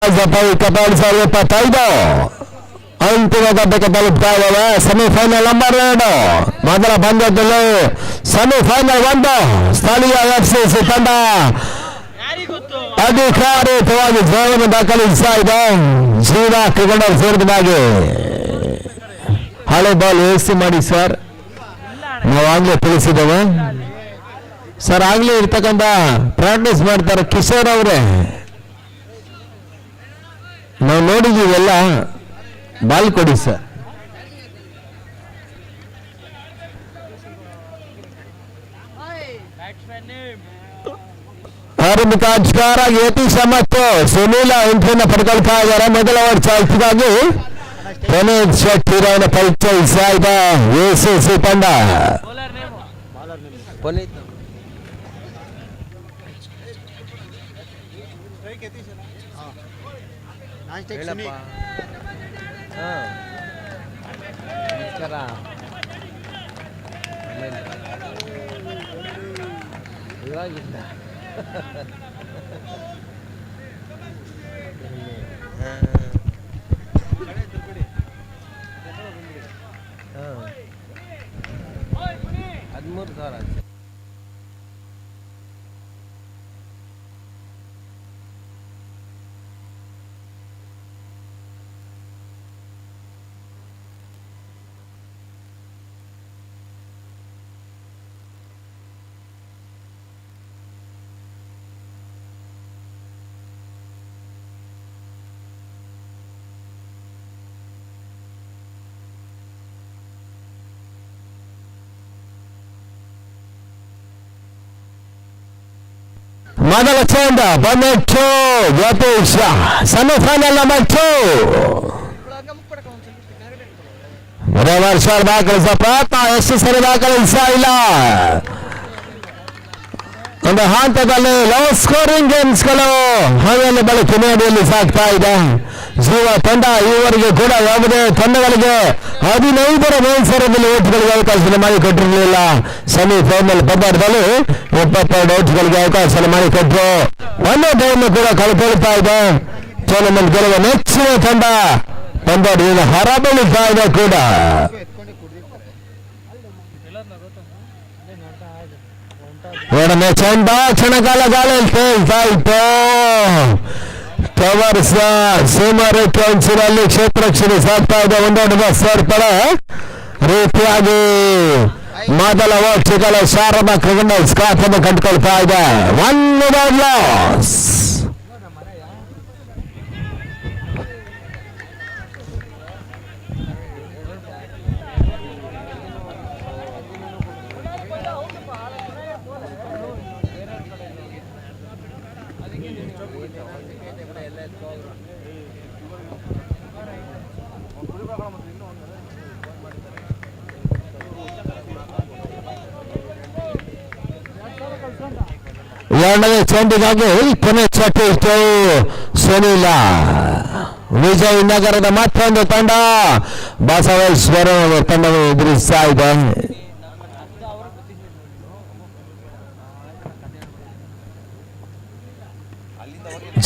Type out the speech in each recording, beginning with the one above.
Poi 14-25 ಅಂತಿಮ ಘಟ್ಟಕ್ಕೆ ತಲುಪ್ತಾ ಇದ್ದಾವೆ. ಸೆಮಿಫೈನಲ್ ನಂಬರ್ 2 ಮೊದಲ ಪಂದ್ಯದಲ್ಲಿ ಸೆಮಿಫೈನಲ್ 1 ಸ್ಥಳೀಯ ಎಫ್ಸಿಸಿ ತಂಡ ಅಧಿಕಾರಿತವಾಗಿ ಜಯವನ್ನು ದಾಖಲಿಸ್ತಾ ಇದೆ. ಜೀವ ಕ್ರಿಕೆಟರ್ ಸೇರಿದಾಗಿ ಹಳೆ ಬಾಲ್ ಎಸಿ ಮಾಡಿ ಸರ್, ನಾವು ಆಗ್ಲೇ ತಿಳಿಸಿದ್ದೇವೆ ಸರ್. ಆಗ್ಲೇ ಇರ್ತಕ್ಕಂಥ ಪ್ರಾಕ್ಟೀಸ್ ಮಾಡ್ತಾರೆ ಕಿಶೋರ್ ಅವರೇ, ನಾವು ನೋಡಿದೀವೆಲ್ಲ. ಬಾಲ್ ಕೊಡಿ ಸರ್. ಆರಂಭಿಕ ಆವಿಷ್ಕಾರ ಯತೀಶ ಮತ್ತು ಸುನೀಲ ಎಂಟ್ರಿಯನ್ನು ಪಡ್ಕೊಳ್ತಾ ಇದ್ದಾರೆ. ಮೊದಲ ಓವರ್ ಚಾಲ್ತಿಗಾಗಿ ಪ್ರನೀತ್ ಶೆಟ್ಟಿರವನ್ನು ಪರಿಚಯಿಸ್ತಾ ಇದೆ ಎಸಿಸಿ ತಂಡ. ಇವಾಗಿಲ್ಲ $13,000 ಮೊದಲ ಚೆಂಡ ಬಂದಿಟ್ಟು ಯತೀಶ. ಸೆಮಿಫೈನಲ್ ನಂಬರ್ 2 ರಿವರ್ಸಲ್ ದಾಖಲಿಸುವ ಪ್ರಯತ್ನ ಯಶಸ್ವಿ ದಾಖಲಿಸ್ತಾ ಇಲ್ಲ. ಒಂದು ಹಂತದಲ್ಲಿ ಲೋ ಸ್ಕೋರಿಂಗ್ ಗೇಮ್ಸ್ಗಳು ಹಾಗೆಯೇ ಬಳಕೆ ನಡೆಯಲ್ಲಿ ಸಾಗ್ತಾ ಇದೆ. ಜೀವ ತಂಡ ಈವರೆಗೆ ಕೂಡ ಯಾವುದೇ ತಂಡಗಳಿಗೆ 15ರ ಮೇಲ್ಸರದಲ್ಲಿ ಓಟ್ಗಳಿಗೆ ಅವಕಾಶ ಮಾಡಿಕೊಟ್ಟಿರಲಿಲ್ಲ. ಸೆಮಿಫೈನಲ್ ಪಂದ್ಯದಲ್ಲಿ 22 ಓಟ್ಗಳಿಗೆ ಅವಕಾಶ ಮಾಡಿಕೊಟ್ಟರು. ಒಂದೇ ಟೈಮ್ ಕೂಡ ಕಳ್ಕೊಳ್ತಾ ಇದೆ. ಟೂರ್ನಮೆಂಟ್ ಗೆಲ್ಲುವ ನೆಚ್ಚಿನ ತಂಡ ಪಂದ್ಯದಿಂದ ಹೊರಬೀಳುತ್ತಾ ಇದೆ ಕೂಡ. ಎರಡನೇ ಚೆಂಡ ಕ್ಷಣಕಾಲ ಗಾಳಿಯಲ್ಲಿ ತೇಲ್ತಾ ಇತ್ತು. ಟವರ್ಸ್ ಸೀಮಾರೇಖೆ ಅಂಚಿನಲ್ಲಿ ಕ್ಷೇತ್ರಕ್ಷಣೆ ಸಾಗ್ತಾ ಇದೆ. ಒಂದೊಂದು ಸೇರ್ಪಡ ರೀತಿಯಾಗಿ ಮೊದಲ ಓಟ್ಗಳ ಶಾರದಾ ಕ್ರಿಕೆಟರ್ಸ್ ಖಾತೆಯನ್ನು ಕಂಡುಕೊಳ್ತಾ ಇದೆ. 1 ಲಾಸ್. ಎರಡನೇ ಚೆಂಡಿಗಾಗಿ ಪುನಃ ಚಟ್ಟಿತ್ತು ಸುನೀಲ. ವಿಜಯನಗರದ ಮತ್ತೊಂದು ತಂಡ ಬಸವೇಶ್ವರ ತಂಡವನ್ನು ಎದುರಿಸ್ತಾ ಇದೆ.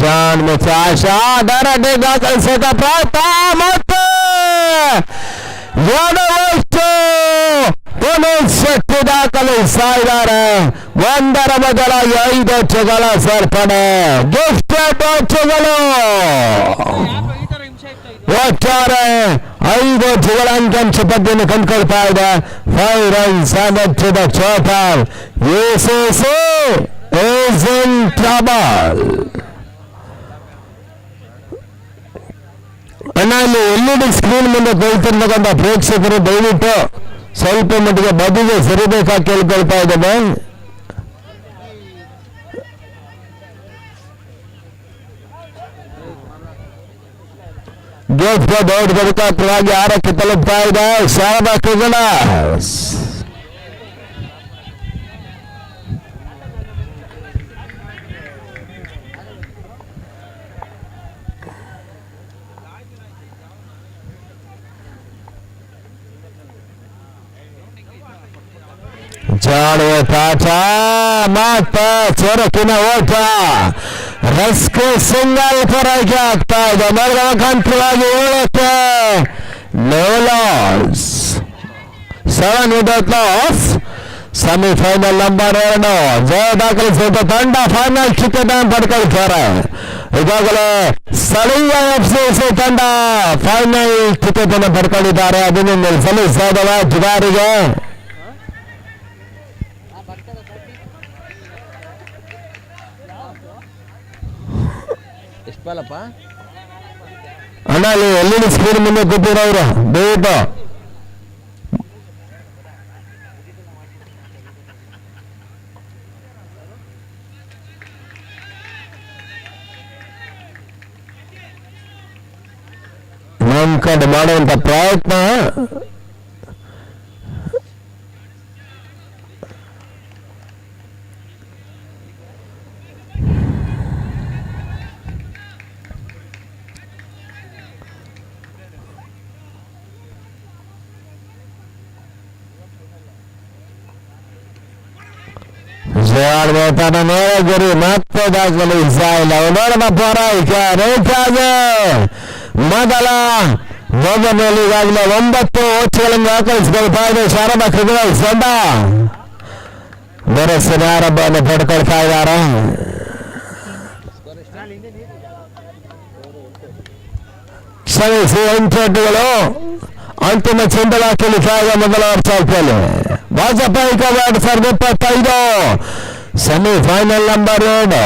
ಜಾನ್ ಮತ್ತು ಆಶಾ ಡರಡೆ ದಾಖಲಿಸಿದ ಪ್ರಯತ್ನ ಮತ್ತು ಶಕ್ತಿ ದಾಖಲಿಸ್ತಾ ಇದ್ದಾರೆ. 1ರ ಬದಲಾಗಿ 5 ಓಟ್ಗಳ ಸೇರ್ಪಡೆ. ಗಿಫ್ಟೆಡ್ ಓಟ್ಗಳು ಒಟ್ಟಾರೆ 5 ಓಟ್ಗಳ ಅಂಕಿಅಂಶ ಪದ್ಯವನ್ನು ಕಂಡುಕೊಳ್ತಾ ಇದೆ. 5 runs added to the total. ACC is in trouble. ಅಣ್ಣ, ಇಲ್ಲಿ LED ಸ್ಕ್ರೀನ್ ಮುಂದೆ ಕೊಳ್ತಿರ್ತಕ್ಕಂಥ ಪ್ರೇಕ್ಷಕರು ದಯವಿಟ್ಟು ಸ್ವಲ್ಪ ಮಟ್ಟಿಗೆ ಬದಿಗೆ ಸರಿಬೇಕಾಗಿ ಕೇಳ್ಕೊಳ್ತಾ ಇದ್ದೇನೆ. ಗೇಟ್ ದೊಡ್ಡ ಗಡಿಕಾತ್ರವಾಗಿ 6ಕ್ಕೆ ತಲುಪ್ತಾ ಇದೆ ಶಾರದಾ ಕ್ರಿಕೆಟರ್ಸ್. ಜಾಡುವ ಕಾಟ ಮತ್ತ ಚೊರಕಿನ ಓಟ ರಸ್ಕು ಸಿಂಗಲ್ ಪೂರೈಕೆ ಆಗ್ತಾ ಇದೆ. ಮುಖಾಂತರವಾಗಿ 7ಕ್ಕೆ no loss. 7 without loss. Semifinal number 2 ಜಯ ದಾಖಲಿಸಿದ ತಂಡ ಫೈನಲ್ ಟಿಕೆಟ್ ಪಡ್ಕೊಳ್ತಾರೆ. ಈಗಾಗಲೇ ಸ್ಥಳೀಯ FCC ತಂಡ ಫೈನಲ್ ಟಿಕೆಟ್ ಅನ್ನು ಪಡ್ಕೊಂಡಿದ್ದಾರೆ. ಅದನ್ನು ಸಲ್ಲಿಸಿದ ಜುಗಾರಿಗೆ ಅಣ್ಣ ಎಲ್ಲಿನ ಸ್ಕ್ರೀನ್ ಮುಂದೆ ಕೂತಿರೋರು ದಯವಿಟ್ಟು ನಮ್ಮ ಕಡೆ ಮಾಡುವಂತ ಪ್ರಯತ್ನ ಆಡ್ಬೋತಾನ ನೇರಗಿರಿ ಮತ್ತೆ ದಾಖಲೆ ಇಲ್ಲ. ನೋಡೋಣ ಪೂರೈಕೆ ರೇಖಾಗೆ ಮೊದಲಲ್ಲಿ ಈಗಾಗಲೇ 9 ಓಟ್ಗಳನ್ನು ದಾಖಲಿಸಿಕೊಳ್ತಾ ಇದೆ ಶಾರದಾ ಕ್ರಿಕೆಟ್ ತಂಡ. ಬೆರಸಿನ ಆರಂಭವನ್ನು ಪಡ್ಕೊಳ್ತಾ ಇದ್ದಾರೆ. ಕ್ಷಮಿಸಿ 8 ಓಟುಗಳು ಅಂತಿಮ ಚೆಂಡಲಾಕಿಲಿ ಕಾಯ್ದ ಮೊದಲ ವರ್ಷದಲ್ಲಿ ವಾಜಪೇಯಿ 2025 ಸೆಮಿಫೈನಲ್ ನಂಬರ್ 2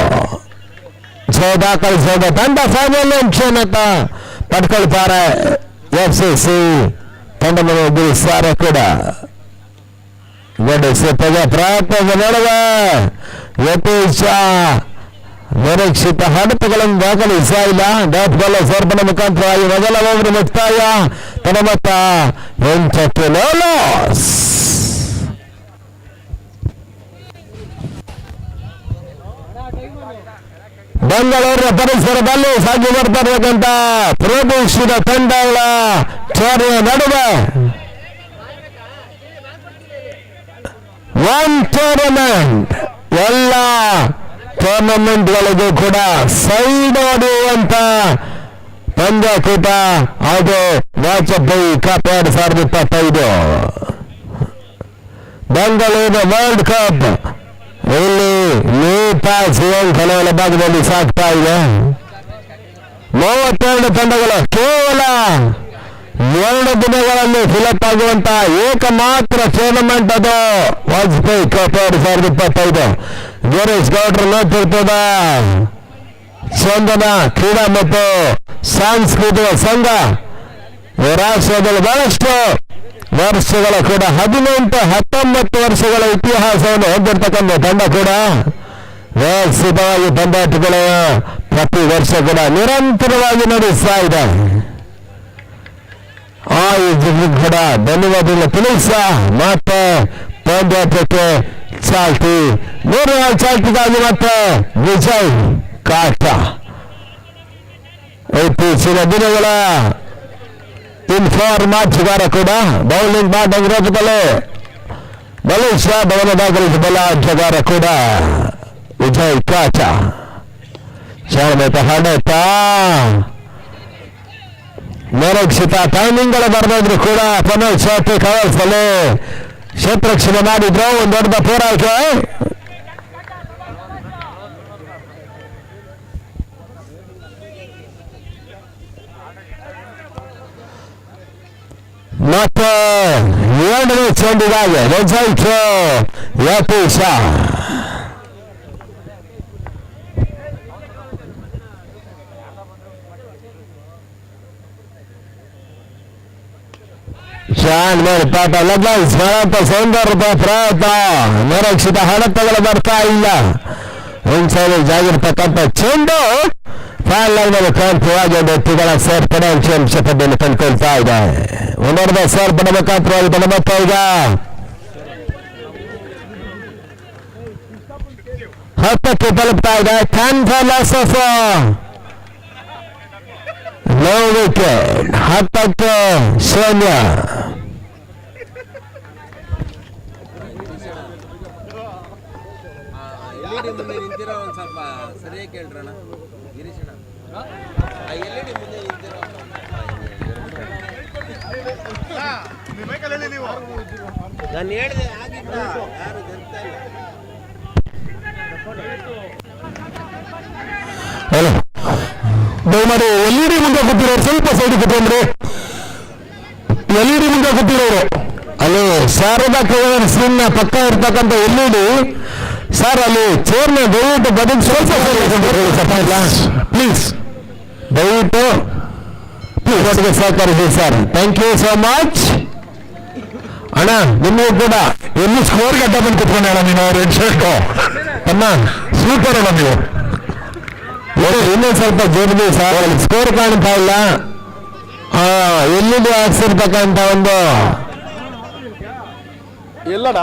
ಜಯ ದಾಖಲಿಸಿದ ತಂಡ ಫೈನಲ್ ಕ್ಷೇಮತ ಪಡ್ಕೊಳ್ತಾರೆ. FCC ತಂಡವನ್ನು ಗೆಲ್ಲಿಸ್ತಾರೆ ಕೂಡ. ಗೆಡಿಸುತ್ತದೆ ಪ್ರಯತ್ನ ನೋಡುವ ಯತೀಶ ನಿರೀಕ್ಷಿತ ಹೊಡೆತಗಳನ್ನು ದಾಖಲಿಸಿಲ್ಲ. ಡಾಟ್ ಬಾಲ್ ಸೇರ್ಪಡೆ ಮುಖಾಂತರವಾಗಿ ಮೊದಲ ಓವರ್ ಮುಕ್ತಾಯ. ತನ್ನಮತ್ತ 8ಕ್ಕೆ ನೋ ಲಾಸ್. ಬೆಂಗಳೂರಿನ ಪರಿಸರದಲ್ಲಿ ಸಾಗಿ ಬರ್ತಿರತಕ್ಕಂಥ ಪ್ರದೇಶದ ತಂಡಗಳ ಚೋರಿಯ ನಡುವೆ ಒನ್ ಟೂರ್ನಮೆಂಟ್. ಎಲ್ಲ ಟೂರ್ನಮೆಂಟ್ಗಳಿಗೂ ಕೂಡ ಸೈಡ್ ಹೊಡೆಯುವಂತ ಪಂದ್ಯಕೂಟ. ಅದು Vajpayee cup 2025 Bengaluru world cup. ಇಲ್ಲಿ ಕೆಲವರ ಭಾಗದಲ್ಲಿ ಸಾಗ್ತಾ ಇದೆ. 32 ತಂಡಗಳು ಕೇವಲ 2 ದಿನಗಳಲ್ಲಿ ಫಿಲಪ್ ಆಗುವಂತಹ ಏಕಮಾತ್ರ ಟೂರ್ನಮೆಂಟ್ ಅದು ವಾಜಪೇಯಿ ಕಪ್ 2025. ಗಿರೀಶ್ ಗೌಡ್ರ ನೇತೃತ್ವದ ಚಂದನ ಕ್ರೀಡಾ ಮತ್ತು ಸಾಂಸ್ಕೃತಿಕ ಸಂಘ ಈ ರಾಷ್ಟ್ರದಲ್ಲಿ ಬಹಳಷ್ಟು ವರ್ಷಗಳ ಕೂಡ 18-19 ವರ್ಷಗಳ ಇತಿಹಾಸವನ್ನು ಹೊಂದಿರತಕ್ಕಂಥ ತಂಡ ಕೂಡ ವ್ಯವಸ್ಥಿತವಾಗಿ ಪಂದ್ಯಾಟಗಳು ಪ್ರತಿ ವರ್ಷ ಕೂಡ ನಿರಂತರವಾಗಿ ನಡೆಸ್ತಾ ಇದೆ. ಆ ಕೂಡ ಧನ್ಯವಾದಗಳು ತಿಳಿಸ ಮತ್ತೆ ಪಂದ್ಯಾಟಕ್ಕೆ ಚಾಲ್ತಿ 3 ಚಾಲ್ತಿಗಾಗಿ ಮತ್ತೆ ವಿಜಯ್ ಕಾಟ. ಇತ್ತೀಚಿನ ದಿನಗಳ ಇನ್ಫಾರ್ಮ್ ಆಟಗಾರ ಕೂಡ ಬೌಲಿಂಗ್ ಬ್ಯಾಟಿಂಗ್ ರೋಧದಲ್ಲಿ ಬಲಿಷ್ಠ ಬಲ ದಾಖಲಿಸಿದ ಆಟಗಾರ ಕೂಡ ವಿಜಯ್ ಕಾಟ. ಶಾರದಾ ಹಣತ ನಿರೀಕ್ಷಿತ ಟೈಮಿಂಗ್ಗಳ ಬರದಿದ್ರು ಕೂಡ ಪುನಃ ಶಾಟಿ ಕವರ್ಸಲ್ಲಿ ಕ್ಷೇತ್ರಕ್ಷಣೆ ಮಾಡಿದ್ರು. ಒಂದು ದೊಡ್ಡ ಪೂರೈಕೆ. ಮತ್ತೆ 2ನೇ ಚೆಂಡಿಗಾಗಿ ರಿಸಲ್ಟ್ ಯತೀಶ. ಶಾನ್ ಮೇಲೆ ಪಾಠ ಲಗ್ನ ಸೌಂದರ್ಯ ಪ್ರಯತ್ನ. ನಿರೀಕ್ಷಿತ ಹಣತೆಗಳು ಬರ್ತಾ ಇಲ್ಲ. ಇನ್ಸೈಡ್ ಜಾಗಿರ್ತಕ್ಕಂಥ ಚೆಂಡು ಫೈನಲ್ ಕಾಂತಿಯಾಗಿ ವ್ಯಕ್ತಿಗಳ ಸೇರ್ಪಡೆ ಅಂಕಿಅಂಶಪಟ್ಟಿಯನ್ನು ಕಂಡುಕೊಳ್ತಾ ಇದೆ. ಒಂದೊಂದು ಸೇರ್ಪಡೆ ಮುಖಾಂತರವಾಗಿ ತನ್ನಮತ್ತ ಈಗ 10ಕ್ಕೆ ತಲುಪ್ತಾ ಇದೆ. 10 for loss of no wicket. 10ಕ್ಕೆ 0. ಮುಂದೆ ನಿಂತಿರೋ ಒಂದು ಸ್ವಲ್ಪ ಸರಿಯಾಗಿ ಕೇಳ್ರಣ ಗಿರೀಶಣ್ಣ ಎಲ್ಲಿ ಮುಂದೆ ನಿಂತಿರೋ ನಾನು ಹೇಳಿದೆ ಆಗಿದ್ದ ಯಾರು ಗೆಲ್ತ ಇಲ್ಲ. ದಯಮಾಡಿ LED ಮುಂದೆ ಕೂತಿರೋರು ಸ್ವಲ್ಪ ಸೈಡ್ ಕೂತ್ಕೊಂಡ್ರಿ. LED ಮುಂದೆ ಕೂತಿರೋರು ಅಲ್ಲಿ ಶಾರದಾ ಸ್ಕ್ರೀನ್ ಪಕ್ಕ ಇರ್ತಕ್ಕಂಥ LED ಸರ್ ಅಲ್ಲಿ ಚೇರ್ನ ದಯವಿಟ್ಟು ಬದಲು ಸ್ವಲ್ಪ ಪ್ಲೀಸ್ ದಯವಿಟ್ಟು ಒಟ್ಟಿಗೆ ಸಹಕರಿಸಿ sir. Thank you so much ಅಣ್ಣ. ನಿಮಗೂ ಕೂಡ ಎಲ್ಲಿ ಸ್ಕೋರ್ ಗಡ್ಡ ಬಂದು ಕುತ್ಕೊಂಡೆ ಅಣ್ಣ ನೀನು ರೆಡ್ ಶರ್ಟು ಅಣ್ಣ ಸೂಪರ್ ಅಣ್ಣ ನೀವು. ಇನ್ನೊಂದು ಸ್ವಲ್ಪ ಜೋರಿದೆ ಸರ್, ಅಲ್ಲಿ ಸ್ಕೋರ್ ಕಾಣ್ತಾ ಇಲ್ಲ. ಎಲ್ಲಿದೆ ಹಾಕ್ಸಿರ್ತಕ್ಕಂಥ ಒಂದು ಎಲ್ಲಡ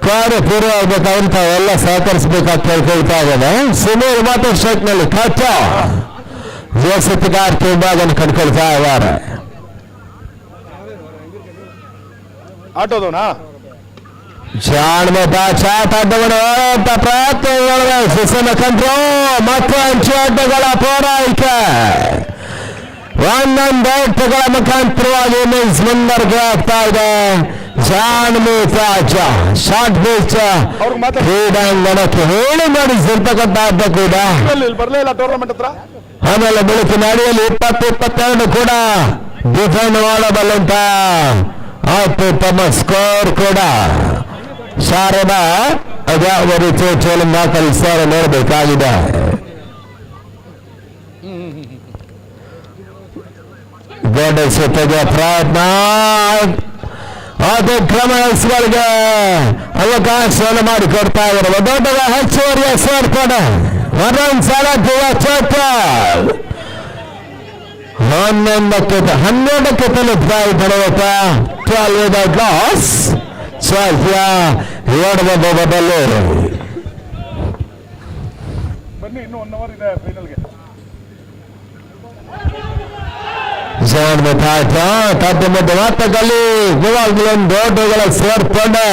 ಕಾರ್ಯ ಪೂರ್ವ ಆಗ್ಬೇಕಾದಂತ ಎಲ್ಲ ಸಹಕರಿಸಬೇಕಾಗಿ ಕೇಳ್ಕೊಳ್ತಾ ಇದ್ದಾರೆ. ಸುನೀಲ್ ಮಾತ್ರ ಸ್ಟ್ರೈಕ್ ನಲ್ಲಿ ಕಚ್ಚ ಜೋಸೆತ್ಗಾರ್ ತುಂಬಾಗನ್ನು ಕಂಡುಕೊಳ್ತಾ ಇದ್ದಾರೆ. ಆಟೋದವನಾ ಜಾಣ್ಮೆ ಚಾಟ್ ಅಡ್ಡಗಳು ಅಂತ ಪ್ರಯತ್ನಗಳ ಸುಸಮ ಕಂಟ್ರೋಲ್ ಮತ್ತು ಅಂಚು ಅಡ್ಡಗಳ ಪೂರೈಕೆ ಒಂದೊಂದು ಏಟುಗಳ ಮುಖಾಂತರವಾಗಿ ಇನ್ನಿಂಗ್ಸ್ ಮುಂದರಿಗೆ ಆಗ್ತಾ ಇದೆ. ಜಾಣ್ಮೆ ತಾಜ ಶಾರ್ಟ್ ಬೀಚ್ ಕ್ರೀಡಾಂಗಣಕ್ಕೆ ಹೇಳಿ ಮಾಡಿಸಿರ್ತಕ್ಕಂಥ ಅಡ್ಡ ಕೂಡ ಬರ್ಲೇ ಇಲ್ಲ ಟೂರ್ನಮೆಂಟ್ ಹತ್ರ. ಆಮೇಲೆ ಬೆಳಕಿನ ಅಡಿಯಲ್ಲಿ 20-22 ಕೂಡ ಡಿಫೆಂಡ್ ಮಾಡಬಲ್ಲಂತ ಅತ್ಯುತ್ತಮ ಸ್ಕೋರ್ ಕೂಡ ಶಾರದಾ ಅದ್ಯಾವ ರೀತಿಯ ಚೋಲನ್ನು ದಾಖಲಿಸ್ತಾರೆ ನೋಡಬೇಕಾಗಿದೆ. ಗೋಡೆಸುತ್ತಿಗೆ ಪ್ರಯತ್ನ ಅತಿಕ್ರಮ ಎಸ್ಗಳಿಗೆ ಅವಕಾಶವನ್ನು ಮಾಡಿಕೊಡ್ತಾ ಇದ್ದಾರೆ. ದೊಡ್ಡ ಹೆಚ್ಚುವರಿಯ ಸೇರ್ಪಡೆ ಒಂದೊಂದು ಸಲ ಚೋಕರ್ 11ಕ್ಕೆ ತಲುಪ್ತಾ ಇದ್ದಾರೆ. 12 ವಿದೌಟ್ ಲಾಸ್. ಎಡದ ಬದಲು ಬನ್ನಿ, ಇನ್ನೂ 1 ಅವರ್ ಇದೆ ಫೈನಲ್ಗೆ. ತಟ್ಟು ಮತ್ತು ಮಾತುಕಲ್ಲಿ ಗುವಾಲ್ಗಳನ್ನು ದೊಡ್ಡಗಳ ಸೇರ್ಪಡೆ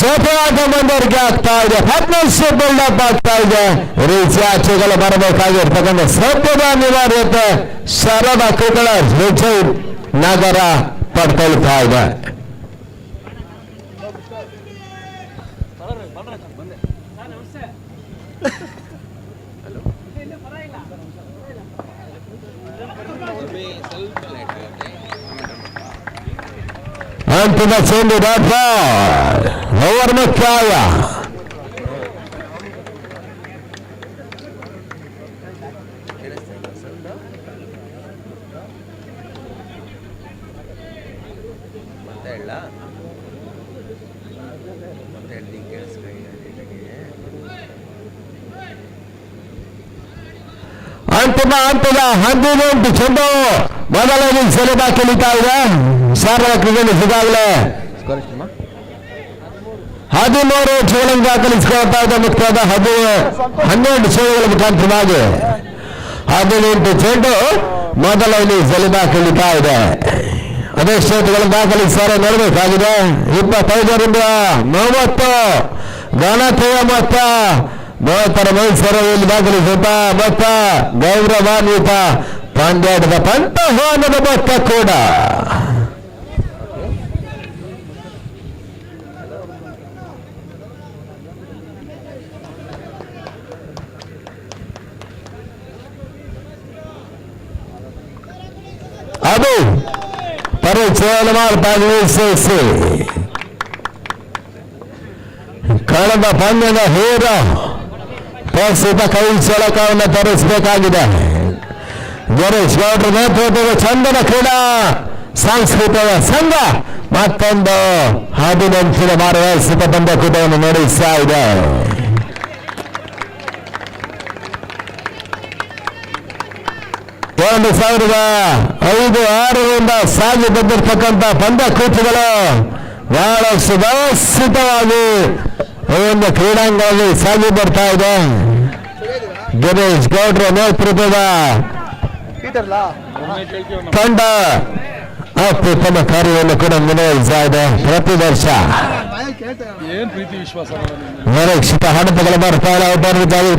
ಜೊತೆಯಾಟ ಬಂದವರಿಗೆ ಆಗ್ತಾ ಇದೆ. ಪಾರ್ಟ್ನರ್ಶಿಪ್ ಬಿಲ್ಡಪ್ ಆಗ್ತಾ ಇದೆ. ರೀತಿ ಆಚೆಗಳು ಬರಬೇಕಾಗಿರ್ತಕ್ಕಂಥ ಸತ್ಯದ ಅನಿವಾರ್ಯತೆ ಶಾರದಾ ಕ್ರಿಕೆಟರ್ಸ್ ವಿಜಯ್ ನಗರ ಪಡ್ಕೊಳ್ತಾ ಇದೆ. ಅಂತಿಮ ಚೆಂಡು ಓವರ್ ಮುಕ್ತಾಯ. ಅಂತಿಮ ಹಂತದ 18 ಚೆಂಡು ಮೊದಲ ಇನ್ನಿಂಗ್ಸ್ ದಾಖಲಿತಾ ಇದೆ. ಶಾರದಾ ಕ್ರಿಕೆಟ್ ಈಗಾಗಲೇ 13 ಚೆಂಡುಗಳನ್ನು ದಾಖಲಿಸಿಕೊಳ್ತಾ ಇದೆ. ಮುಕ್ತಾದ 12 ಚೆಂಡುಗಳ ಮುಖಾಂತರವಾಗಿ 18 ಚೆಂಡು ಮೊದಲ ಇನ್ನಿಂಗ್ಸ್ ದಾಖಲಿತಾ ಇದೆ. ಅದೇ ಸ್ಟೇಟ್ಗಳನ್ನು ದಾಖಲಿಸ್ತಾರೆ ನೋಡಬೇಕಾಗಿದೆ. 25ರಿಂದ 30 ಘನತೆಯ ಮೊತ್ತ 30 ಮೈಸೂರಲ್ಲಿ ದಾಖಲಿಸುತ್ತ ಮೊತ್ತ ಗೌರವಾನ್ವಿತ ಪಂದ್ಯಾಟದ ಪಂಚಹೋನದ ಮೊತ್ತ ಕೂಡ ಅದು ಪರಿಚಯ ಮಾಡ್ತಾ ಕಳೆದ ಪಂದ್ಯದ ಹೀರೋ ಪ್ರಸ್ತುತ ಕೈ ಚಳಕವನ್ನು ತೋರಿಸಬೇಕಾಗಿದೆ. ಗಿರೀಶ್ ಗೌಡ್ರ ನೇತೃತ್ವದ ಚಂದನ ಕ್ರೀಡಾ ಸಾಂಸ್ಕೃತಿಕ ಸಂಘ ಮತ್ತೊಂದು 18 ಬಾರಿ ವಯಸ್ಸಿನ ಪಂದ್ಯಕೂಟವನ್ನು ನಡೆಸ್ತಾ ಇದೆ. ಒಂದು 2005-6ರಿಂದ ಸಾಗಿ ಬಂದಿರತಕ್ಕಂಥ ಪಂದ್ಯಕೂಟಗಳು ಬಹಳಷ್ಟು ವ್ಯವಸ್ಥಿತವಾಗಿ ಒಂದು ಕ್ರೀಡಾಂಗಣದಲ್ಲಿ ಸಾಗಿ ಬರ್ತಾ ಇದೆ. ಗಿರೀಶ್ ಗೌಡ್ರ ನೇತೃತ್ವದ ತಂಡ ಅತ್ಯುತ್ತಮ ಕಾರ್ಯವನ್ನು ಕೂಡ ನಿರ್ವಹಿಸ್ತಾ ಇದೆ. ಪ್ರತಿ ವರ್ಷ ಏನ್ ಪ್ರೀತಿ ವಿಶ್ವಾಸ ನಿರೀಕ್ಷಿತ ಹಣತೆಗಳು ಬರ್ತಾರೆ.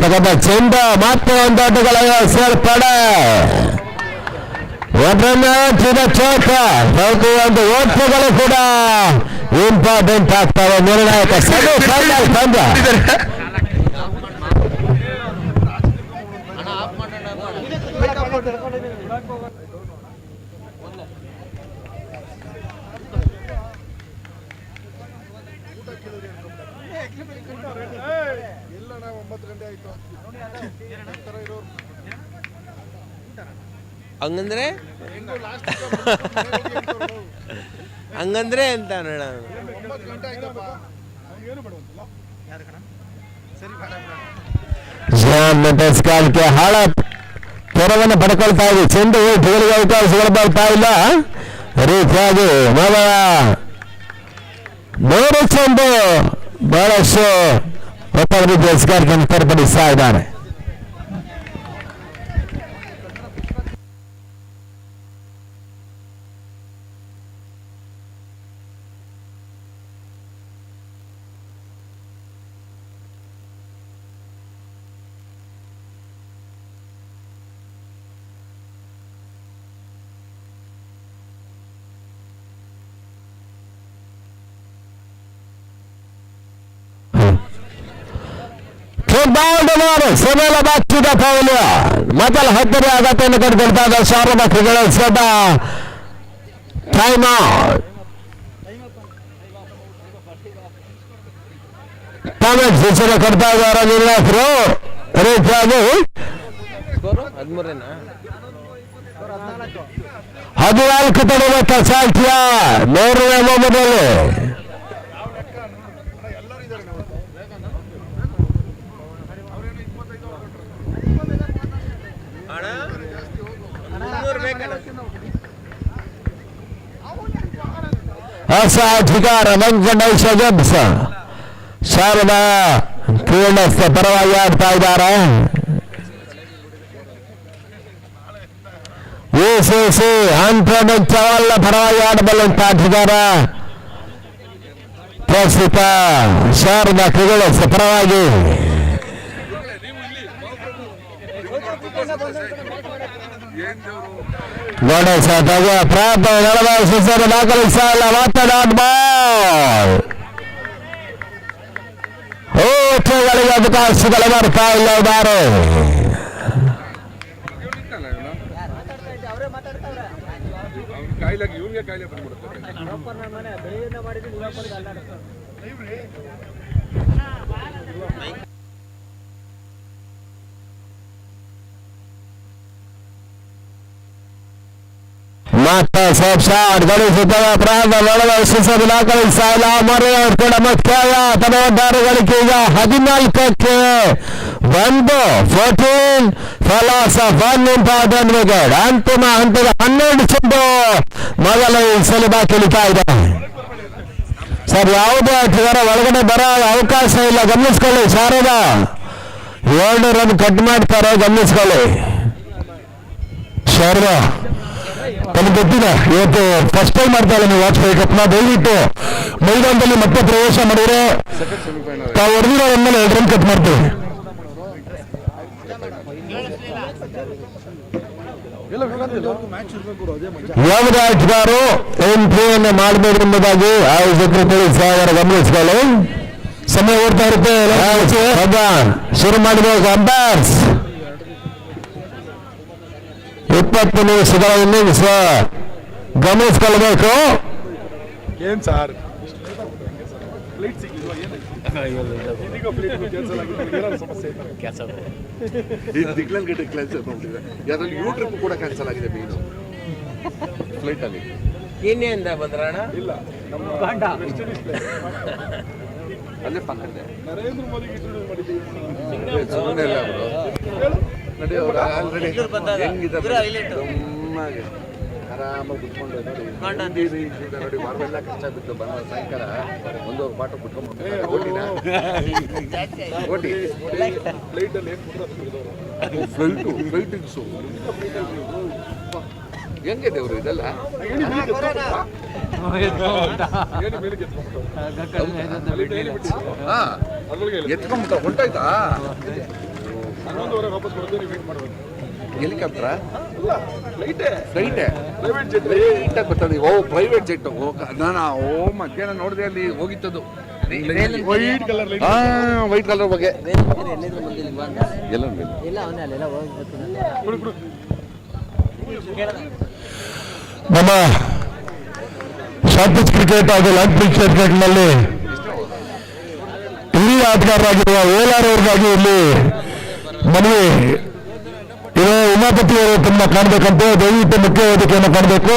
ತಗೊಂಡ ಚೆಂಡ ಮತ್ತೆ ಒಂದು ಆಟಗಳ ಸೇರ್ಪಡೆ ಚೌಕ ಒಂದು ಓಟಗಳು ಕೂಡ ಇಂಪಾರ್ಟೆಂಟ್ ಆಗ್ತವೆ. ನಿರ್ಣಾಯಕ ಸೆಮಿಫೈನಲ್ ಪಂದ್ಯ. ಹಂಗಂದ್ರೆ ಹಂಗಂದ್ರೆ ಅಂತ ನೋಡ ಕಾಲಕ್ಕೆ ಹಾಳ ತೆರವನ್ನು ಪಡ್ಕೊಳ್ತಾ ಇದೆ. ಚೆಂಡು ಓಟುಗಳಿಗೆ ಅವಕಾಶಗಳು ಬರ್ತಾ ಇಲ್ಲ. ರೀತಿಯಾಗಿ ಮೊದಲ 3 ಚೆಂಡು ಬಹಳಷ್ಟು ಒಬ್ಬರು ತಿರಸ್ಕಾರಕ್ಕೆ ತರ್ಪಡಿಸ್ತಾ ಇದ್ದಾರೆ. ಸಮಯ ಬಾಚಿದ ಪೌಲ್ಯ ಮೊದಲ 10ನೇ ಆಘಾತವನ್ನು ಕಂಡುಕೊಳ್ತಾ ಇದ್ದ ಶಾರದಾ ಕ್ರಿಕೆಟ್ ಸದ ಟೈಮ್ ಔಟ್ ಸೂಚನೆ ಕೊಡ್ತಾ ಇದ್ದಾರೆ ನಿರ್ವಾಹಕರು. ರೀತಿಯಾಗಿ 14 ತಡೆಯುವ ಸಾಹಿತ್ಯ 100ನೇ ಓವರ್ನಲ್ಲಿ ಅಸಾಧಿಕಾರ ವೆಂಕಟೇಶ ಜಬ್ಸ್ ಶಾರದಾ ಕ್ರೀಡಸ್ ಪರವಾಗಿ ಆಡ್ತಾ ಇದ್ದಾರೆ. ಎಸಿಸಿ ಆಂಟ್ರೋನಿಕ್ ಚವಲ್ ಪರವಾಗಿ ಆಡಬಲ್ಲಂತ ಆಟಗಾರ. ಪ್ರಸ್ತುತ ಶಾರದಾ ಕ್ರೀಡಸ್ ಪರವಾಗಿ ಗಣೇಶ ದಾಖಲಿಸ್ತಾ ಇಲ್ಲ. ಓಟಗಳಿಗೆ ಅವಕಾಶಗಳು ಬರ್ತಾ ಇಲ್ಲ ಇದ್ದಾರೆ. ಮತ್ತೆ ಶಾಟ್ ಗಳಿಸುತ್ತದೆ. ಅಪರಾಧ ನಡೆಸಿಸಲು ದಾಖಲಿಸ್ತಾ ಇಲ್ಲ. ಮೊರೆಯ ಕೂಡ ಮುಕ್ತಾಯ. ತಡವದಾರಗಳಿಗೆ ಈಗ 14ಕ್ಕೆ 14 ಫಲಾಸ್ ಆಫ್ 1 ಇಂಪಾರ್ಟೆಂಟ್ ವಿಕೆಟ್. ಅಂತಿಮ ಹಂತದ 12 ಚೆಂಡು ಮೊದಲ ಸಲ ಬಾಕಿ ಉಳಿತಾ ಇದೆ. ಸರ್, ಯಾವುದೇ ಆಟಗಾರ ಒಳಗಡೆ ಬರೋ ಅವಕಾಶ ಇಲ್ಲ. ಗಮನಿಸ್ಕೊಳ್ಳಿ. ಶಾರದಾ 2 ರನ್ ಕಟ್ ಮಾಡ್ತಾರೆ. ಗಮನಿಸ್ಕೊಳ್ಳಿ. ಶಾರದಾ ತಮಗೆ ಗೊತ್ತಿದೆ, ಇವತ್ತು ಫಸ್ಟ್ ಟೈಮ್ ಮಾಡ್ತಾ ಇಲ್ಲ ನೀವು ವಾಜಪೇಯಿ ಕಪ್ನ. ದಯವಿಟ್ಟು ಮೈದಾನದಲ್ಲಿ ಮತ್ತೆ ಪ್ರವೇಶ ಮಾಡಿದ್ರೆ ತಾವು ಹೊಡೆದಿರೋ ಮೇಲೆ 2 ರನ್ ಕಟ್ ಮಾಡ್ತೇವೆ. ಯಾವುದೇ ಆಟಗಾರರು ಎಂಟ್ರಿಯನ್ನು ಮಾಡಬೇಕು ಎಂಬುದಾಗಿ ಆಯೋಜಕರು ತಿಳಿಸಿದ್ದಾರೆ. ಗಮನಿಸಿಕೊಳ್ಳಿ. ಸಮಯ ಓಡ್ತಾ ಇರುತ್ತೆ. ಶುರು ಮಾಡಬೇಕು. ಅಂಬರ್ಸ್ 20 ನಿಮಿಷಗಳ ಇನ್ನಿಂಗ್ಸ್ ಗಮನಿಸಿಕೊಳ್ಳಬೇಕು. ಏನ್ ಸಾರ್ ಯಾವ್ದ್ರಲ್ಲಿ ಯೂ ಟ್ರಿಪ್ ಕೂಡ ಕ್ಯಾನ್ಸಲ್ ಆಗಿದೆ. ಮೀನು ಫ್ಲೈಟ್ ಅಲ್ಲಿ ಕೇನ್ಯಿಂದ ಬಂದ್ರಣ ಇಲ್ಲ, ಅಲ್ಲೇ ಪಕ್ಕದ ನರೇಂದ್ರ ಮೋದಿಗೆ ಇಂಟ್ರೊಡ್ಯೂಸ್ ಮಾಡಿದ್ದೀವಿ. ನಡೆಯೋರು ಆಲ್ರೆಡಿ ಹೆಂಗಿದ್ದಾರೆ. ಆರಾಮಾಗಿ ಕುತ್ಕೊಂಡು ನೋಡಿ ವಾರವೆಲ್ಲ ಖರ್ಚಾಗ್ಬಿಟ್ಟು ಬಂದ ಸಾಯಂಕಾಲ ಒಂದೂವರೆ ಪಾಠ ಕುತ್ಕೊಂಡು ಓಟಿ ಫ್ಲೈಟಿಂಗ್ಸು ಹೆಂಗೆ ದೇವರು ಇದೆಲ್ಲ ಎತ್ಕೊಂಬಿಟ್ಟ ಹೊಂಟಾಯ್ತಾ ಹೆಲಿಕಾಪ್ಟರ ಫ್ಲೈಟೇ ಫ್ಲೈಟಾಗಿ ಬರ್ತದೆ ಓ ಪ್ರೈವೇಟ್ ಜೆಟ್ ನಾನು ಮಧ್ಯಾಹ್ನ ನೋಡಿದೆ ಅಲ್ಲಿ ಹೋಗಿತ್ತದು ವೈಟ್ ಕಲರ್ ಬಗ್ಗೆ ಎಲ್ಲ ನಮ್ಮ ಶಾರ್ಟ್ ಪಿಚ್ ಕ್ರಿಕೆಟ್ ಹಾಗೂ ಲಾಂಗ್ ಪಿಚ್ ಕ್ರಿಕೆಟ್ನಲ್ಲಿ ಹಿರಿಯ ಆಟಗಾರರಾಗಿರುವ ಓಲಾರ್ ಅವ್ರಿಗಾಗಿ ಇಲ್ಲಿ ಮನವಿ ಇರೋ ಉಮಾಪತಿ ಅವರು ತುಂಬಾ ಕಾಣಬೇಕಂತೆ ದಯವಿಟ್ಟು ಮುಖ್ಯ ವೇದಿಕೆಯನ್ನು ಕಾಣಬೇಕು.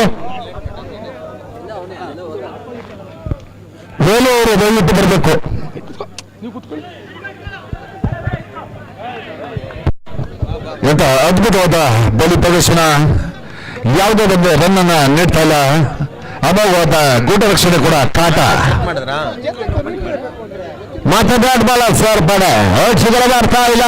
ವೇಲು ಅವರು ದಯವಿಟ್ಟು ಬರಬೇಕು. ಎಂತ ಅದ್ಭುತವಾದ ಬಲಿ ಪ್ರದರ್ಶನ, ಯಾವುದೇ ಒಂದು ರನ್ ಅನ್ನ ನೀಡ್ತಾ ಇಲ್ಲ. ಅಮೋಘವಾದ ಗೂಟ ರಕ್ಷಣೆ ಕೂಡ ಕಾಟ ಮಾತಾಡಬಲ್ಲ ಸರ್ ಪಡೆ ಓಟ್ಸುಗಳ ಬರ್ತಾ ಇಲ್ಲ.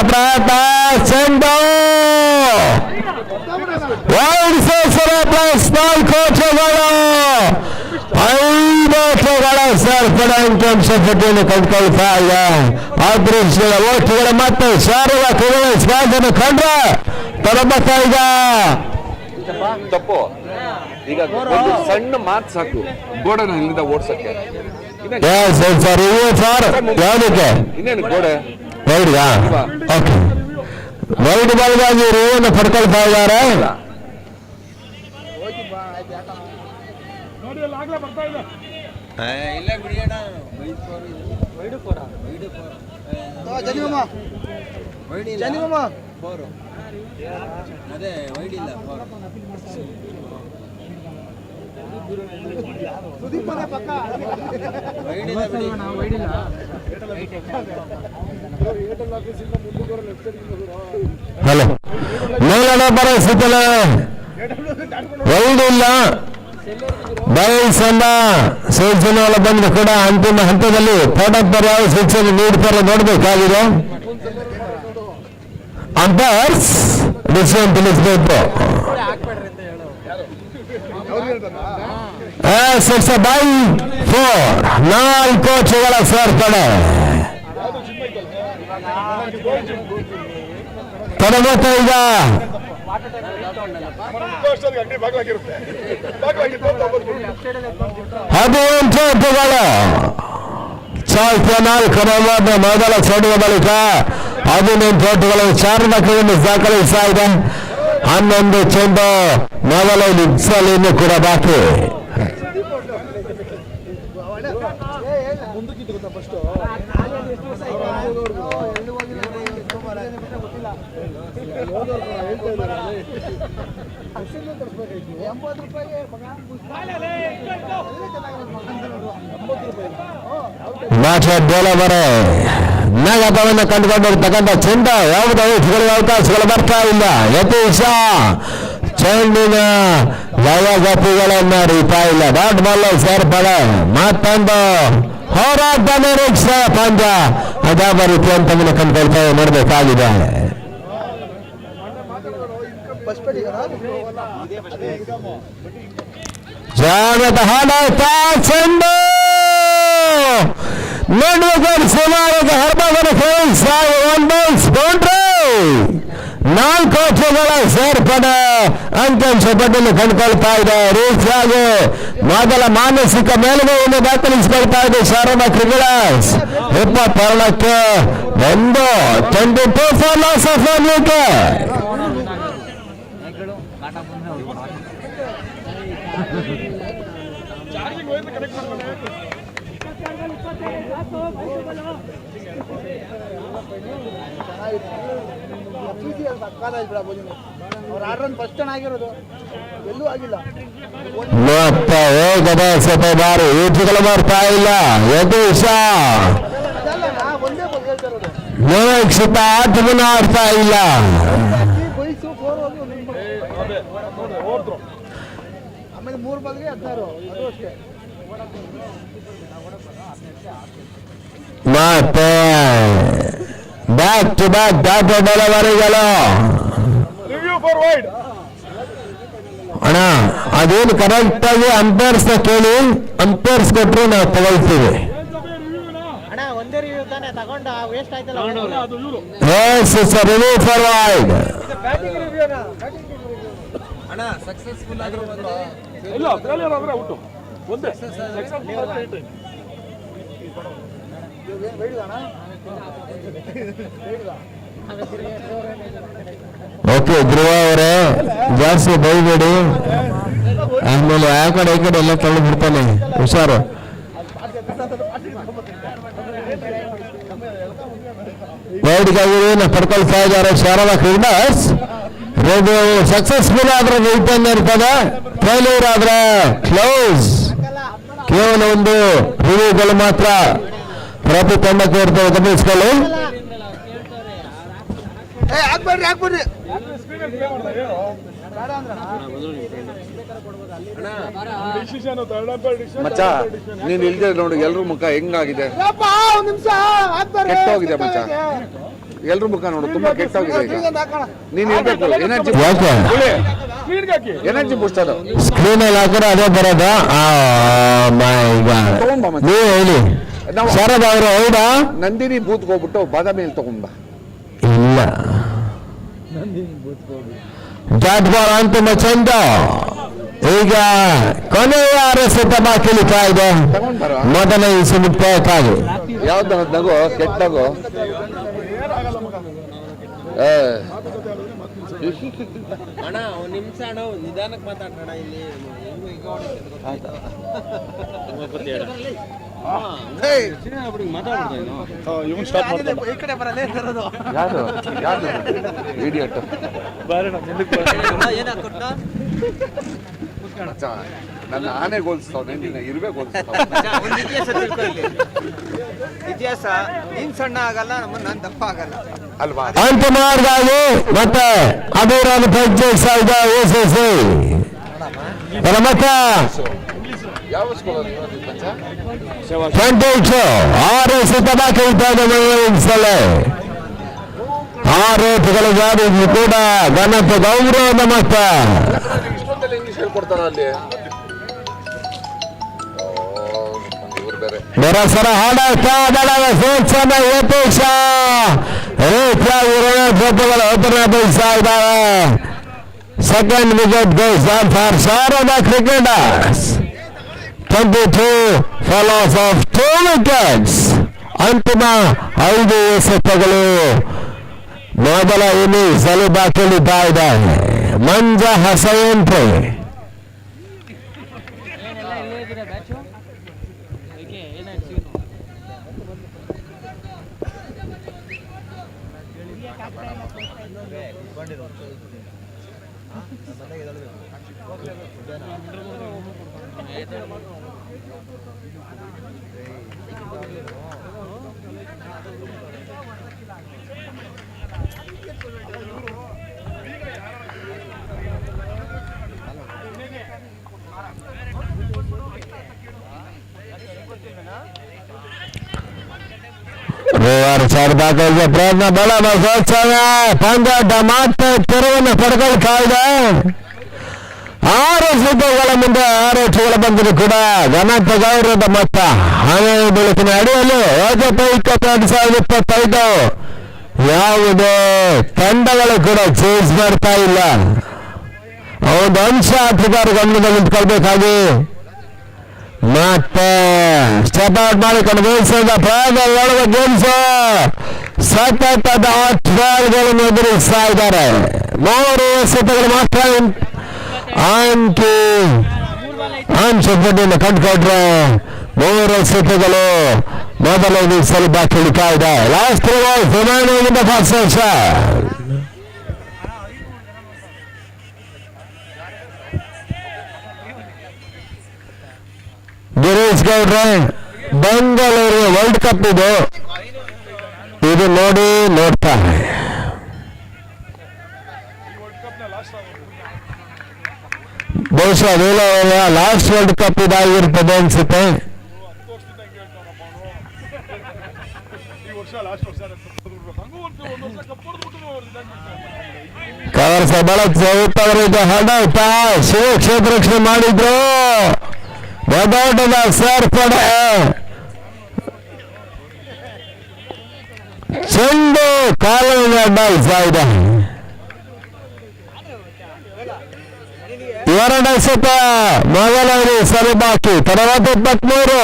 ಪ್ರಯತ್ನ ಚೆಂಡು ಕೋಚಗಳು 5 ಸೇರ್ಪಡೆ ಅಂಕಿಅಂಶ ಪಟ್ಟಿಯನ್ನು ಕಂಡುಕೊಳ್ತಾ ಇದೆ. ಅದೃಷ್ಟಗಳ ಓಟ್ಗಳ ಮತ್ತು ಶಾರವ ಸ್ವಾಧೀನ ಕಂಡ್ರೆ ತೊಡಬತ್ತಾ ಈಗ ತಪ್ಪು. ಈಗ ಒಂದು ಸಣ್ಣ ಮಾತು ಸಾಕು ಗೋಡೆನ ಇಲ್ಲಿಂದ ಓಡ್ಸಕ್ಕೆ. ಯಾವುದಕ್ಕೆ ಇನ್ನೇನು ಗೋಡೆ ರೈಡ್ಗಾ? ಓಕೆ, ರೈಡ್ ಬಾಲ್ಗಾಗಿ ರೂವನ್ನು ಪಡ್ಕೊಳ್ತಾ ಇದ್ದಾರೆ. ಇಲ್ಲ ಬಿಡಿಯೋಣ ಅದೇ ವೈಡಿಲ್ಲ ಹಲೋ, ಮೇಲಣ ಪರಿಸ್ಥಿತಿಯಲ್ಲಿ ವೈಡ್ ಇಲ್ಲ. ಬಯಲ್ಸಂದ ಸೂಚನೆ ಬಂದು ಕೂಡ ಅಂತಿಮ ಹಂತದಲ್ಲಿ ಪೋಟಪ್ಪರ್ ಯಾವ ಸೂಚನೆ ನೀಡ್ತಾರೆ ನೋಡ್ಬೇಕಾಗಿದೆ. ಅಂಪೈರ್ಸ್ ಡಿಸಿಷನ್ ತಿಳಿಸಬೇಕು. ಬೈ 4 4 ಕೋಚುಗಳ ಸೇರ್ಪಡೆ ತೊಡಗುತ್ತೆ ಈಗ. ಅದು ಚೋಟುಗಳು ಚಾಲ್ತಿಯ 4 ಮೊದಲ ಸೋಡುವ ಬಳಿಕ 15 ಚೋಟುಗಳು ಚಾರಣಕವನ್ನು ದಾಖಲಿಸ್ತಾ ಇದೆ. 11 ಚೆಂಡು ಮೊದಲ ಇನ್ನು ಕೂಡ ಬಾಕಿ. ಬೋಲವರೆ ನಗತವನ್ನು ಕಂಡುಕೊಂಡಿರ್ತಕ್ಕಂಥ ಚೆಂಡ ಯಾವುದೇ ಔಟ್ಗಳಿಗೆ ಅವಕಾಶಗಳು ಬರ್ತಾ ಇಲ್ಲ. ಯತೀಶ ಚೆಂಡಿನ ಲಯಗತಿಗಳನ್ನು ಅರಿತಾ ಇಲ್ಲ. ಡಾಟ್ ಬಾಲ್ ಸೇರ್ಪಡೆ ಮತ್ತೊಂದು ಹೋರಾಟ ನಿರೀಕ್ಷೆ ಪಂದ್ಯ ಅದಾವ ರೀತಿ ಅಂತ ಕಂಡುಕೊಳ್ತಾ ನೋಡಬೇಕಾಗಿದೆ. ಜಾಗದ ಹಾಡಾಟ ಚೆಂಡು ನಡುವೆ ಸುಮಾರು ಹರ್ಬಗನ ಬೌಂಡ್ರಿ 4 ಕೋಚುಗಳ ಸೇರ್ಪಡೆ ಅಂಕಿಅಂಶ ಪಟ್ಟಿಯನ್ನು ಕಂಡುಕೊಳ್ತಾ ಇದೆ. ರೀತಿಯಾಗಿ ಮೊದಲ ಮಾನಸಿಕ ಮೇಲುಗೈಯನ್ನು ದಾಖಲಿಸಿಕೊಳ್ತಾ ಇದೆ ಶಾರದಾ ಕ್ರಿಕೆಟರ್ಸ್. 22ಕ್ಕೆ 22 ಫಾರ್ ಲಾಸ್ ಆಫ್ 1 ವಿಕೆಟ್. ಅವ್ರ ಆರ್ಡರ್ ಫಸ್ಟ್ ಚೆನ್ನಾಗಿರೋದು ಮತ್ತೆ ವೇಗದ ಸೆತೆ ಬಾರಿ ಈಜುಗಳು ಬರ್ತಾ ಇಲ್ಲ. ಯತೀಶ ನಿರೀಕ್ಷಿತ ಆಟವನ್ನು ಆಡ್ತಾ ಇಲ್ಲ. ಮತ್ತೆ ಬ್ಯಾಕ್ ಟು ಬ್ಯಾಕ್ ಡಾಟ ಡೆಲಿವರಿಗಳು. ಅಣ್ಣ ಅದೇನು ಕರೆಕ್ಟ್ ಆಗಿ ಅಂಪೈರ್ಸ್ ಕೇಳಿ, ಅಂಪೈರ್ಸ್ ಕೊಟ್ಟರೆ ನಾವು ತಗೊಳ್ತೀವಿ. Review for wide. ಅಣ್ಣ ಸಕ್ಸಸ್ಫುಲ್ ಆಗಿರ್ಬೋದು. ಇಲ್ಲ ಫೇಲಿಯರ್ ಆದ್ರೆ ಔಟ್ ಒಂದೇ ಓಕೆ ಧ್ರುವ ಅವರೇ, ಜಾಸ್ತಿ ಬೈಬೇಡಿ, ಆಮೇಲೆ ಆ ಕಡೆ ಈ ಕಡೆ ಎಲ್ಲ ತಳ್ಳಿ ಬಿಡ್ತಾನೆ, ಹುಷಾರು. ವೈಡ್ಗಾಗಿ ಪಡ್ಕೊಳ್ತಾ ಇದ್ದಾರೆ ಶಾರದಾ ಕ್ರೀಡರ್ಸ್. ಇದು ಸಕ್ಸಸ್ಫುಲ್ ಆದ್ರೆ ರಿಟರ್ನ್ ಇರ್ತದೆ, ಫೇಲ್ಯೂರ್ ಆದ್ರೆ ಕ್ಲೋಸ್. ಕೇವಲ ಒಂದು ರಿವ್ಯೂಗಳು ಮಾತ್ರ ಪ್ರತಿ ತಂಡಕ್ಕೆ ಇರ್ತವೆ, ಗಮನಿಸಿಕೊಳ್ಳಿ. ಮಚ್ಚ ನೀನ್ ಇಲ್ದೆ ನೋಡಿ ಎಲ್ರ ಮುಖ ಹೆಂಗಾಗಿದೆ, ಕೆಟ್ಟೋಗಿದೆ ಮಚ್ಚ. ಎಲ್ರ ಮುಖ ನೋಡು ತುಂಬಾ ಕೆಟ್ಟೋಗಿದೆ. ನೀನ್ ಇರ್ಬೇಕು, ಎನರ್ಜಿ ಬೂಸ್ಟ್ ಅದು ಸ್ಕ್ರೀನ್ ಅಲ್ಲಿ ಹಾಕಿದ್ರೆ ಅದೇ ಬರೋದಾ? ನೀವು ಹೇಳಿ ಶಾರದಾ ಅವರು. ಹೌದಾ? ನಂದಿನಿ ಬೂತ್ಗೆ ಹೋಗ್ಬಿಟ್ಟು ಬಾದಾಮಿ ತಗೊಂಡ ಇಲ್ಲ, ಜಾಟ್ ಬಾಲ್ ಅಂತಿಮ ಚಂದ. ಈಗ ಕೊನೆಯ ಸಿದ್ಧಮ ಕಿಳಿತಾ ಇದೆ ಮೊದಲ ಇಸು ಮುಕ್ತಾಯಕ್ಕಾಗಿ. ಯಾವ್ದು ನಗು ಕೆಟ್ಟಗು? ಅಣ್ಣ ಒಂದ್ ನಿಮಿಷ ಅಣ್ಣ, ನಿಧಾನಕ್ಕೆ ಮಾತಾಡೋಣ. ಇಲ್ಲಿ ಇವನ್ ಸ್ಟಾರ್ಟ್ ಮಾಡ್ತಾನೆ. ಈ ಕಡೆ ಬರಲೇ ಇರೋದು ಯಾರು ಯಾರು ಇಡಿಯಟ್ ನನ್ನ ಆನೆ ಗೋಲ್ಸ್ತಾವ್ ನಿನ್ನ ಇರುವೆ ಗೋಲ್ಸ್ತಾವ್. ಇತಿಹಾಸ ನೀನ್ ಸಣ್ಣ ಆಗಲ್ಲ, ನಾನು ದಪ್ಪ ಆಗಲ್ಲ ಅಲ್ವಾ? ಅಂತಿಮವಾಗಿ ಮತ್ತೆ ಅಭಿರಾಮ ಪಂಚಾಯತ್ ಎಸ್ಎಸ್ಸಿ ಪ್ರಮುಖ ಯಾವ ಸ್ಕೂಲ್ ಆರು ಸಿದ್ಧಮ ಕಿಳಿತಾ ಇದೆ. ಆರೋಪಗಳು ಜಾರಿಗೂ ಕೂಡ ಘನತೆ ಗೌರವದ ಮಟ್ಟ. ಇಷ್ಟೊಂದೆಲ್ಲ ಇಂಗ್ಲಿಷ್ ಹೇಳ್ಕೊಡ್ತಾರ ಅಲ್ಲಿ? ಇವ್ರು ಬೇರೆ ಬೆರಸರ ಹಾಡಾಟ ಸೂಚನ ಯತೀಶ ರೀತಿಯಾಗಿ ಜೊತೆಗಳು ಉತ್ತರ ಬಯಸ್ತಾ ಇದ್ದಾರೆ. Second wicket goes for Sharada cricketers. 22 follows of 2 wickets. ಅಂತಿಮ 5 ಎಸೆತಗಳು ಮೊದಲ ಇನ್ನಿಂಗ್ಸ್ ಅಲ್ಲಿ ಬಾಕಿಳಿತಾ ಇದ್ದಾರೆ. ಮಂಜ ಹಸೆಯಂತೆ ಸಾರ್ದಾಗೆ ಪ್ರಯತ್ನ ಬಲ ಮಹೋತ್ಸವ ಪಂದ್ಯಾಟ ಮತ್ತೆ ತೆರವನ್ನು ಪಡ್ಕೊಳ್ತಾ ಇದೆ. 6 ಸುತ್ತುಗಳ ಮುಂದೆ 6 ಹೆಚ್ಚುಗಳು ಬಂದರೂ ಕೂಡ ಘನತೆ ಗೌರವದ ಮೊತ್ತ. ಹಣೆ ಬೆಳಕಿನ ಅಡಿಯಲ್ಲಿ 2025 ಯಾವುದೇ ತಂಡಗಳು ಕೂಡ ಚೇಂಜ್ ಮಾಡ್ತಾ ಇಲ್ಲ. ಒಂದು ಅಂಶ ಆಟಗಾರ ಗಮನದಲ್ಲಿ ನಿಂತ್ಕೊಳ್ಬೇಕಾಗಿ ಮತ್ತೆ ಸ್ಟೆಪ್ ಔಟ್ ಮಾಡಿಕೊಂಡು ಗೆಲ್ಸದ ಪ್ರಯೋಗ ಒಳಗೆ ಗೆಲ್ಸು ಸತತದ ಆಟಗಾರಗಳನ್ನು ಎದುರಿಸ್ತಾ ಇದ್ದಾರೆ. 3 ಎಸೆತಗಳು ಮಾತ್ರ ಅಂಶಪಟ್ಟಿಯನ್ನು ಕಂಡುಕೊಂಡ್ರೆ 3 ಎಸೆತಗಳು ಮೊದಲ ಇನ್ನಿಂಗ್ಸಲ್ಲಿ ಬಾಕಿ ಉಳಿತಾ ಇದೆ. Last remaining first section Satish ಗೌಡ್ರೆ, ಬೆಂಗಳೂರು ವರ್ಲ್ಡ್ ಕಪ್ ಇದು ನೋಡಿ ನೋಡ್ತಾರೆ. ಬಹುಶಃ ಲಾಸ್ಟ್ ವರ್ಲ್ಡ್ ಕಪ್ ಇದಾಗಿರ್ತದೆ ಅನ್ಸುತ್ತೆ. ಕವರ್ಸ ಬಳಕ ಅವರಿಗೆ ಹಡಾಯ್ತ ಶಿವಕ್ಷೇತ್ರ ರಕ್ಷಣೆ ಮಾಡಿದ್ರು. ದೊಡ್ಡದ ಸೇರ್ಪಡೆ, ಚೆಂಡು ಕಾಲಿಗೆ ಅಡ್ಡಾಯಿಸ್ತಾ ಇದೆ. 2 ಎಸೆತ ಮೊದಲನೇ ಸರಿ ಬಾಕಿ. తర్వాత 23.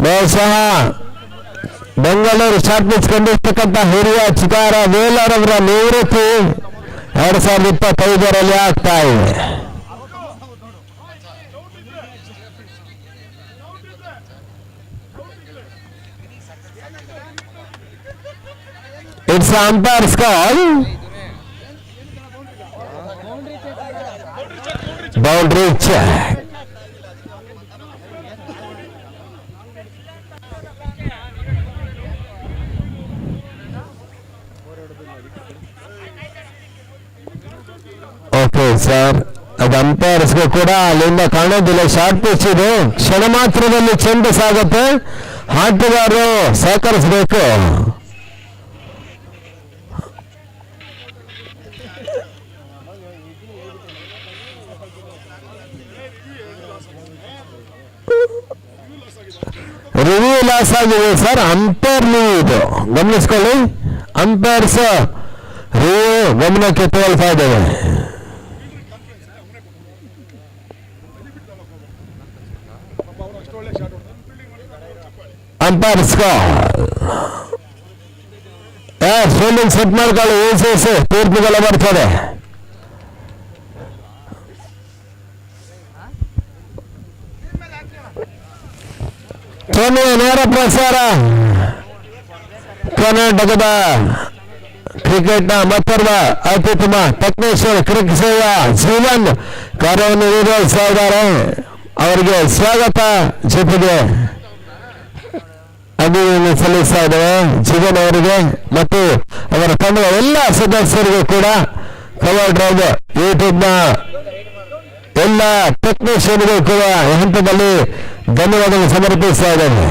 ಬಹುಶಃ ಬೆಂಗಳೂರು ಶಾರ್ಟ್ಪಿಚ್ ಕಂಡಿರ್ತಕ್ಕಂಥ ಹಿರಿಯ ಚಿತ್ತಾರ ವೇಲರವರ ನಿವೃತ್ತಿ 2025ರಲ್ಲಿ ಆಗ್ತಾ ಇದೆ. It's umpire's call. Boundary check. Okay sir, ಅದು ಅಂಪೈರ್ಸ್ಗೂ ಕೂಡ ಅಲ್ಲಿಂದ ಕಾಣೋದಿಲ್ಲ. ಶಾರ್ಟ್ ಪಿಚ್ ಇದು, ಕ್ಷಣ ಮಾತ್ರದಲ್ಲಿ ಚೆಂಡು ಸಾಗುತ್ತೆ. ಆಟಗಾರರು ಸಹಕರಿಸಬೇಕು. ರಿವ್ಯೂ ಲಾಸ್ ಆಗಿದೆ ಸರ್, ಅಂಪೈರ್ ನೀವು ಇದು ಗಮನಿಸ್ಕೊಳ್ಳಿ. ಅಂಪೈರ್ಸ್ ರಿವ್ಯೂ ಗಮನಕ್ಕೆ ತಗೊಳ್ತಾ ಇದ್ದೇವೆ. ಅಂಪೈರ್ಸ್ ಫೀಲ್ಡಿಂಗ್ ಸೆಟ್ ಮಾಡ್ಕೊಳ್ಳಿ. ಎಸ್ ತೀರ್ಪುಗಳು ಬರ್ತದೆ. ನೇರ ಪ್ರಸಾರ ಕರ್ನಾಟಕದ ಕ್ರಿಕೆಟ್ನ ಮತ್ತೊಬ್ಬ ಅತ್ಯುತ್ತಮ ಟೆಕ್ನಿಷಿಯನ್ ಕ್ರಿಕೆಟ್ ಸೇವಾ ಜೀವನ್ ಕಾರ್ಯವನ್ನು ನಿರ್ವಹಿಸ್ತಾ ಇದ್ದಾರೆ. ಅವರಿಗೆ ಸ್ವಾಗತ ಜೊತೆಗೆ ಅಭಿನಂದನೆ ಸಲ್ಲಿಸ್ತಾ ಇದ್ದೇವೆ ಜೀವನ್ ಅವರಿಗೆ ಮತ್ತು ಅವರ ತಂಡದ ಎಲ್ಲ ಸದಸ್ಯರಿಗೂ ಕೂಡ ಕವರ್ ಡ್ರೈವ್ ಯೂಟ್ಯೂಬ್ನ ಎಲ್ಲ ಟೆಕ್ನಿಷಿಯನ್ಗೂ ಕೂಡ ಹಂತದಲ್ಲಿ ಧನ್ಯವಾದಗಳು ಸಮರ್ಪಿಸ್ತಾ ಇದ್ದೇವೆ.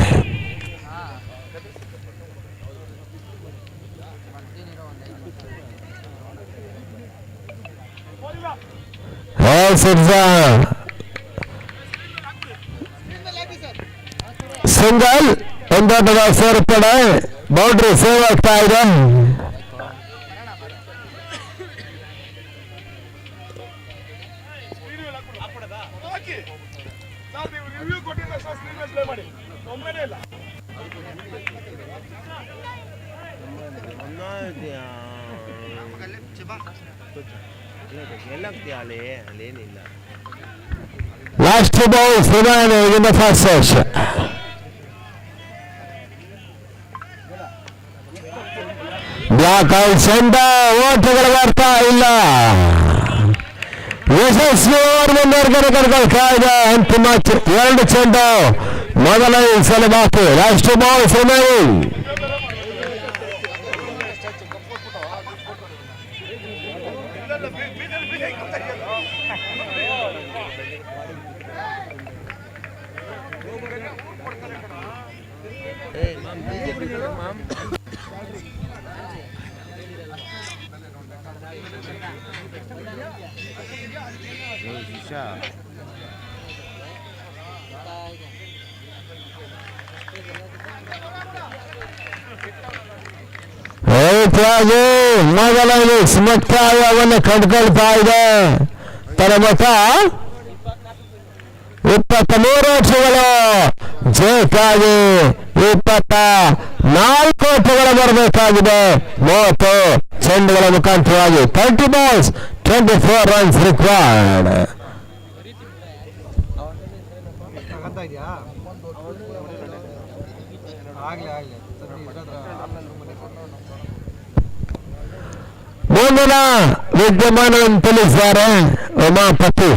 ಸಿಂಗಲ್ ಒಂದಾಟದ ಸೇರ್ಪಡೆ, ಬೌಂಡ್ರಿ ಸೇವ್ ಆಗ್ತಾ ಇದೆ. Last balls in the first session. Block out centre, ಓಟುಗಳು ಬರ್ತಾ ಇಲ್ಲ. ಯಶಸ್ವಿ ಓವರ್ ಮುಂದುವರೆದರೆ ಕರ್ಕೊಳ್ತಾ ಇದೆ. ಅಂತಿಮ 2 ಚೆಂಡು ಮೊದಲನೇ ಸಲ ಬಾಕಿ. Last balls remaining. ಮೊದಲ ಇನ್ನಿಂಗ್ಸ್ ಮುಕ್ತಾಯವನ್ನು ಕಂಡುಕೊಳ್ತಾ ಇದೆ. ತರಮತ 23 ಓಟಗಳು ಜಯಕ್ಕಾಗಿ 24 ಓಟಗಳು ಬರಬೇಕಾಗಿದೆ. 30 ಚೆಂಡುಗಳ ಮುಖಾಂತರವಾಗಿ 30 balls 24 runs required. ಮುಂದಿನ ವಿದ್ಯಮಾನವನ್ನು ತಿಳಿಸಿದ್ದಾರೆ ಉಮಾಪತಿ.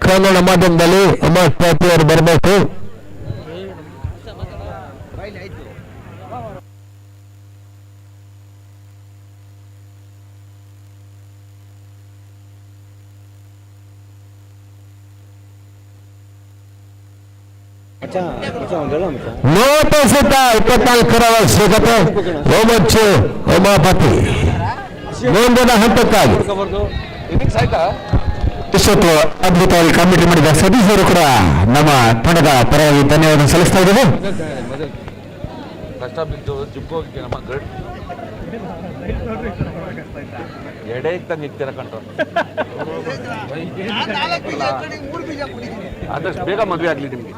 ಕನ್ನಡ ಮಾಧ್ಯಮದಲ್ಲಿ ಉಮೇಶ್ ಪಾಟಿ ಅವರು ಬರಬೇಕು. ನೋಟಿಸ್ 24ರ ಅವಶ್ಯಕತೆ. ಓಮಚ್ಚು ಉಮಾಪತಿ ಮುಂದಿನ ಹಂತಕ್ಕಾಗಿ ಇಷ್ಟೊತ್ತು ಅದ್ಭುತವಾಗಿ ಕಾಮಿಡಿ ಮಾಡಿದ ಸತೀಶ್ ಅವರು ಕೂಡ ನಮ್ಮ ತಂಡದ ಪರವಾಗಿ ಧನ್ಯವಾದ ಸಲ್ಲಿಸ್ತಾ ಇದ್ದೇವೆ. ಕಷ್ಟ ಬಿದ್ದು ಜಿಪ್ಪೋಗಿ ನಮ್ಮ ಗಡ್ ಎಡೆ ಇದ್ದಂಗೆ ಇರ್ತೀರ ಕಂಡ್ರು. ಆದಷ್ಟು ಬೇಗ ಮದುವೆ ಆಗಲಿ ನಿಮಗೆ.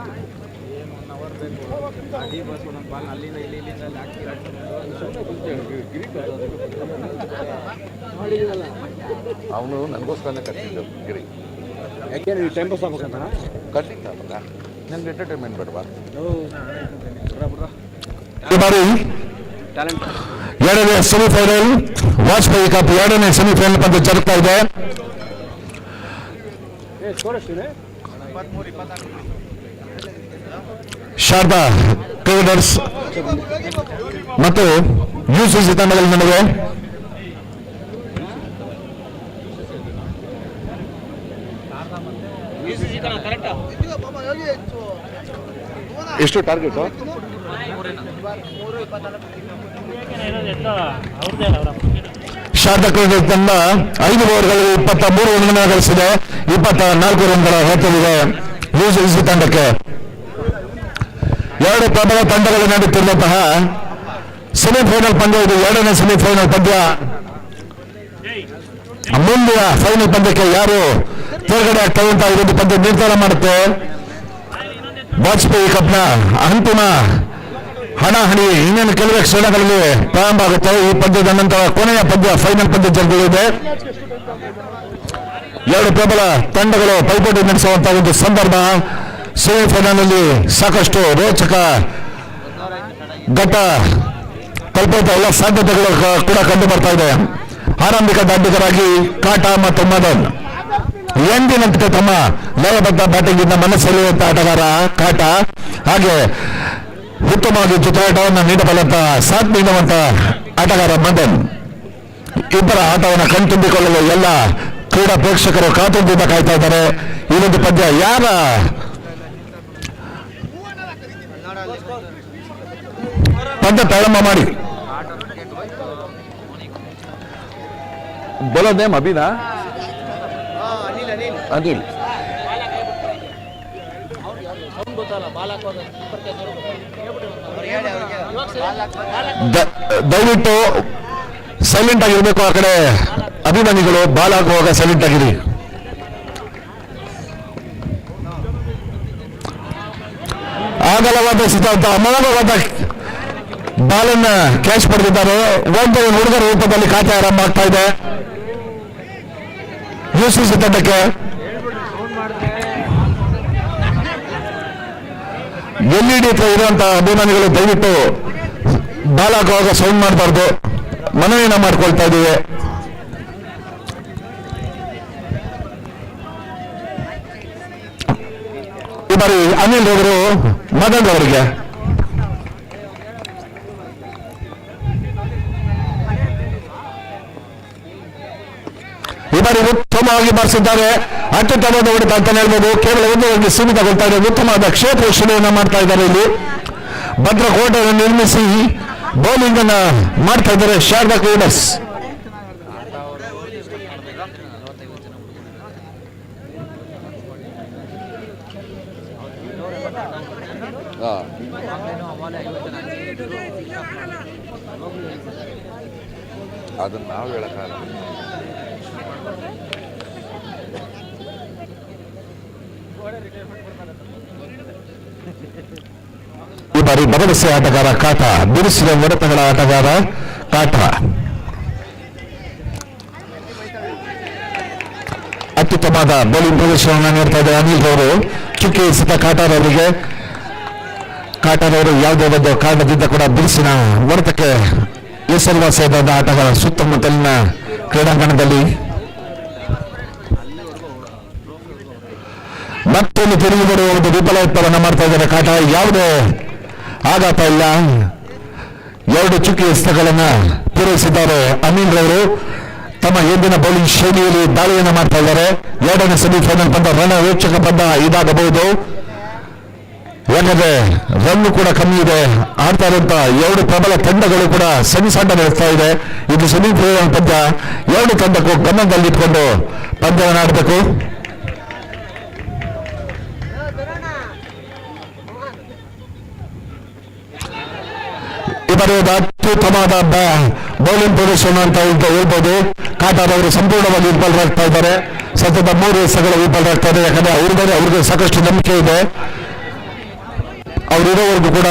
ಅವನು ನನಗೋಸ್ಕರನೇ ಕಟ್ಟಿದ್ದು ಗಿರಿ. ಯಾಕೆ ಟೈಮ್ ಪಾಸ್ ಆಗ್ಬೇಕಂತ ಖಂಡಿತ ನನಗೆ ಎಂಟರ್ಟೈನ್ಮೆಂಟ್ ಬೇಡವಾ? ಈ ಬಾರಿ ಎರಡನೇ ಸೆಮಿಫೈನಲ್ ವಾಜಪೇಯಿ ಕಪ್ ಎರಡನೇ ಸೆಮಿಫೈನಲ್ ಪಂದ್ಯ ಜರುಗ್ತಾ ಇದೆ. ಶಾರದಾ ಟ್ರೇಡರ್ಸ್ ಮತ್ತು ಯುಸಿಸಿ ತಂಡಗಳ ನಡುವೆ ಎಷ್ಟು ಟಾರ್ಗೆಟು? ಶಾರದಾ ಟ್ರೇಡರ್ಸ್ ತಂಡ 5 ಓವರ್ಗಳಲ್ಲಿ 23 ರನ್ಗಳನ್ನು ಗಳಿಸಿದೆ. 24 ರನ್ಗಳ ಹೊತ್ತಲಿದೆ ಯುಸಿಸಿ ತಂಡಕ್ಕೆ. ಎರಡು ಪ್ರಬಲ ತಂಡಗಳು ನಡೆಯುತ್ತಿರುವಂತಹ ಸೆಮಿಫೈನಲ್ ಪಂದ್ಯ ಇದು. ಎರಡನೇ ಸೆಮಿಫೈನಲ್ ಪಂದ್ಯ. ಮುಂದಿನ ಫೈನಲ್ ಪಂದ್ಯಕ್ಕೆ ಯಾರು ತೇರ್ಗಡೆ ಆಗ್ತವೆ ಅಂತ ಇದೊಂದು ಪಂದ್ಯ ನಿರ್ಧಾರ ಮಾಡುತ್ತೆ. ವಾಜಪೇಯಿ ಕಪ್ನ ಅಂತಿಮ ಹಣಾಹಣಿ ಇನ್ನೇನು ಕೆಲವೇ ಕ್ಷಣಗಳಲ್ಲಿ ಪ್ರಾರಂಭ ಆಗುತ್ತೆ. ಈ ಪಂದ್ಯದ ನಂತರ ಕೊನೆಯ ಪಂದ್ಯ ಫೈನಲ್ ಪಂದ್ಯ ಜರುಗಲಿದೆ. ಎರಡು ಪ್ರಬಲ ತಂಡಗಳು ಪೈಪೋಟಿ ನಡೆಸುವಂತಹ ಒಂದು ಸಂದರ್ಭ. ಸೆಮಿಫೈನಲ್ ಅಲ್ಲಿ ಸಾಕಷ್ಟು ರೋಚಕ ಘಟ್ಟ ತಲುಪುವಂತಹ ಎಲ್ಲ ಸಾಧ್ಯತೆಗಳು ಕೂಡ ಕಂಡು ಬರ್ತಾ ಇದೆ. ಆರಂಭಿಕ ದಾಂಡಿಗರಾಗಿ ಕಾಟ ಮತ್ತು ಮದನ್ ಎಂದಿನಂತೆ ತಮ್ಮ ಲಯಬದ್ಧ ಬ್ಯಾಟಿಂಗ್ ಇಂದ ಮನಸ್ಸೆಳೆಯುವಂತಹ ಆಟಗಾರ ಕಾಟ, ಹಾಗೆ ಉತ್ತಮವಾಗಿ ಜೊತೆಯಾಟವನ್ನು ನೀಡಬಲ್ಲಂತಹ ಸಾಥ್ ನೀಡುವಂತ ಆಟಗಾರ ಮದನ್. ಇಬ್ಬರ ಆಟವನ್ನು ಕಣ್ತುಂಬಿಕೊಳ್ಳಲು ಎಲ್ಲ ಕ್ರೀಡಾ ಪ್ರೇಕ್ಷಕರು ಕಾತುರದಿಂದ ಕಾಯ್ತಾ ಇದ್ದಾರೆ. ಈ ಒಂದು ಪಂದ್ಯ ಯಾರ ಪಂದ್ಯ ಪ್ರಾರಂಭ ಮಾಡಿ. बोलो नेम अभी ना अनिल ದಯವಿಟ್ಟು ಸೈಲೆಂಟ್ ಆಗಿರ್ಬೇಕು. ಆ ಕಡೆ ಅಭಿಮಾನಿಗಳು ಬಾಲ್ ಆಗುವಾಗ ಸೈಲೆಂಟ್ ಆಗಿರಿ. ಆಗಲವಾದ ಸಿದ್ಧಾಂತ ಅಮೋಘವಾದ ಬಾಲನ್ನ ಕ್ಯಾಚ್ ಪಡೆದಿದ್ದಾರೆ. ಒಂದು ಹುಡುಗರ ರೂಪದಲ್ಲಿ ಖಾತೆ ಆರಂಭ ಆಗ್ತಾ ಇದೆ ಯುಸಿಸಿ ತಂಡಕ್ಕೆ. ಎಲ್ಇಡಿ ಹತ್ರ ಇರುವಂತಹ ಅಭಿಮಾನಿಗಳು ದಯವಿಟ್ಟು ಬಾಲ್ ಹಾಕುವಾಗ ಸೌಂಡ್ ಮಾಡಬಾರ್ದು, ಮನವಿಯನ್ನ ಮಾಡ್ಕೊಳ್ತಾ ಇದ್ದೀವಿ. ಈ ಬಾರಿ ಅನಿಲ್ ಅವರು ಮದನ್ ಅವರಿಗೆ ಈ ಬಾರಿ ಉತ್ತಮವಾಗಿ ಬಾರಿಸಿದ್ದಾರೆ. ಅತ್ಯುತ್ತಮವಾದ ಹೊಡೆತ ಅಂತ ಹೇಳ್ಬೋದು. ಕೇವಲ ಒಂದು ಸೀಮಿತಗೊಳ್ತಾ ಇದೆ. ಉತ್ತಮವಾದ ಕ್ಷೇತ್ರ ವೀಕ್ಷಣೆಯನ್ನ ಮಾಡ್ತಾ ಇದ್ದಾರೆ. ಇಲ್ಲಿ ಭದ್ರಕೋಟೆಯನ್ನು ನಿರ್ಮಿಸಿ ಬೌಲಿಂಗ್ ಅನ್ನ ಮಾಡ್ತಾ ಇದ್ದಾರೆ ಶಾರದಾ ಟ್ರೇಡರ್ಸ್. ಅದನ್ನ ನಾವು ಹೇಳಕ್ಕಾಗಲ್ಲ. ಈ ಬಾರಿ ಭರವಸೆ ಆಟಗಾರ ಕಾಟ, ಬಿರುಸಿನ ಹೊಡೆತಗಳ ಆಟಗಾರ ಕಾಟ. ಅತ್ಯುತ್ತಮವಾದ ಬೌಲಿಂಗ್ ಪ್ರದರ್ಶನವನ್ನು ನೀಡ್ತಾ ಇದ್ದಾರೆ ಅನಿಲ್ ಅವರು. ಚುಕ್ಕಿ ಇರಿಸಿದ ಕಾಟಾರವರಿಗೆ. ಕಾಟಾರವರು ಯಾವುದೇ ಒಂದು ಕಾರಣದಿಂದ ಕೂಡ ಬಿರುಸಿನ ಹೊಡೆತಕ್ಕೆ ಹೆಸರುವಾಸಿಯಾದ ಆಟಗಾರ. ಸುತ್ತಮುತ್ತಲಿನ ಕ್ರೀಡಾಂಗಣದಲ್ಲಿ ಮತ್ತೊಂದು ತಿರುಗಿ ಬರುವ ಒಂದು ವಿಫಲೋತ್ತರವನ್ನು ಮಾಡ್ತಾ ಇದ್ದಾರೆ ಕಾಟ. ಯಾವುದೇ ಆಘಾತ ಇಲ್ಲ, 2 ಚುಕ್ಕಿ ಎಸೆತಗಳನ್ನ ಪೂರೈಸಿದ್ದಾರೆ ಅಮೀನ್ ರವರು. ತಮ್ಮ ಎಂದಿನ ಬೌಲಿಂಗ್ ಶೈಲಿಯಲ್ಲಿ ದಾಳಿಯನ್ನು ಮಾಡ್ತಾ ಇದ್ದಾರೆ. 2ನೇ ಸೆಮಿಫೈನಲ್ ಪಂದ್ಯ ರಣರೋಚಕ ಪಂದ್ಯ ಇದಾಗಬಹುದು. ಯಾಕಂದ್ರೆ ರನ್ ಕೂಡ ಕಮ್ಮಿ ಇದೆ. ಆಡ್ತಾ ಇರುವಂತ 2 ಪ್ರಬಲ ತಂಡಗಳು ಕೂಡ ಸೆಮಿಸಂಡ ನಡೆಸ್ತಾ ಇದೆ. ಇದು ಸೆಮಿಫೈನಲ್ ಪಂದ್ಯ. 2 ತಂಡಕ್ಕೂ ಗಮನದಲ್ಲಿಟ್ಕೊಂಡು ಪಂದ್ಯವನ್ನು ಆಡಬೇಕು. ಬರೆಯೋದು ಅತ್ಯುತ್ತಮವಾದ ಬೌಲಿಂಗ್ ಪ್ರದರ್ಶನ ಅಂತ ಹೇಳ್ಬೋದು. ಕಾಟಾರವರು ಸಂಪೂರ್ಣವಾಗಿ ವಿಫಲರಾಗ್ತಾ ಇದ್ದಾರೆ. ಸತತ 3 ಎಸೆತಗಳು ವಿಫಲರಾಗ್ತಾ ಇದೆ. ಯಾಕಂದ್ರೆ ಅವ್ರಿಗೆ ಸಾಕಷ್ಟು ನಂಬಿಕೆ ಇದೆ. ಅವರಿರೋವರೆಗೂ ಕೂಡ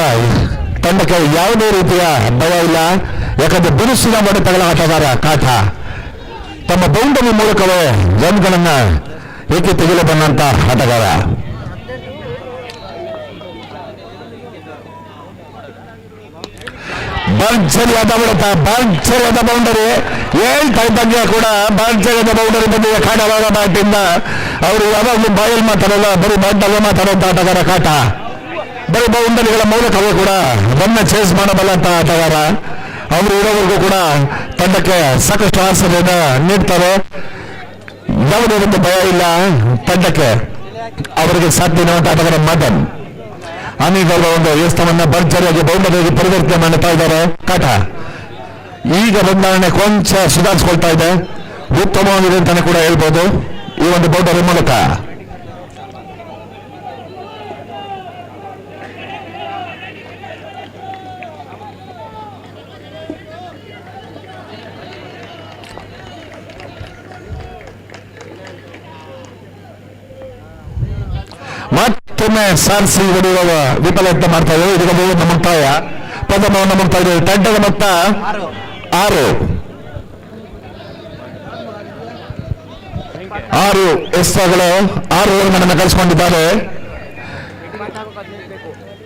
ತಂಡಕ್ಕೆ ಯಾವುದೇ ರೀತಿಯ ಭಯ ಇಲ್ಲ. ಯಾಕಂದ್ರೆ ಬಿರುಸಿನ ಹೊಡೆತಗಳ ಆಟಗಾರ ಕಾಟ. ತಮ್ಮ ಬೌಂಡರಿ ಮೂಲಕವೇ ರನ್ಗಳನ್ನ ಏಕೆ ತೆಗೆಯಲು ಬಂದಂತ ಆಟಗಾರ. ಭರ್ಜರಿಯಾದ ಹೊಡೆತ, ಭರ್ಜರಿಯಾದ ಬೌಂಡರಿ. ಹೇಳ್ತಾ ಇದ್ದಂಗೆ ಕೂಡ ಭರ್ಜರಿಯಾದ ಬೌಂಡರಿ ಬಂದಿದೆ ಕಾಟವಾದ ಬ್ಯಾಟಿಂದ. ಅವರು ಯಾವಾಗಲೂ ಬಾಯಲ್ಲಿ ಮಾತಾಡಲ್ಲ, ಬರೀ ಬ್ಯಾಟ್ನಲ್ಲೇ ಮಾತಾಡುವಂತ ಆಟಗಾರ ಕಾಟ. ಬರೀ ಬೌಂಡರಿಗಳ ಮೂಲಕವೇ ಕೂಡ ರನ್ನ ಚೇಸ್ ಮಾಡಬಲ್ಲಂತ ಆಟಗಾರ. ಅವರು ಇರೋವರೆಗೂ ಕೂಡ ತಂಡಕ್ಕೆ ಸಾಕಷ್ಟು ಆಸರೆಯನ್ನು ನೀಡ್ತಾರೆ. ಯಾವುದೇ ಒಂದು ಭಯ ಇಲ್ಲ ತಂಡಕ್ಕೆ. ಅವರಿಗೆ ಸಾಧ್ಯ ಇರುವಂತ ಆಟಗಾರ ಮದನ್ ಅಮೀನ್ ಅವರ ಒಂದು ಎಸ್ತವನ್ನ ಭರ್ಜರಿಯಾಗಿ ಬೌಂಡರಿಗೆ ಪರಿವರ್ತನೆ ಮಾಡ್ತಾ ಇದ್ದಾರೆ ಕಾಟ. ಈಗ ಬದಲಾವಣೆ ಕೊಂಚ ಸುಧಾರಿಸಿಕೊಳ್ತಾ ಇದೆ, ಉತ್ತಮವಾಗಿದೆ ಅಂತಾನೆ ಕೂಡ ಹೇಳ್ಬೋದು ಈ ಒಂದು ಬೌಂಡರಿ ಮೂಲಕ. ಮತ್ತೊಮ್ಮೆ ಸಾರಿಸಿ ಹೊಡೆಯುವ ವಿಫಲತೆ ಮಾಡ್ತಾ ಇದ್ದಾರೆ. ಇದೀಗ ಮೂವನ್ನ ಮುಕ್ತಾಯ, ಪ್ರಥಮವನ್ನು ಮುಕ್ತಾ ಇದೆ. ತಂಡದ ಮೊತ್ತ 6 ಎಸೆತಗಳು 6 ರನ್ಗಳನ್ನು ಗಳಿಸಿಕೊಂಡಿದ್ದಾರೆ.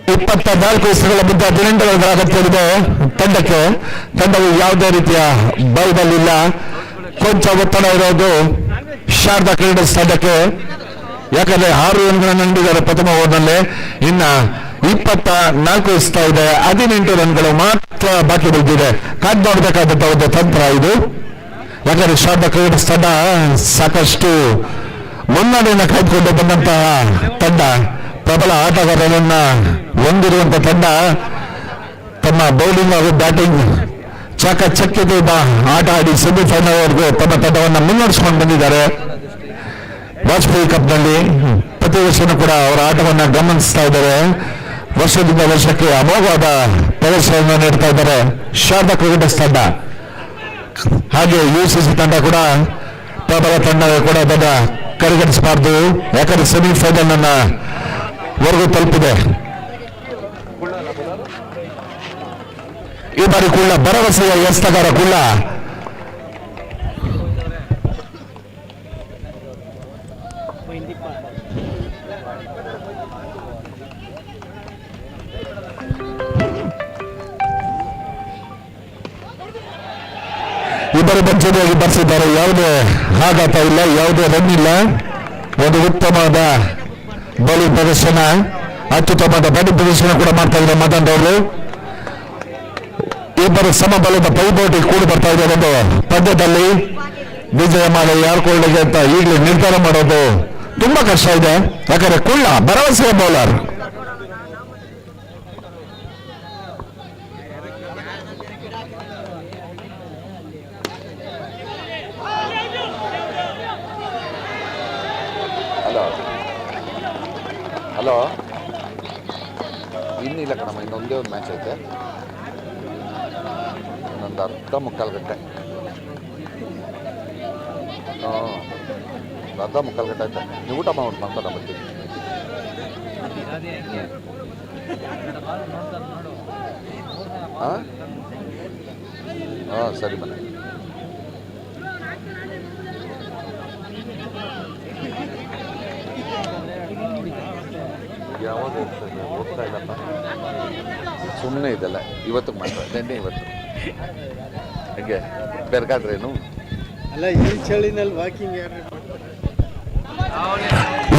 24 ಎಸೆತಗಳ ಮುದ್ದ 18 ರನ್ಗಳ ಅಗತ್ಯವಿದೆ ತಂಡಕ್ಕೆ. ತಂಡವು ಯಾವುದೇ ರೀತಿಯ ಭಯದಲ್ಲಿಲ್ಲ. ಕೊಂಚ ಒತ್ತಡ ಇರೋದು ಶಾರದಾ ಕ್ರಿಕೆಟರ್ಸ್ ತಂಡಕ್ಕೆ. ಯಾಕಂದ್ರೆ 6 ರನ್ಗಳನ್ನು ನೀಡಿದ್ದಾರೆ ಪ್ರಥಮ ಓವರ್ನಲ್ಲಿ. ಇನ್ನ 24 ಎಸೆತ ಇದೆ, 18 ರನ್ಗಳು ಮಾತ್ರ ಬಾಕಿ ಬಿದ್ದಿದೆ. ಕಾದ್ ನೋಡಬೇಕಾದಂತ ಒಂದು ತಂತ್ರ ಇದು. ಯಾಕಂದ್ರೆ ಶಾರದಾ ಕ್ರಿಕೆಟರ್ಸ್ ತಂಡ ಸಾಕಷ್ಟು ಮುನ್ನಡೆಯನ್ನು ಕಾಯ್ದುಕೊಂಡು ಬಂದಂತಹ ತಂಡ, ಪ್ರಬಲ ಆಟಗಾರರನ್ನ ಹೊಂದಿರುವಂತಹ ತಂಡ. ತಮ್ಮ ಬೌಲಿಂಗ್ ಹಾಗೂ ಬ್ಯಾಟಿಂಗ್ ಚಾಕಚಕ್ಯತೆಯಿಂದ ಆಟ ಆಡಿ ಸೆಮಿಫೈನಲ್ ವರೆಗೂ ತಮ್ಮ ತಂಡವನ್ನು ಮುನ್ನಡೆಸಿಕೊಂಡು ಬಂದಿದ್ದಾರೆ. ವಾಜಪೇಯಿ ಕಪ್ನಲ್ಲಿ ಪ್ರತಿ ವರ್ಷನೂ ಕೂಡ ಅವರ ಆಟವನ್ನು ಗಮನಿಸ್ತಾ ಇದ್ದಾರೆ. ವರ್ಷದಿಂದ ವರ್ಷಕ್ಕೆ ಅಮೋಘವಾದ ಪ್ರದರ್ಶನವನ್ನು ನೀಡ್ತಾ ಇದ್ದಾರೆ ಶಾರದಾ ಕ್ರಿಕೆಟರ್ಸ್ ತಂಡ. ಹಾಗೆ UCC ತಂಡ ಕೂಡ ಪ್ರಬಲ ತಂಡ ಕೂಡ ಅದನ್ನ ಕಡೆಗಣಿಸಬಾರ್ದು. ಯಾಕಂದ್ರೆ ಸೆಮಿಫೈನಲ್ ಅನ್ನ ವರೆಗೂ ತಲುಪಿದೆ. ಈ ಬಾರಿ ಕುಳ್ಳ ಭರವಸೆಯ ಎಸೆತಗಾರ ಕುಳ್ಳ. ಇಬ್ಬರು ಭರ್ಜರಿಯಾಗಿ ಬರ್ಸಿದ್ದಾರೆ. ಯಾವುದೇ ಆಘಾತ ಇಲ್ಲ, ಯಾವುದೇ ರನ್ ಇಲ್ಲ. ಒಂದು ಉತ್ತಮವಾದ ಬೌಲಿಂಗ್ ಪ್ರದರ್ಶನ, ಅತ್ಯುತ್ತಮವಾದ ಬ್ಯಾಟಿಂಗ್ ಪ್ರದರ್ಶನ ಕೂಡ ಮಾಡ್ತಾ ಇದ್ದಾರೆ ಮದನ್ ಅವರು. ಇಬ್ಬರು ಸಮಬಲದ ಪೈಪೋಟಿ ಕೂಡಿ ಬರ್ತಾ ಇದೆ ಒಂದು ಪಂದ್ಯದಲ್ಲಿ. ವಿಜಯ ಮಾಲೆ ಯಾರು ಕೊಳ್ಳಿಗೆ ಅಂತ ಈಗಲೇ ನಿರ್ಧಾರ ಮಾಡೋದು ತುಂಬಾ ಕಷ್ಟ ಇದೆ. ಯಾಕಂದ್ರೆ ಕುಳ್ಳ ಭರವಸೆಯ ಬೌಲರ್. ಹಲೋ, ಇನ್ನಿಲ್ಲ ಕಣಮ್ಮ, ಇನ್ನೊಂದೇ ಒಂದು ಮ್ಯಾಚ್ ಐತೆ. ಇನ್ನೊಂದು 1/2 ಗಂಟೆ. ಹಾಂ, 1/2 ಗಂಟೆ ಐತೆ. ನೀವು ಊಟ ಮಾಡ್ಬಿಟ್ಟು ಮಾತಾಡ ಬರ್ತೀವಿ. ಹಾಂ ಹಾಂ, ಸರಿ ಬನ್ನಿ. ಯಾವಾಗ ಓದ್ತಾ ಇಲ್ಲಪ್ಪ, ಸುಮ್ಮನೆ ಇದೆಲ್ಲ. ಇವತ್ತಿಗೆ ಮಾತ್ರ, ನೆನ್ನೆ ಇವತ್ತು ಹೇಗೆ ಬೆರ್ಗಾದ್ರೇನು ಅಲ್ಲ. ಈ ಚಳಿನಲ್ಲಿ ವಾಕಿಂಗ್ ಯಾರು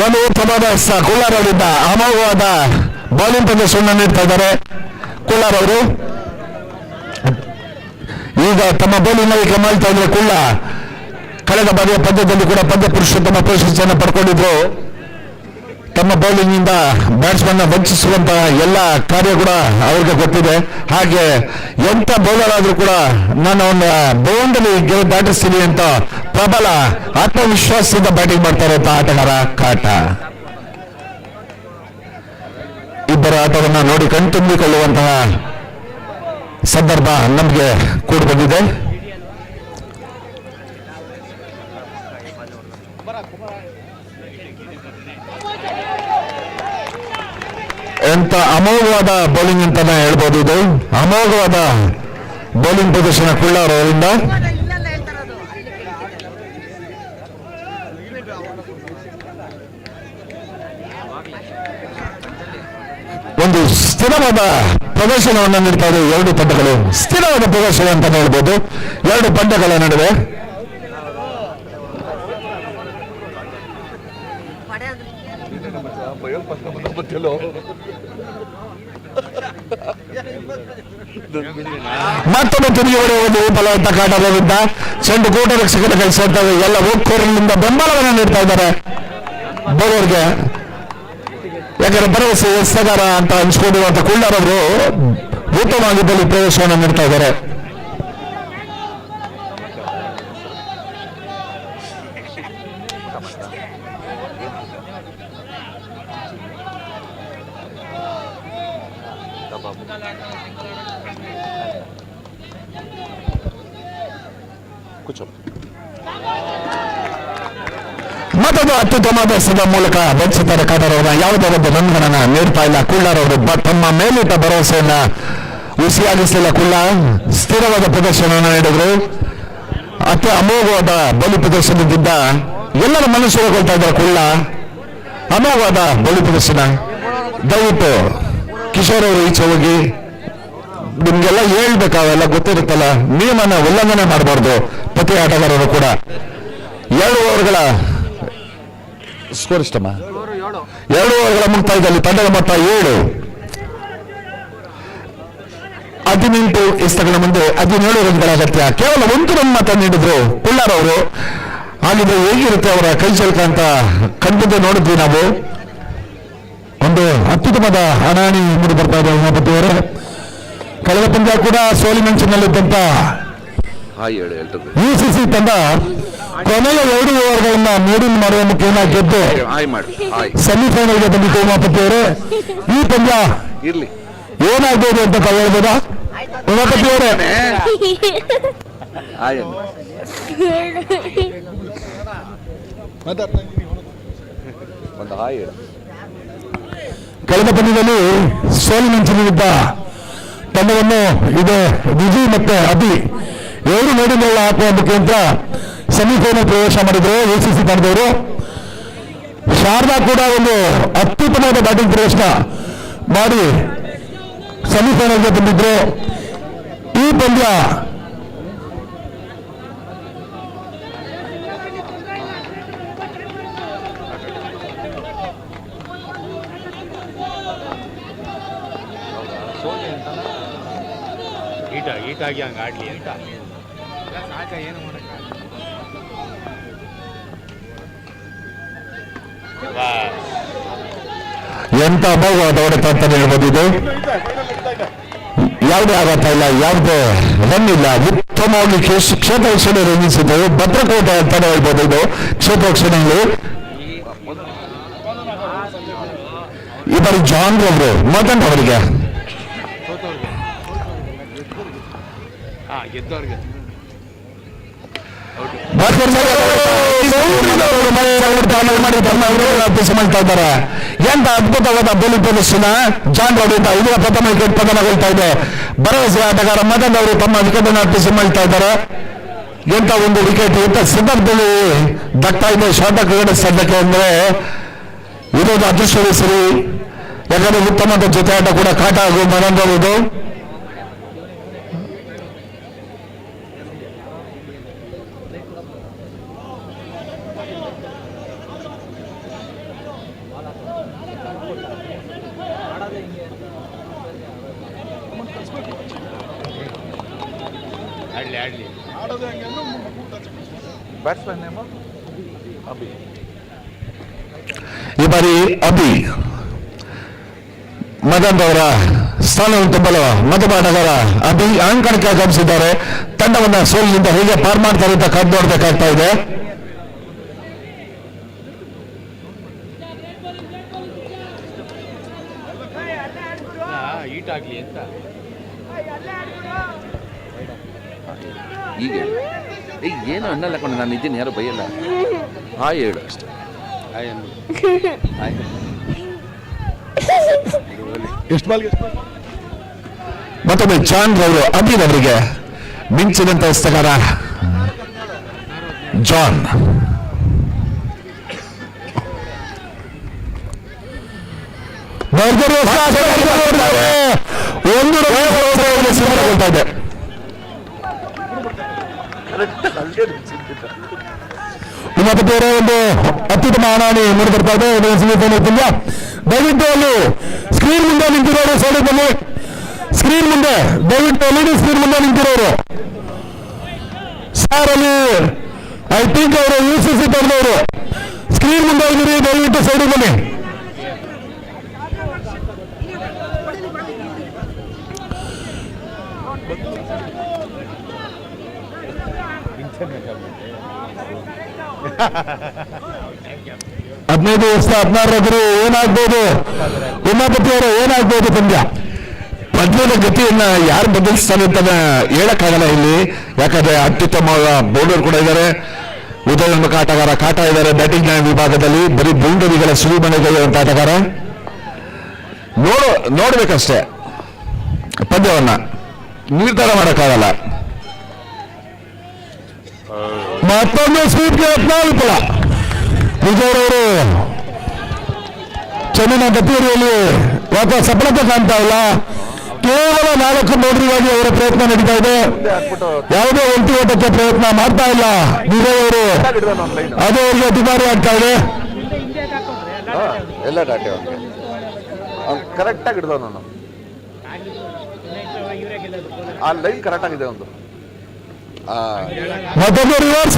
ಒಂದು ಉತ್ತಮವಾದ ಕುಳ್ಳಾರ್ ಅವರಿಂದ ಅಮೋಘವಾದ ಬೌಲಿಂಗ್ ಪ್ರದರ್ಶನ ನೀಡ್ತಾ ಇದ್ದಾರೆ ಕುಳ್ಳಾರ್ ಅವರು. ಈಗ ತಮ್ಮ ಬೌಲಿಂಗ್ ನಲ್ಲಿ ಮಾಡ್ತಾ ಇದ್ರೆ ಕುಳ್ಳ ಕಳೆದ ಬಾರಿಯ ಪಂದ್ಯದಲ್ಲಿ ಕೂಡ ಪಂದ್ಯ ಪುರುಷೋತ್ತಮ ಪ್ರಶಸ್ತಿಯನ್ನು ಪಡ್ಕೊಂಡಿದ್ರು. ತಮ್ಮ ಬೌಲಿಂಗ್ ಇಂದ ಬ್ಯಾಟ್ಸ್ಮನ್ ವಂಚಿಸುವಂತಹ ಎಲ್ಲ ಕಾರ್ಯ ಕೂಡ ಅವ್ರಿಗೆ ಗೊತ್ತಿದೆ. ಹಾಗೆ ಎಂತ ಬೌಲರ್ ಆದ್ರೂ ಕೂಡ ನಾನು ಅವನ ಬೌಂಡರಿ ದಾಟಿಸ್ತೀನಿ ಅಂತ ಪ್ರಬಲ ಆತ್ಮವಿಶ್ವಾಸದಿಂದ ಬ್ಯಾಟಿಂಗ್ ಮಾಡ್ತಾರೆ ಅಂತ ಆಟಗಾರ ಕಾಟ. ಇಬ್ಬರ ಆಟವನ್ನು ನೋಡಿ ಕಣ್ತುಂಬಿಕೊಳ್ಳುವಂತಹ ಸಂದರ್ಭ ನಮಗೆ ಕೂಡಿ ಬಂದಿದೆ. ಎಂತ ಅಮೋಘವಾದ ಬೌಲಿಂಗ್ ಅಂತಾನೆ ಹೇಳ್ಬೋದು. ಇದು ಅಮೋಘವಾದ ಬೌಲಿಂಗ್ ಪ್ರದರ್ಶನ ಕುಳ್ಳಾರ್ ಅವರಿಂದ. ಒಂದು ಸ್ಥಿರವಾದ ಪ್ರದರ್ಶನವನ್ನು ನೀಡ್ತಾ ಇದೆ ಎರಡು ತಂಡಗಳು. ಸ್ಥಿರವಾದ ಪ್ರದರ್ಶನ ಅಂತಾನೆ ಹೇಳ್ಬೋದು ಎರಡು ತಂಡಗಳ ನಡುವೆ. ಮತ್ತೊಮ್ಮೆ ತಿರುಗಿ ಹೊಡೆಯುವುದು ಬಲವಂತ ಕಾಟದಿಂದ ಚೆಂಡು ಕೂಟ ರಕ್ಷಕರ ಕೆಲಸ ಇರ್ತವೆ. ಎಲ್ಲ ಹೋಗ್ಕೋರಿನಿಂದ ಬೆಂಬಲವನ್ನು ನೀಡ್ತಾ ಇದ್ದಾರೆ ಬೌಲರ್ಗೆ. ಯಾಕಂದ್ರೆ ಭರವಸೆ ಎಸಗಾರ ಅಂತ ಅನ್ಸ್ಕೊಂಡಿರುವಂತ ಕುಳ್ಳಾರ್ ಅವರು ಉತ್ತಮವಾಗಿ ಬೌಲಿಂಗ್ ಪ್ರವೇಶವನ್ನು ನೀಡ್ತಾ ಇದ್ದಾರೆ. ಮತ್ತೊಂದು ಅತ್ಯುತ್ತಮವಾದ ಎಸೆದ ಮೂಲಕ ವಂಚಿತರ ಕಾಟರವರ ಯಾವುದೇ ಒಂದು ರನ್ಗಳನ್ನ ನೀಡ್ತಾ ಇಲ್ಲ ಕುಳ್ಳಾರ್ ಅವರು. ತಮ್ಮ ಮೇಲಿಟ್ಟ ಭರವಸೆಯನ್ನ ಹುಸಿಯಾಗಿಸಲಿಲ್ಲ ಕುಳ್ಳ. ಸ್ಥಿರವಾದ ಪ್ರದರ್ಶನವನ್ನು ನೀಡಿದ್ರು. ಅತಿ ಅಮೋಘವಾದ ಬೌಲಿಂಗ್ ಪ್ರದರ್ಶನದಿಂದ ಎಲ್ಲರ ಮನಸ್ಸು ಹೋಗ್ತಾ ಇದ್ದಾರೆ ಕುಳ್ಳ. ಅಮೋಘವಾದ ಬೌಲಿಂಗ್ ಪ್ರದರ್ಶನ. ದಯವಿಟ್ಟು ಕಿಶೋರ್ ಅವರು ಈಚೆ ಹೋಗಿ. ನಿಮ್ಗೆಲ್ಲ ಹೇಳ್ಬೇಕು, ಅವೆಲ್ಲ ಗೊತ್ತಿರುತ್ತಲ್ಲ, ನಿಯಮನ ಉಲ್ಲಂಘನೆ ಮಾಡಬಾರ್ದು ಪ್ರತಿ ಆಟಗಾರರು ಕೂಡ. 2 ಓವರ್ಗಳ ಸ್ಕೋರ್ ಇಷ್ಟಮ್ಮ. 2 ಓವರ್ಗಳ ಮುಕ್ತಾಯದಲ್ಲಿ ತಂಡದ ಮೊತ್ತ 7. 18 ಎಸೆತಗಳ ಮುಂದೆ 17 ರನ್ಗಳ ಅಗತ್ಯ. ಕೇವಲ 1 ರನ್ ಮಾತ್ರ ನೀಡಿದ್ರು ಕುಳ್ಳಾರ್ ಅವರು. ಹಾಗಿದ್ರೆ ಹೇಗಿರುತ್ತೆ ಅವರ ಕೈಚಳಕ ಅಂತ ಕಂಡಿದ್ದು ನೋಡಿದ್ವಿ ನಾವು. ಒಂದು ಅತ್ಯುತ್ತಮದ ಹಣಾಣಿ ಮೂಡಿ ಬರ್ತಾ ಇದೆ ಉಮಾಪತಿಯವರೇ. ಕಳೆದ ಪಂದ್ಯ ಕೂಡ ಸೋಲಿನಂಚಿನಲ್ಲಿದ್ದಂತ UCC ತಂಡ ಕೊನೆಯ 2 ಓವರ್ಗಳನ್ನ ಮೂಡಿನ್ ಮಾಡುವ ಮುಖೇನ ಗೆದ್ದು ಸೆಮಿಫೈನಲ್ಗೆ ಬಂದಿತ್ತು ಉಮಾಪತಿಯವರೇ. ಈ ಪಂದ್ಯ ಇರ್ಲಿ ಏನಾಗ್ಬೋದು ಅಂತ ಹೇಳ್ಬೋದಾ ಉಮಾಪತಿಯವರೇ? ಕಳೆದ ಪಂದ್ಯದಲ್ಲಿ ಸೋಲಿನಂಚಿನಲ್ಲಿದ್ದ ತಂಡವನ್ನು ಇದು ವಿಜಯ್ ಮತ್ತೆ ಅಭಿ 2 ನೋಡಿನೆಲ್ಲ ಹಾಕುವ ಮುಖಾಂತರ ಸೆಮಿಫೈನಲ್ ಪ್ರವೇಶ ಮಾಡಿದ್ರು UCC ತಂಡದವರು. ಶಾರದಾ ಕೂಡ ಒಂದು ಅತ್ಯುತ್ತಮವಾದ ಬ್ಯಾಟಿಂಗ್ ಪ್ರವೇಶ ಮಾಡಿ ಸೆಮಿಫೈನಲ್ಗೆ ಬಂದಿದ್ರು. ಈ ಪಂದ್ಯ ಈಟಾಗಿ ಹಂಗೆ ಆಡ್ಲಿ ಅಂತ ಸಾಕ ಏನು ಮಾಡಕ್ಕ. ಎಂತ ಅಮೋಘವಾದ ಹೊಡೆತ ಅಂತಾನೆ ಹೇಳ್ಬೋದು. ಇದು ಯಾವುದೇ ಆಘಾತ ಇಲ್ಲ, ಯಾವುದೇ ರನ್ ಇಲ್ಲ. ಉತ್ತಮವಾಗಿ ಕ್ಷೇತ್ರ ವೀಕ್ಷಣೆ ರನ್ನಿಸಿದ್ದು ಭದ್ರಕೋಟೆ ಅಂತಾನೆ ಹೇಳ್ಬೋದು. ಇದು ಕ್ಷೇತ್ರ ವೀಕ್ಷಣೆಯಲ್ಲಿ ಈ ಬಾರಿ ಜಾನ್ ಅವರು ಮದನ್ ಅವರಿಗೆ ಗೆದ್ದವ್ರಿಗೆ ಮಾಡ್ತಾ ಇದ್ದಾರೆ. ಎಂತ ಅದ್ಭುತವಾದ ಬೌಲಿಂಗ್ ಪ್ರದರ್ಶನ ಜಾನ್ ರೌಡಿಂದ. ಇದರ ಪ್ರಥಮ ವಿಕೆಟ್ ಪತನಗೊಳ್ತಾ ಇದೆ. ಭರವಸೆ ಆಟಗಾರ ಮದನ್ ಅವರು ತಮ್ಮ ವಿಕೆಟ್ ಅನ್ನು ಅರ್ಪಿಸಿ ಮಾಡ್ತಾ ಇದ್ದಾರೆ. ಎಂತ ಒಂದು ವಿಕೆಟ್ ಎಂತ ಸಂದರ್ಭದಲ್ಲಿ ದಕ್ತಾ ಇದೆ ಶಾರ್ಟ್ ಕ್ರಿಕೆಟ್ ಸದ್ಯಕ್ಕೆ ಅಂದ್ರೆ ಇದೊಂದು ಅದೃಷ್ಟವೇ ಸರಿ. ಯಾಕಂದ್ರೆ ಉತ್ತಮವಾದ ಜೊತೆ ಆಟ ಕೂಡ ಕಾಟ ಹಾಗೂ ಮದನ್ ಅವರು. ಆಡ್ಲಿ ಬ್ಯಾಟ್ಸ್ಮನ್ ನೇಮು ಅಭಿ. ಈ ಬಾರಿ ಅಭಿ ಮದನ್ ಅವರ ಸ್ಥಾನವನ್ನು ತುಂಬಲು ಮತದಾಟಗಾರ ಅಭಿ ಅಂಕಣಕ್ಕೆ ಆಗಮಿಸಿದ್ದಾರೆ. ತಂಡವನ್ನ ಸೋಲಿನಿಂದ ಹೇಗೆ ಪಾರ್ ಮಾಡ್ತಾರೆ ಅಂತ ಕಾದು ನೋಡ್ಬೇಕಾಗ್ತಾ ಇದೆ. ಈಟ್ ಆಗ್ಲಿ ಅಂತ ಈಗ ಈಗ ಏನು ಅನ್ನಲ್ಲ ಕೊಂಡು ನಾನು ಇದ್ದೀನಿ, ಯಾರು ಬೈಯಲ್ಲ. ಹಾಯ್ ಹೇಳು ಅಷ್ಟೇ. ಮತ್ತೊಮ್ಮೆ ಚಾಂದ್ ಅವರು ಅಭಿನ್ ಅವರಿಗೆ ಮಿಂಚಿದಂತ ಎಸ್ತಗಾರ ಜಾನ್. ಒಂದು ಇದೆ. ಉಮಾಪತಿಯವರ ಒಂದು ಅತ್ಯುತ್ತಮ ಹಣಾಣಿ ಮೂಡಿ ಬರ್ತಾ ಇದೆ. ದಯವಿಟ್ಟು ಅಲ್ಲಿ ಸ್ಕ್ರೀನ್ ಮುಂದೆ ನಿಂತಿರೋರು ಸೈಡ್ ಬನ್ನಿ. ಸ್ಕ್ರೀನ್ ಮುಂದೆ ದಯವಿಟ್ಟು ಎಲ್ಇಡಿ ಸ್ಕ್ರೀನ್ ಮುಂದೆ ನಿಂತಿರೋರು ಸರ್, ಅಲ್ಲಿ ಐ ಥಿಂಕ್ ಅವರು UCC ತಂದವರು ಸ್ಕ್ರೀನ್ ಮುಂದೆ ಇದ್ದೀರಿ, ದಯವಿಟ್ಟು ಸೈಡ್ ಬನ್ನಿ. ಹದಿನೈದು ವರ್ಷ 16 ಏನಾಗ್ಬೋದು ಉಮಾಪತಿ ಅವರು, ಏನಾಗ್ಬೋದು ಪಂದ್ಯ? ಪಂದ್ಯದ ಗತಿಯನ್ನ ಯಾರು ಬದಲಿಸ್ತಾರೆ ಅಂತ ಹೇಳಕ್ಕಾಗಲ್ಲ ಇಲ್ಲಿ. ಯಾಕಂದ್ರೆ ಅತ್ಯುತ್ತಮ ಬೌಲರ್ ಕೂಡ ಇದ್ದಾರೆ, ಉದಯೋನ್ಮುಖ ಆಟಗಾರ ಕಾಟ ಇದ್ದಾರೆ. ಬ್ಯಾಟಿಂಗ್ ವಿಭಾಗದಲ್ಲಿ ಬರೀ ಬೌಂಡರಿಗಳ ಸುಳಿಮಣೆಗೆಯುವಂತ ಆಟಗಾರ. ನೋಡ್ಬೇಕಷ್ಟೇ, ಪಂದ್ಯವನ್ನ ನಿರ್ಧಾರ ಮಾಡಕ್ಕಾಗಲ್ಲ. ಮತ್ತೊಂದು ಸ್ವೀಟ್ಗೆ ವಿಫಲ. ವಿಜಯರವರು ಚೆನ್ನೈನ ಗತಿಯಲ್ಲಿ ಯಾಕೋ ಸಫಲತೆ ಕಾಣ್ತಾ ಇಲ್ಲ. ಕೇವಲ 4 ಬೌಂಡರಿಗಾಗಿ ಅವರ ಪ್ರಯತ್ನ ನಡೀತಾ ಇದೆ. ಯಾವುದೇ ಒಂಟಿ ಓಟಕ್ಕೆ ಪ್ರಯತ್ನ ಮಾಡ್ತಾ ಇಲ್ಲ ವಿಜಯ್ ಅವರು. ಅದು ಅವರಿಗೆ ದುಬಾರಿ ಆಗ್ತಾ ಇದೆ. ಎಲ್ಲ ಡಾಟೆ ಕರೆಕ್ಟಾಗಿ ಹಿಡ್ದವ್ ನಾನು. ಆ ಲೈನ್ ಕರೆಕ್ಟ್ ಆಗಿದೆ ಒಂದು. ಮತ್ತೊಂದು ರಿವರ್ಸ್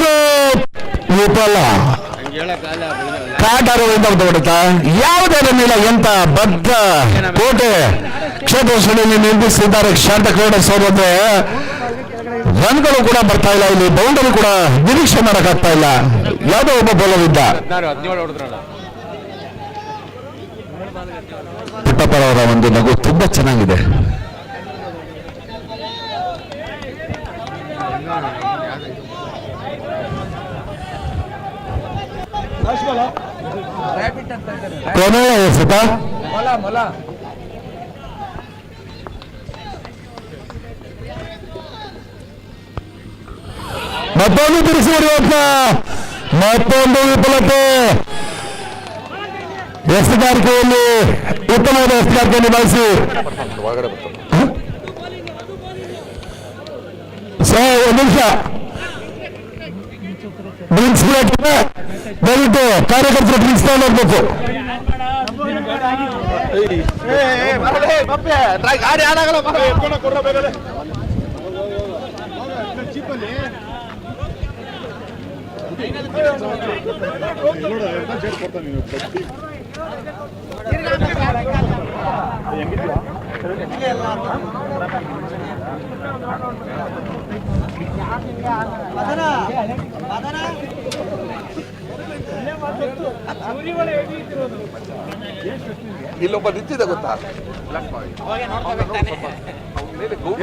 ವಿಫಲ. ಕಾಟಾರದಿಂದ ಹೊಡೆತ ಯಾವುದೇ ರನ್ನಿಲ್ಲ. ಎಂತ ಬದ್ಧ ಕೋಟೆ ಕ್ಷೇತ್ರದಲ್ಲಿ ನಿರ್ಮಿಸಿದ್ದಾರೆ ಶಾಂತಕ್ರೀಡ ಸೌರಭ್ಯ. ರನ್ಗಳು ಕೂಡ ಬರ್ತಾ ಇಲ್ಲ ಇಲ್ಲಿ, ಬೌಂಡರಿ ಕೂಡ ನಿರೀಕ್ಷೆ ಮಾಡಕ್ಕಾಗ್ತಾ ಇಲ್ಲ. ಯಾವುದೋ ಒಬ್ಬ ಬೌಲರ್ ಇದ್ದ. ಪುಟ್ಟಪ್ಪರವರ ಒಂದು ನಗು ತುಂಬಾ ಚೆನ್ನಾಗಿದೆ. ಕೊನೆಯ ಎಸೆತ ಮತ್ತೊಂದು ತಿರುಗಿ ಹೊಡೆಯುತ್ತ ಮತ್ತೊಂದು ವಿಫಲತೆ. ಎಸೆಗಾರಿಕೆಯಲ್ಲಿ ಉತ್ತಮವಾದ ಎಸೆಗಾರಿಕೆ ನಿಭಾಯಿಸಿ ಸರ್, ಒಂದು ನಿಮಿಷ ಡ್ರಿಂಕ್ಸ್ ದಯವಿಟ್ಟು ಕಾರ್ಯಕರ್ತರು ಡ್ರಿಂಕ್ಸ್ ತಗೊಂಡೋಗ್ಬೇಕು. ಇಲ್ಲೊಬ್ಬ ನಿಂತಿದೆ ಗೊತ್ತಾ?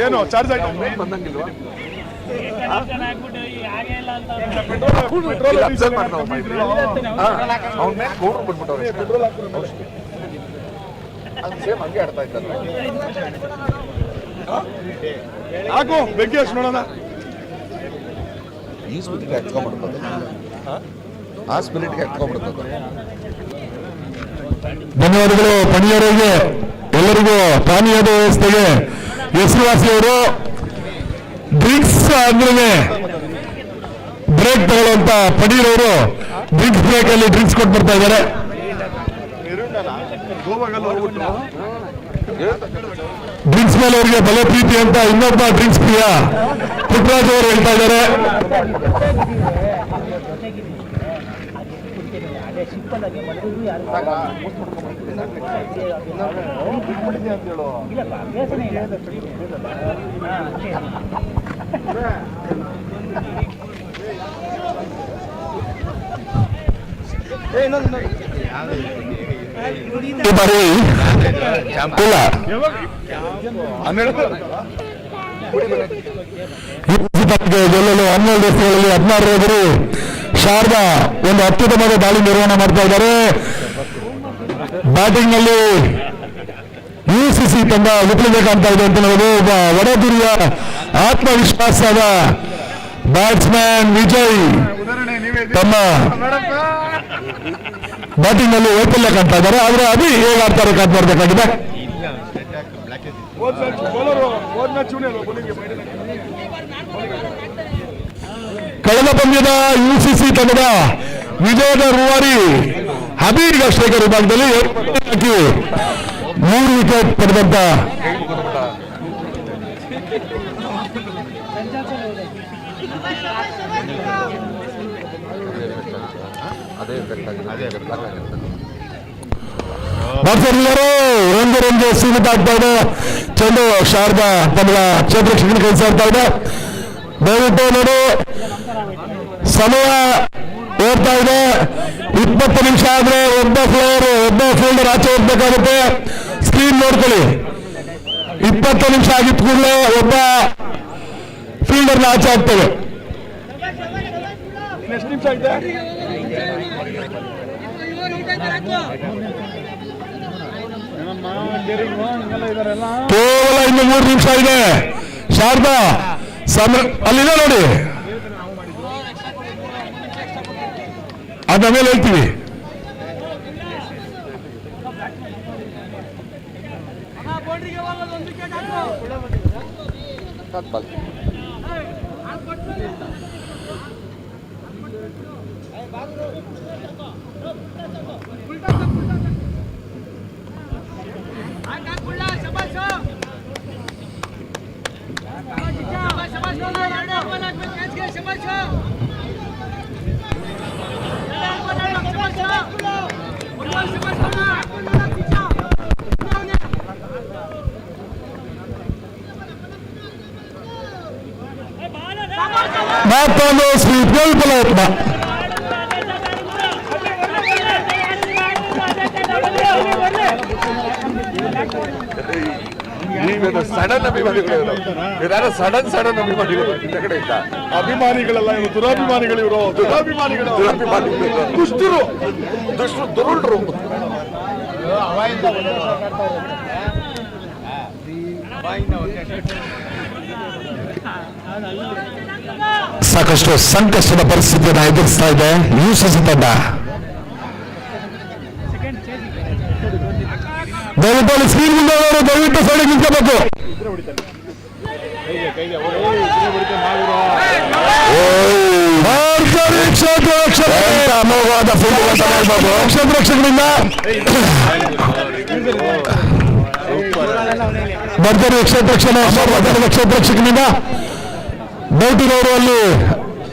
ಏನು ಚಾರ್ಜ್ ಬಂದಂಗಿಲ್ವಾ? ಅವ್ನ ಮೇಲೆ ಗೌಡ್ರು ಬಿಟ್ಬಿಟ್ಟವ್ರೆ. ಸೇಮ್ ಹಂಗೆ ಆಡ್ತಾ ಇದ್ದಾರೆ. ಹಾಕು ಬೆಂಕಿ ಹಚ್ಚಿ ನೋಡೋಣ. ಈ ಸ್ಪಿರಿಟ್ಗೆ ಹಚ್ಕೊಂಡ್ಬಿಡ್ತದೆ, ಆ ಸ್ಪಿರಿಟ್ಗೆ ಹಚ್ಕೊಂಡ್ಬಿಡ್ತದೆ. ಧನ್ಯವಾದಗಳು ಪಣಿಯವರಿಗೆ, ಎಲ್ಲರಿಗೂ ಪಾನೀಯದ ವ್ಯವಸ್ಥೆಗೆ ಹೆಸರುವಾಸಿಯವರು ಡ್ರಿಂಕ್ಸ್ ಆದ್ಮೇಲೆ ಬ್ರೇಕ್ ತಗೊಳ್ಳುವಂತ ಪಡೀರವರು ಡ್ರಿಂಕ್ಸ್ ಬ್ರೇಕ್ ಅಲ್ಲಿ ಡ್ರಿಂಕ್ಸ್ ಕೊಟ್ಟು ಬರ್ತಾ ಇದ್ದಾರೆ. ಗೋವಾಗೆಲ್ಲ ಹೋಗ್ಬಿಟ್ಟು ಡ್ರಿಂಕ್ಸ್ ಮೇಲೆ ಅವರಿಗೆ ಬಲೆ ಪ್ರೀತಿ ಅಂತ ಇನ್ನೊಬ್ಬ ಡ್ರಿಂಕ್ಸ್ ಪ್ರಿಯ ಪುಟ್ಟರಾಜ್ ಅವರು ಹೇಳ್ತಾ ಇದ್ದಾರೆ. ಈ ಬಾರಿ ಇಲ್ಲ ಗೆಲ್ಲಲು 12 ವರ್ಷಗಳಲ್ಲಿ 16 ಎದುರು ಶಾರದಾ ಒಂದು ಅತ್ಯುತ್ತಮವಾದ ದಾಳಿ ನಿರ್ವಹಣೆ ಮಾಡ್ತಾ ಇದ್ದಾರೆ. ಬ್ಯಾಟಿಂಗ್ ನಲ್ಲಿ UCC ತಂಡ ವಿಫಲತೆ ಇದೆ ಅಂತ ಹೇಳೋದು. ಒಬ್ಬ ವಡದುರಿಯ ಆತ್ಮವಿಶ್ವಾಸದ ಬ್ಯಾಟ್ಸ್ಮನ್ ವಿಜಯ್ ತಮ್ಮ ಬ್ಯಾಟಿಂಗ್ ನಲ್ಲಿ ವೈಫಲ್ಯ ಕಾಣ್ತಾ ಇದ್ದಾರೆ. ಆದ್ರೆ ಅದು ಹೇಗೆ ಆಡ್ತಾರೆ ಕಾದ್ ಮಾಡಬೇಕಾಗಿದೆ. ಕಳೆದ ಪಂದ್ಯದ UCC ತಂಡದ ವಿಜಯದ ರೂವಾರಿ ಹಬೀರ್ ಶೇಖರ್ ವಿಭಾಗದಲ್ಲಿ 3 ವಿಕೆಟ್ ಪಡೆದಂತ ರಂಗು ಸೀಮಿತ ಆಗ್ತಾ ಇದೆ. ಚೆಂಡು ಶಾರದಾ ತಂಡದ ಕ್ಷೇತ್ರಕ್ಷಕನ ಕೆಲಸ ಆಗ್ತಾ ಇದೆ. ದಯವಿಟ್ಟು ನೋಡಿ, ಸಮಯ ಓಡ್ತಾ ಇದೆ. 20 ನಿಮಿಷ ಆದ್ರೆ ಒಬ್ಬ ಫೀಲ್ಡರ್ ಆಚೆ ಹೋಗ್ಬೇಕಾಗುತ್ತೆ. ಸ್ಕ್ರೀನ್ ನೋಡ್ಕೊಳ್ಳಿ. 20 ನಿಮಿಷ ಆಗಿದ್ದ ಕೂಡಲೇ ಒಬ್ಬ ಫೀಲ್ಡರ್ನ ಆಚೆ ಆಗ್ತದೆ. ಎಷ್ಟು ನಿಮಿಷ ಆಗಿದೆ? ಕೇವಲ ಇನ್ನು 3 ನಿಮಿಷ ಇದೆ. ಶಾರದಾ ಅಲ್ಲಿದೆ ನೋಡಿ, ಅದ ಮೇಲೆ ಹೇಳ್ತೀವಿ. ಮತ್ತೊಂದು ಸ್ವೀಪ್ ವಿಫಲಯತ್ನ. ಸಡನ್ ಅಭಿಮಾನಿಗಳು ಸಡನ್ ಅಭಿಮಾನಿಗಳು ಇಂಥ ಕಡೆ ಇಲ್ಲ. ಅಭಿಮಾನಿಗಳಲ್ಲ, ಇವರು ದುರಾಭಿಮಾನಿಗಳು. ಇವರು ದುರಾಭಿಮಾನಿಗಳು, ದುಷ್ಟರು, ದುರುಳರು. ಸಾಕಷ್ಟು ಸಂಕಷ್ಟದ ಪರಿಸ್ಥಿತಿಯನ್ನು ಎದುರಿಸ್ತಾ ಇದೆ UCC ತಂಡ. ದಯವಿಟ್ಟು ಸ್ಕ್ರೀನ್ ಮುಂದೆ ದಯವಿಟ್ಟು ಸೈಡಿಗೆ ನಿಂತ್ಕೋಬೇಕು. ಅಮೋಘವಾದ ಕ್ಷೇತ್ರರಕ್ಷಕರಿಂದ ಭರ್ಜರಿ ಕ್ಷೇತ್ರರಕ್ಷಕನಿಂದ ಬೌಟಿನವರು ಅಲ್ಲಿ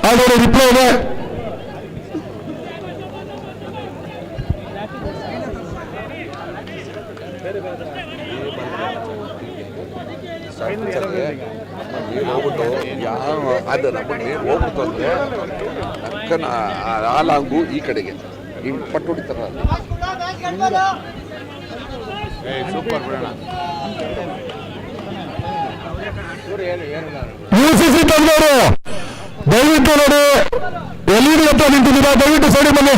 ಆಡೋರು ರಿಪ್ಲೈ ಇದೆ. ಹೋಗ್ಬಿಟ್ಟು ಯಾವ ಅದು ನಮಗೆ ಹೋಗ್ಬಿಡ್ತು ಅಂದ್ರೆ ಅಕ್ಕನ ಹಾಲಾಂಗು ಈ ಕಡೆಗೆ ಹಿಂಗೆ ಪಟ್ಟು ಹೊಡಿತಾರ. ಸೂಪರ್ ಬಿಡೋಣ. UCC ತಂದವರು ದಯವಿಟ್ಟು ನೋಡಿ, ಎಲ್ಲಿಗೆ ಹತ್ರ ನಿಂತಿದ್ದೀರಾ, ದಯವಿಟ್ಟು ಸೈಡಿಗೆ ಬನ್ನಿ,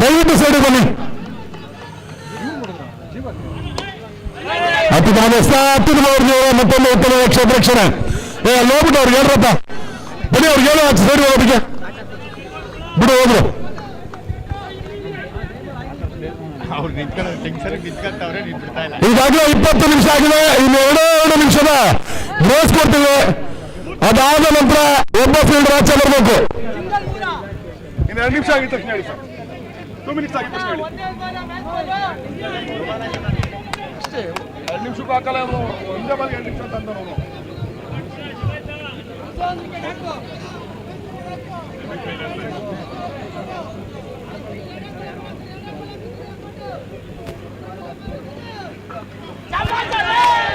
ದಯವಿಟ್ಟು ಸೈಡಿಗೆ ಬನ್ನಿ. ಅತ್ಯುತ್ತಮವ್ರಿಗೆ ಮತ್ತೊಂದು ಉತ್ತಮ ಕ್ಷೇತ್ರರಕ್ಷಣೆ. ನೋಡ್ಬಿಟ್ಟು ಅವ್ರಿಗೆ ಹೇಳ್ರಪ್ಪ, ಬನ್ನಿ ಅವ್ರಿಗೆ ಹೇಳೋ ಸೈಡ್ ಹೋಗೋದಕ್ಕೆ ಬಿಡು, ಹೋದ್ರು. ಈಗಾಗಲೇ 20 ನಿಮಿಷ ಆಗಿದೆ. ಇನ್ನು 2 ನಿಮಿಷದ ಗ್ರೇಸ್ ಕೊಡ್ತೀವಿ. ಅದಾದ ನಂತರ ಒಬ್ಬ ಫೀಲ್ಡರ್ ಆಚೆ ಬರಬೇಕು. ಇನ್ನು 2 ನಿಮಿಷ ಆಗಿದ ತಕ್ಷಣ ಹೇಳಿ ಸರ್. 2 ಮಿನಿಟ್ಸ್ ಆಗಿದ ತಕ್ಷಣ ಹೇಳಿ. ಅಷ್ಟೇ 2 ನಿಮಿಷಕ್ಕೂ ಹಾಕಲ್ಲ ಅವನು, ಒಂದೇ ಬಾರಿ 2 ನಿಮಿಷ ಅಂತ ಅವನು.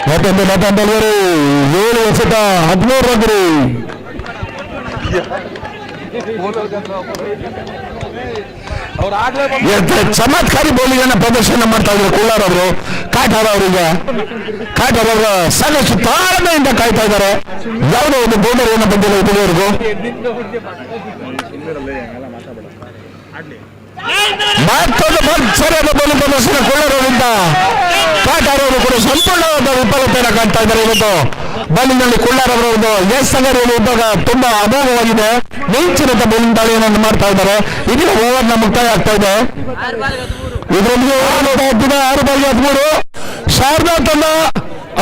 ಮತ್ತೊಂದು 7 ವರ್ಷದ 13 ರನ್ಗಳು. ಚಮತ್ಕಾರಿ ಬೌಲಿಂಗ್ ಅನ್ನ ಪ್ರದರ್ಶನ ಮಾಡ್ತಾ ಇದ್ರು ಕುಳ್ಳಾರ್ ಅವರು. ಕಾಟಾರ್ ಅವರಿಗೆ ಕಾಟಾರ್ ಅವರು ಸಾಕಷ್ಟು ತಾಳ್ಮೆಯಿಂದ ಕಾಯ್ತಾ ಇದ್ದಾರೆ. ಯಾವುದೋ ಒಂದು ಬೌಲರ್ ಏನೋ ಬಂದಿಲ್ಲ ಇದುವರೆಗೂ. ಮತ್ತೊಂದು ಸರಿಯಾದ ಬೌಲಿಂಗ್ ಪ್ರದರ್ಶನ ಕುಳ್ಳಾರ್ ಅವರಿಂದ. ಕಾಟಾರ್ ಅವರು ಕೂಡ ಸಂಪೂರ್ಣವಾದ ವಿಫಲತೆಯನ್ನು ಕಾಣ್ತಾ ಇದ್ದಾರೆ ಇವತ್ತು ಬೌಲಿಂಗ್ ನಲ್ಲಿ. ಕುಳ್ಳಾರ್ ಅವರ ಒಂದು ಎಸ್ ಸಂಘಟನೆ ಇದ್ದಾಗ ತುಂಬಾ ಅಮೋಘವಾಗಿದೆ. ಮಿಂಚಿನಂತ ಬೌಲಿಂಗ್ ದಾಳಿಯನ್ನು ಮಾಡ್ತಾ ಇದ್ದಾರೆ. ಇದೀಗ ಓವರ್ನ ಮುಕ್ತಾಯ ಆಗ್ತಾ ಇದೆ. ಇದರೊಂದಿಗೆ 6/13 ಶಾರದಾ ತಂಡ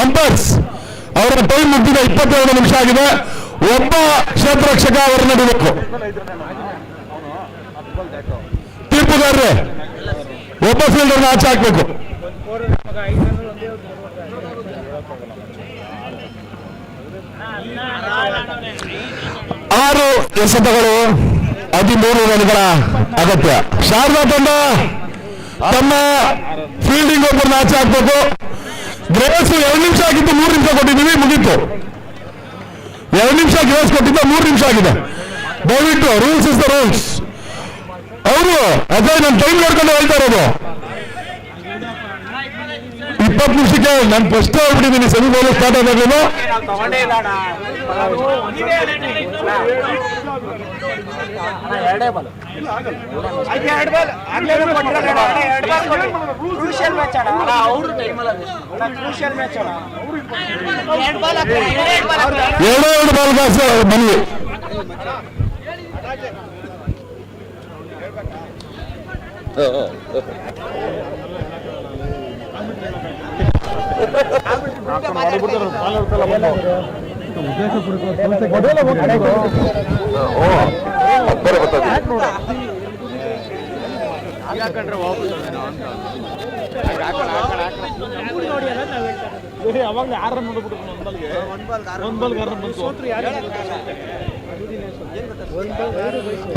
ಅಂಪೈರ್ಸ್ ಅವರ ಟೈಮ್ ಮುಗಿದ 22 ನಿಮಿಷ ಆಗಿದೆ. ಒಬ್ಬ ಕ್ಷೇತ್ರರಕ್ಷಕ ಅವರು ನಡೀಬೇಕು. ತೀರ್ಪುಗಾರರೇ ಒಬ್ಬ ಫೀಲ್ಡರ್ನ ಆಚೆ ಹಾಕ್ಬೇಕು. 6 ಎಸೆತಗಳು 13 ರನ್ಗಳ ಅಗತ್ಯ. ಶಾರದಾ ತಂಡ ತಮ್ಮ ಫೀಲ್ಡಿಂಗ್ ಒಬ್ಬರನ್ನ ಆಚೆ ಹಾಕ್ಬೇಕು. ಗ್ರೇಸ್ 2 ನಿಮಿಷ ಆಗಿದ್ದು 3 ನಿಮಿಷ ಕೊಟ್ಟಿದ್ದೀವಿ, ಮುಗೀತು. 2 ನಿಮಿಷ ಗ್ರೇಸ್ ಕೊಟ್ಟಿದ್ದ 3 ನಿಮಿಷ ಆಗಿದೆ. ದಯವಿಟ್ಟು ರೂಲ್ಸ್ ಇಸ್ ದ ರೂಲ್ಸ್. ಅವರು ಅದೇ ನಾನು ಟೈಮ್ ನೋಡ್ಕೊಂಡು ಹೇಳ್ತಾ ಇರೋದು. 20 ನಿಮಿಷಕ್ಕೆ ನಾನು ಫಸ್ಟ್ ಹೇಳ್ಬಿಟ್ಟಿದ್ದೀನಿ ಸೆಮಿ ಬೌಲಿಂಗ್ ಸ್ಟಾರ್ಟ್ ಆಗಬೇಕು. ಎರಡು ಬಾಲ್ ಗಾಸ ಬನ್ನಿ. ಅವಾಗಲೇ 6 ರನ್ ನೋಡ್ಬಿಟ್ಟು ಒಂದ್ ಬಾಲ್ಗೆ 6 ರನ್ ಬಂತು.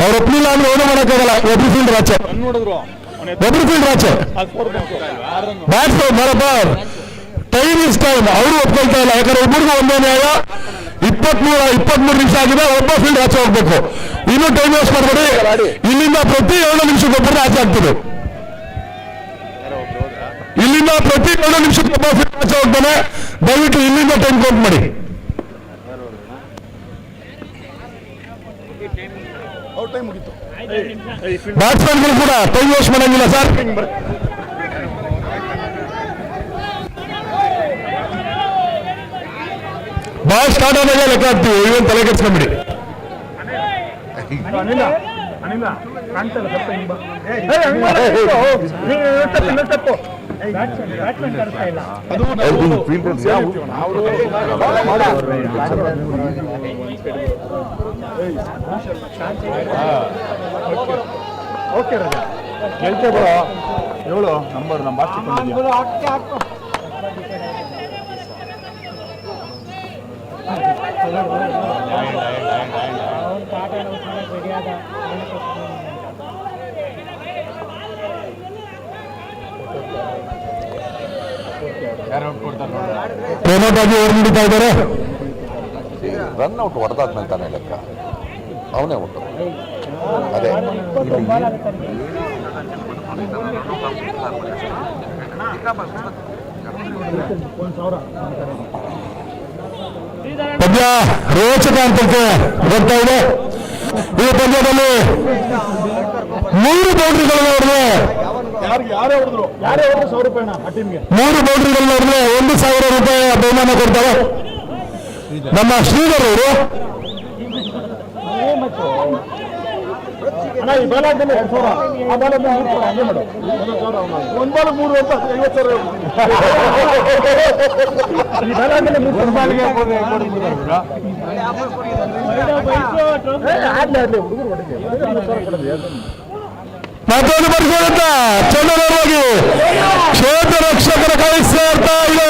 ಅವ್ರು ಒಪ್ಪಿಲ್ಲ ಅಂದ್ರೆ ಏನೂ ಮಾಡೋಕ್ಕಾಗಲ್ಲ. ಒಬ್ರು ಫೀಲ್ಡ್ ಆಚೆ, ನೋಡಿದ್ರು ಒಬ್ರು ಫೀಲ್ಡ್ ಆಚೆ. ಬ್ಯಾಟ್ಸ್ಮನ್ ಬರಬರ್ ಟೈಮ್ ಇಸ್ ಟೈಮ್. ಅವರು ಒಪ್ಕೊಳ್ತಾ ಇಲ್ಲ, ಯಾಕಂದ್ರೆ ಒಬ್ಬರಿಗೂ ಒಂದೇ ನ್ಯಾಯ. 23 ನಿಮಿಷ ಆಗಿದೆ. ಒಬ್ಬ ಫೀಲ್ಡ್ ಆಚೆ ಹೋಗ್ಬೇಕು. ಇನ್ನೂ ಟೈಮ್ ವೇಸ್ಟ್ ಮಾಡಬೇಡಿ. ಇಲ್ಲಿಂದ ಪ್ರತಿ 2 ನಿಮಿಷಕ್ಕೆ ಒಬ್ಬರು ಆಚೆ ಆಗ್ತದೆ. ಇಲ್ಲಿಂದ ಪ್ರತಿ 2 ನಿಮಿಷಕ್ಕೆ ಒಬ್ಬ ಫೀಲ್ಡ್ ಆಚೆ ಹೋಗ್ತಾನೆ. ದಯವಿಟ್ಟು ಇಲ್ಲಿಂದ ಟೈಮ್ ಕೌಂಟ್ ಮಾಡಿ. ಬ್ಯಾಟ್ಸ್ಮನ್ಗಳು ಕೂಡ ಟೈಮ್ ವೇಸ್ಟ್ ಮಾಡಂಗಿಲ್ಲ ಸರ್. ಬಾಲ್ ಸ್ಟಾರ್ಟ್ ಆದಾಗ ಲೆಕ್ಕ ಹಾಕ್ತೀವಿ. ಇವನ್ ತಲೆ ಕೆಡ್ಸ್ಕೊಂಡ್ಬಿಡಿ. ಓಕೆ ರಜಾ ಗೆಲ್ತೆ ಬರೋ 7 ನಂಬರ್ ನಮ್ಮ ಪ್ರಮೋದಾಗಿ ಅವ್ರು ನಡೀತಾ ಇದ್ದಾರೆ. ರನ್ ಔಟ್ ಹೊಡೆದಾದ್ಮೇಲೆ ತಾನೇ ಲೆಕ್ಕ. ಅವನೇ ಔಟ್. ಅದೇ ಪಂದ್ಯ ರೋಚಕ ಅಂತಕ್ಕೆ ಬರ್ತಾ ಇದೆ. ಈ ಪಂದ್ಯದಲ್ಲಿ 3 ಬೌಂಡ್ರಿಗಳನ್ನು ಹೊಡೆದ್ರೆ, 3 ಬೌಂಡ್ರಿಗಳನ್ನು ಹೊಡೆದ್ರೆ 1,000 ರೂಪಾಯಿ ಬಹುಮಾನ ಕೊಡ್ತಾರೆ ನಮ್ಮ ಶ್ರೀಧರ್ ಅವರು. ಒಂದ್ ಬಾಲ್ 3 ಅಂತ 50,000 ಮತ್ತೊಂದು ಬರ್ಕೊಳ್ಳುತ್ತ ಚಂದನವಾಗಿ ಕ್ಷೇತ್ರ ರಕ್ಷಕರ ಕಳಿಸ್ತಾ ಇದೆ.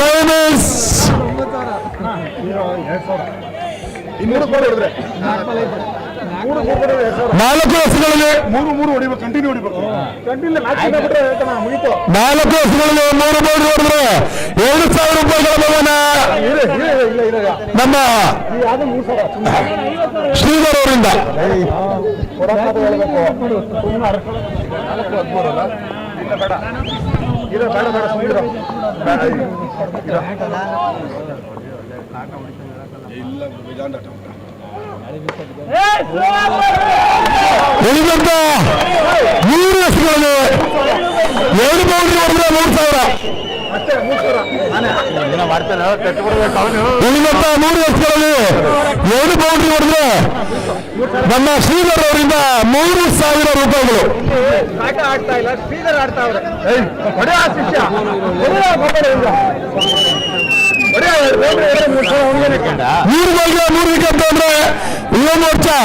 ಟೈಮ್ ಇಸ್ 4 ವರ್ಷಗಳಲ್ಲಿ 3 ಹೊಡಿಬೇಕು, ಕಂಟಿನ್ಯೂ ಹೊಡಿಬೇಕು. ಕಂಟಿನ್ಯೂ 4 ಮುಗಿತು. 4 ವರ್ಷಗಳಲ್ಲಿ 3 ಬೋರ್ಡ್ ಹೊಡೆದ್ರೆ 2,000 ರೂಪಾಯಿಗಳ ಬಹುಮಾನ ನಮ್ಮ ಶ್ರೀಧರ್ ಅವರಿಂದ. ಉಳಿದಂತ 3 ವರ್ಷಗಳಲ್ಲಿ 2 ಬೌಂಡ್ರಿ ಹೊಡೆದ್ರೆ 3,000. ಉಳಿದಂತ 3 ವರ್ಷಗಳಲ್ಲಿ 2 ಬೌಂಡ್ರಿ ಹೊಡೆದ್ರೆ ನಮ್ಮ ಶ್ರೀಧರ್ ಅವರಿಂದ 3,000 ರೂಪಾಯಿಗಳು. ಆಡ್ತಾ ಇಲ್ಲ, ಶ್ರೀಧರ್ ಆಡ್ತಾ ಅವ್ರೆ. 3 ಬಾಲ್ಗೆ 3 ವಿಕೆಟ್ ಅಂದ್ರೆ ಯುವ ಮೋರ್ಚಾ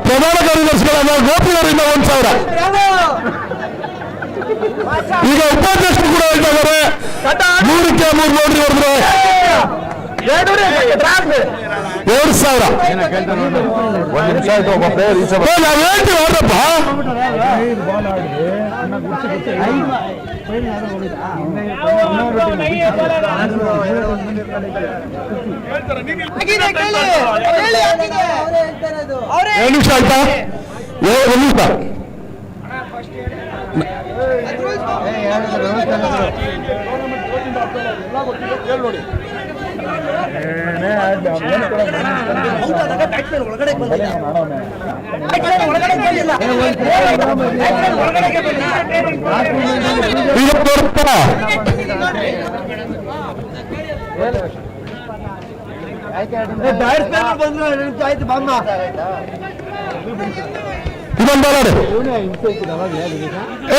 ಪ್ರಧಾನ ಕಾರ್ಯದರ್ಶಿಗಳಾದ ಗೋಪಿಯವರಿಂದ 1,000. ಈಗ ಉಪಾಧ್ಯಕ್ಷರು ಕೂಡ ಹೇಳ್ತಾ ಇದ್ದಾರೆ 3ಕ್ಕೆ 3 ಬೌಂಡ್ರಿ ಹೊಡೆದ್ರೆ 2,000. ನಾವ್ ಹೇಳ್ತೀವಿ ಅವ್ರಪ್ಪ. ಎರಡು ನಿಮಿಷ ಆಯ್ತಾ? 1 ನಿಮಿಷ. ಈಗ ತೋರ್ತಾ ಇದೊಂದು ಬಾಲಾಡು.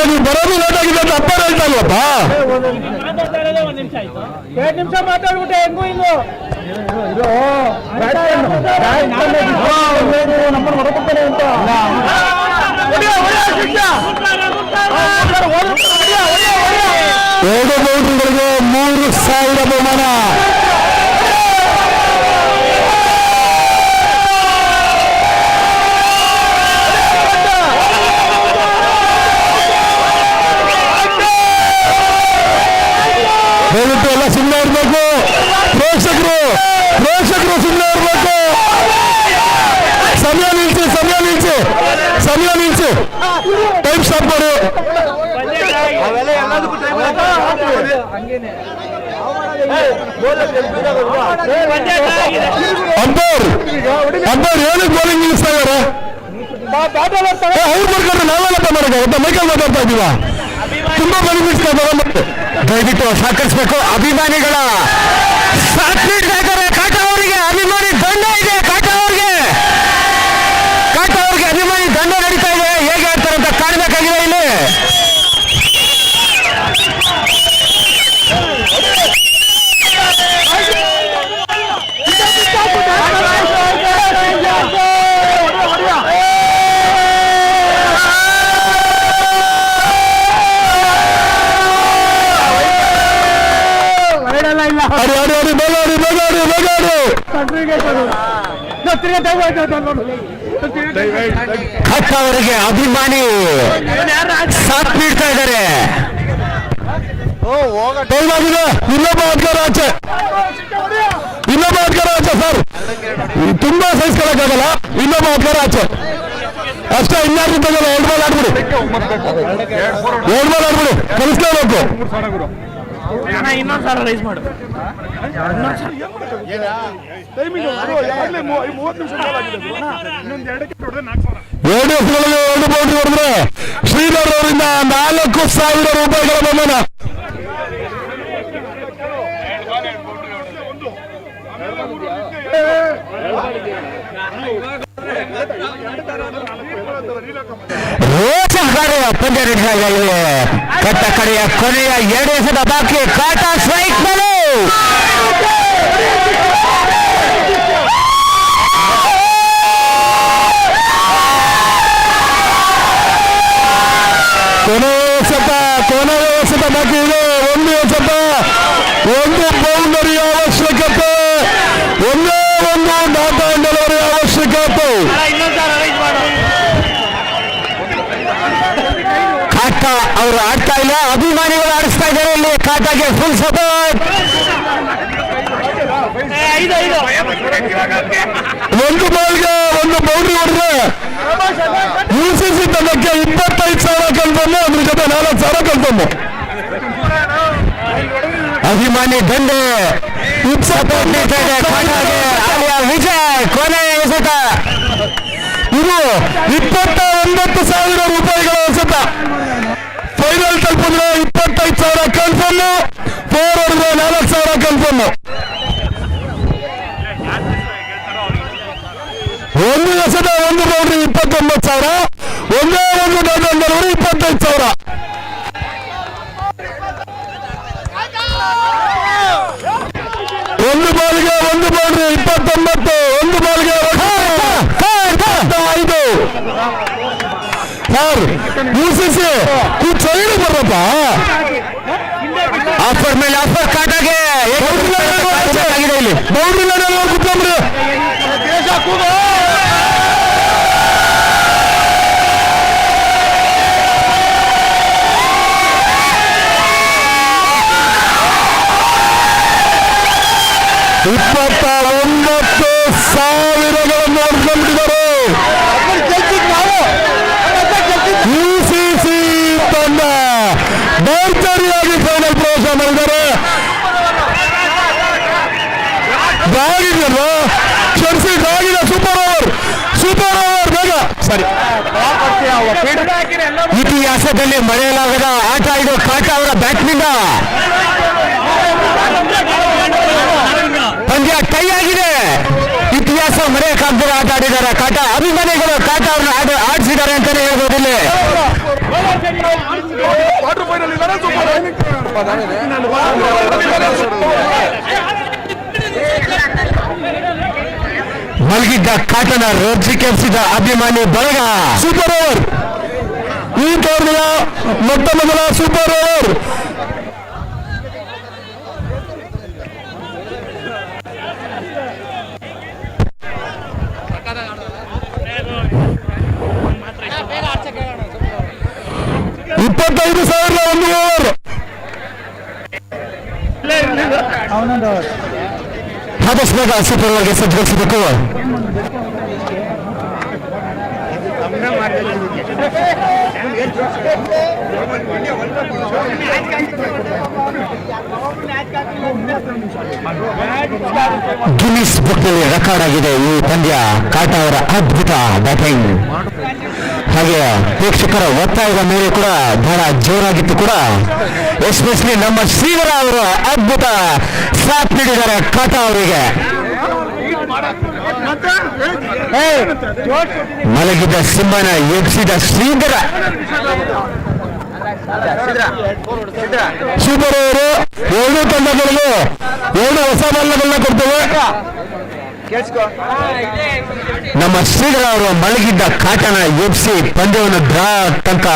ನೀವು ಬರೋದು ಲೇಟ್ ಆಗಿದೆ ಅಂತ ಅಪ್ಪ ಹೇಳ್ತಾ ಇಲ್ವಪ್ಪ? 2 ನಿಮಿಷ ಮಾತಾಡ್ಬಿಟ್ಟೆ ಹೆಂಗೂ ಹಿಂಗು ನಮ್ಮನ್ನು ಹೊರಬಿಡ್ತಾನೆ ಅಂತ. 2 ಬೌಂಡ್ರಿಗಳಿಗೆ 3,000 ಬಹುಮಾನ. ದಯವಿಟ್ಟು ಎಲ್ಲ ಸುಮ್ಮನೆ ಇರಬೇಕು. ಪ್ರೇಕ್ಷಕರು ಸುಮ್ಮನೆ ಇರಬೇಕು. ಸಮಯ ನಿಲ್ಲಿಸಿ ಟೈಮ್ ಸ್ಟಾಪ್ ಮಾಡಿ. ಅಂಪೈರ್ ಏನಕ್ಕೆ ಬೌಲಿಂಗ್ ನಿಲ್ಲಿಸ್ತಾ ಇದ್ದಾರೆ? ಅವ್ರು ಬರ್ಕೊಂಡ್ರೆ ನಾವೆಲ್ಲಪ್ಪ ಮಾಡೋದು ಮೈಕಲ್ ಮಾತಾಡ್ತಾ ಇದ್ದೀವ. ತುಂಬಾ ಬೆನಿಫಿಟ್ಸ್ ದಯವಿಟ್ಟು ಸಹಕರಿಸಬೇಕು. ಅಭಿಮಾನಿಗಳ ಸಾಥ್ ನೀಡ್ಬೇಕಾದ್ರೆ ಕಾಟ ಅವರಿಗೆ ಅಭಿಮಾನಿ ದಂಡ ಇದೆ. ಕಾಟ ಅವ್ರಿಗೆ ಅಭಿಮಾನಿ ದಂಡ ನಡೀತಾ ಇದೆ. ಹೇಗೆ ಆಡ್ತಾರೆ ಅಂತ ಕಾಣಬೇಕಾಗಿದೆ ಇಲ್ಲಿ. ಕಟ್ ಅವರಿಗೆ ಅಭಿಮಾನಿ ಸಾಥ್ ನೀಡ್ತಾ ಇದ್ದಾರೆ. ಇನ್ನೊಬ್ಬ ಆಟಗಾರ ಆಚೆ ಸರ್, ತುಂಬಾ ಸಹಿಸ್ಕೊಳಕ್ಕಾಗಲ್ಲ. ಇನ್ನೊಬ್ಬ ಆಟಗಾರ ಆಚೆ ಅಷ್ಟೇ. ಇನ್ಯಾರು ತಗೋಲ್ಲ. 2 ಬಾಲ್ ಆಡ್ಬಿಡಿ, ಕಲಿಸ್ಲೇಬೇಕು. ಇನ್ನೊಂದು ಸಾಲ ರೈಸ್ ಮಾಡು. 2 ವರ್ಷಗಳಲ್ಲಿ 2 ಬೌಂಡ್ರಿ ಹೊಡೆದ್ರೆ ಶ್ರೀಧರ್ ಅವರಿಂದ 4,000 ರೂಪಾಯಿಗಳ ಬಹುಮಾನ. ರೋಚಕರ ಪಂದ್ಯ ನಡೀತಾ ಇದೆ. ಕಟ್ಟ ಕಡೆಯ ಕೊನೆಯ 2 ಎಸೆತ ಬಾಕಿ. ಕಾಟ ಸ್ಟ್ರೈಕ್ ಮೇಲೆ ಇಲ್ಲ, ಅಭಿಮಾನಿಗಳು ಆಡಿಸ್ತಾ ಇದ್ದಾರೆ ಇಲ್ಲಿ ಕಾಟಾಗೆ ಫುಲ್ ಸಪೋರ್ಟ್. ಒಂದು ಬಾಲ್ಗೆ ಒಂದು ಬೌಂಡ್ರಿ ಹೊಡೆದ್ರೆ UCC ತಂಡಕ್ಕೆ 25,000 ಕಲ್ತಮ್ಮ, ಅದ್ರ ಜೊತೆ 4,000 ಕಲ್ತಮ್ಮ. ಅಭಿಮಾನಿ ದಂಡೆ ವಿಜಯ್ ಕೊನೆ ಎಸೆತ. ಇದು 29,000 ರೂಪಾಯಿಗಳ ಎಸೆತ. ಫೈನಲ್ ತಲುಪಿದ್ರೆ 25,000 ಕನ್ಫರ್ಮ್, 4 ಹೊಡೆದ್ರೆ 4,000 ಕನ್ಫರ್ಮ್. ಒಂದು ಎಸೆತ ಒಂದು ಬೌಂಡ್ರಿ 29,000, ಒಂದೇ ಒಂದು ಡಾಟ್ 25,000. ಒಂದು ಬಾಲ್ಗೆ ಒಂದು ಬೌಂಡ್ರಿ 29, ಒಂದು ಬಾಲ್ಗೆ 5. ಸರ್ UCC ಸೈಡ್ ಬರಪ್ಪ. ಆಫರ್ ಮೇಲೆ ಆಫರ್ ಕಾಟಾಗೆ ಇಲ್ಲಿ ಬೌಂಡ್ರಿ ಕುತ್ಕೊಂಡ್ರಿ. ನೋಡ್ಕೊಂಡಿದ್ದಾರೆ UCC ತಂಡ ಭರ್ಜರಿಯಾಗಿ ಫೈನಲ್ ಪ್ರವೇಶ ಮಾಡಿದ್ದಾರೆ. ದಾಗಿದೆಯಲ್ವಾ ಕ್ಷಮಿಸಿ, ದಾಗಿದೆ. ಸೂಪರ್ ಓವರ್ ಬೇಗ. ಸರಿ, ಇತಿಹಾಸದಲ್ಲಿ ಮರೆಯಲಾಗದ ಆಟ ಇದು. ಕಾಟ ಅವರ ಬ್ಯಾಟ್ನಿಂದ ಪಂದ್ಯ ಟೈ ಆಗಿದೆ. ಇತಿಹಾಸ ಮರೆಯಕ್ಕಾಗದ ಆಟ ಆಡಿದ್ದಾರೆ ಕಾಟ. ಅಭಿಮಾನಿಗಳು ಕಾಟ ಅವ್ರನ್ನ ಆಡಿಸಿದ್ದಾರೆ ಅಂತಾನೆ ಹೇಳ್ಬೋದಿಲ್ಲ. ಮಲಗಿದ್ದ ಕಾಟನ ರೋಜಿ ಕೆಪ್ಸಿದ ಅಭಿಮಾನಿ ಬಳಗ. ಸೂಪರ್ ಓವರ್, ಈ ಟೂರ್ನಿಯ ಮೊಟ್ಟ ಮೊದಲ ಸೂಪರ್ ಓವರ್. $25,000 ಒಂದು ಓವರ್. ಆದಷ್ಟು ಬೇಗ ಸೂಪರ್ ಓವರ್ಗೆ ಸಜ್ಜುಗೊಳಿಸಬೇಕು. ಗಿನ್ನಿಸ್ ಬುಕ್ನಲ್ಲಿ ರೆಕಾರ್ಡ್ ಆಗಿದೆ ಈ ಪಂದ್ಯ. ಕಾಟ ಅವರ ಅದ್ಭುತ ಬ್ಯಾಟಿಂಗ್, ಹಾಗೆ ಪ್ರೇಕ್ಷಕರ ಒತ್ತಾಯದ ಮೇಲೆ ಕೂಡ ಬಹಳ ಜೋರಾಗಿತ್ತು ಕೂಡ. ಎಸ್ಪೆಷಲಿ ನಮ್ಮ ಶ್ರೀಧರ ಅವರು ಅದ್ಭುತ ಸಾಥ್ ನೀಡಿದ್ದಾರೆ ಕಾಟ ಅವರಿಗೆ. ಮಲಗಿದ್ದ ಸಿಂಹನ ಎಬ್ಸಿದ ಶ್ರೀಧರ. Super over. ಎರಡೂ ತಂಡಗಳಿಗೂ 2 ಹೊಸ ಬಾಲ್ಗಳನ್ನ ಕೊಡ್ತೇವೆ. ನಮ್ಮ ಶ್ರೀಧರ ಅವರು ಮಲಗಿದ್ದ ಕಾಟನ ಎಬ್ಸಿ ಪಂದ್ಯವನ್ನು ಡ್ರಾ ತನಕ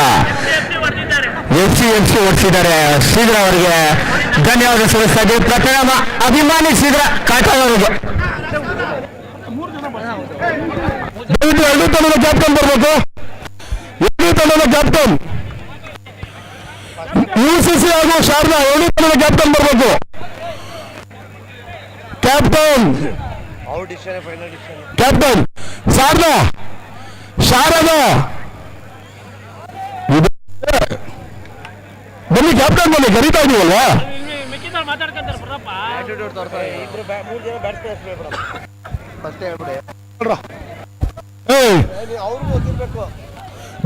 ಎಫ್ಸಿ ಓಡಿಸಿದ್ದಾರೆ. ಶ್ರೀಧರ ಅವರಿಗೆ ಧನ್ಯವಾದ ಸಲ್ಲಿಸ್ತಾ ಇದ್ದೀವಿ. ಪ್ರಥಮ ಅಭಿಮಾನಿ ಶ್ರೀಧರ ಕಾಟ ಅವರಿಗೆ. ಎರಡೂ ತಂಡದ ಕ್ಯಾಪ್ಟನ್ ಬರಬೇಕು. ಎರಡೂ ತಂಡದ ಕ್ಯಾಪ್ಟನ್ UCC ಹಾಗೂ ಶಾರದಾ ಎರಡೂ ತಂಡದ ಕ್ಯಾಪ್ಟನ್ ಬರಬೇಕು. ಕ್ಯಾಪ್ಟನ್ ಶಾರದಾ ಬನ್ನಿ, ಕ್ಯಾಪ್ಟನ್ ಬನ್ನಿ, ಕರೀತಾ ಇದೀವಲ್ವಾ.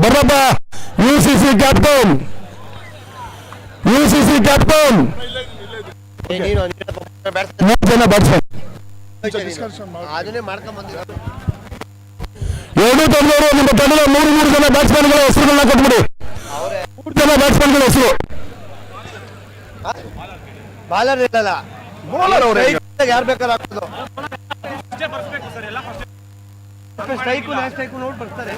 ಬರ್ರಪ್ಪ, UCC ಕ್ಯಾಪ್ಟನ್ 3 ಜನ ಬ್ಯಾಟ್ಸ್ಮನ್. ಎರಡೂ ತಂಡದವರು ನಿಮ್ಮ ತಂಡದ 3 ಜನ ಬ್ಯಾಟ್ಸ್ಮನ್ಗಳ ಹೆಸರುಗಳನ್ನ ಕೊಟ್ಬಿಡಿ. 3 ಜನ ಬ್ಯಾಟ್ಸ್ಮನ್ಗಳ ಹೆಸರು. ಬಾಲರ್ ಇರಲ್ಲ, ಯಾರು ಬೇಕಾದ್ರೆ ಹಾಕೋದು. ಸ್ಟ್ರೈಕು ನೋಡಿ ಬರ್ತಾರೆ.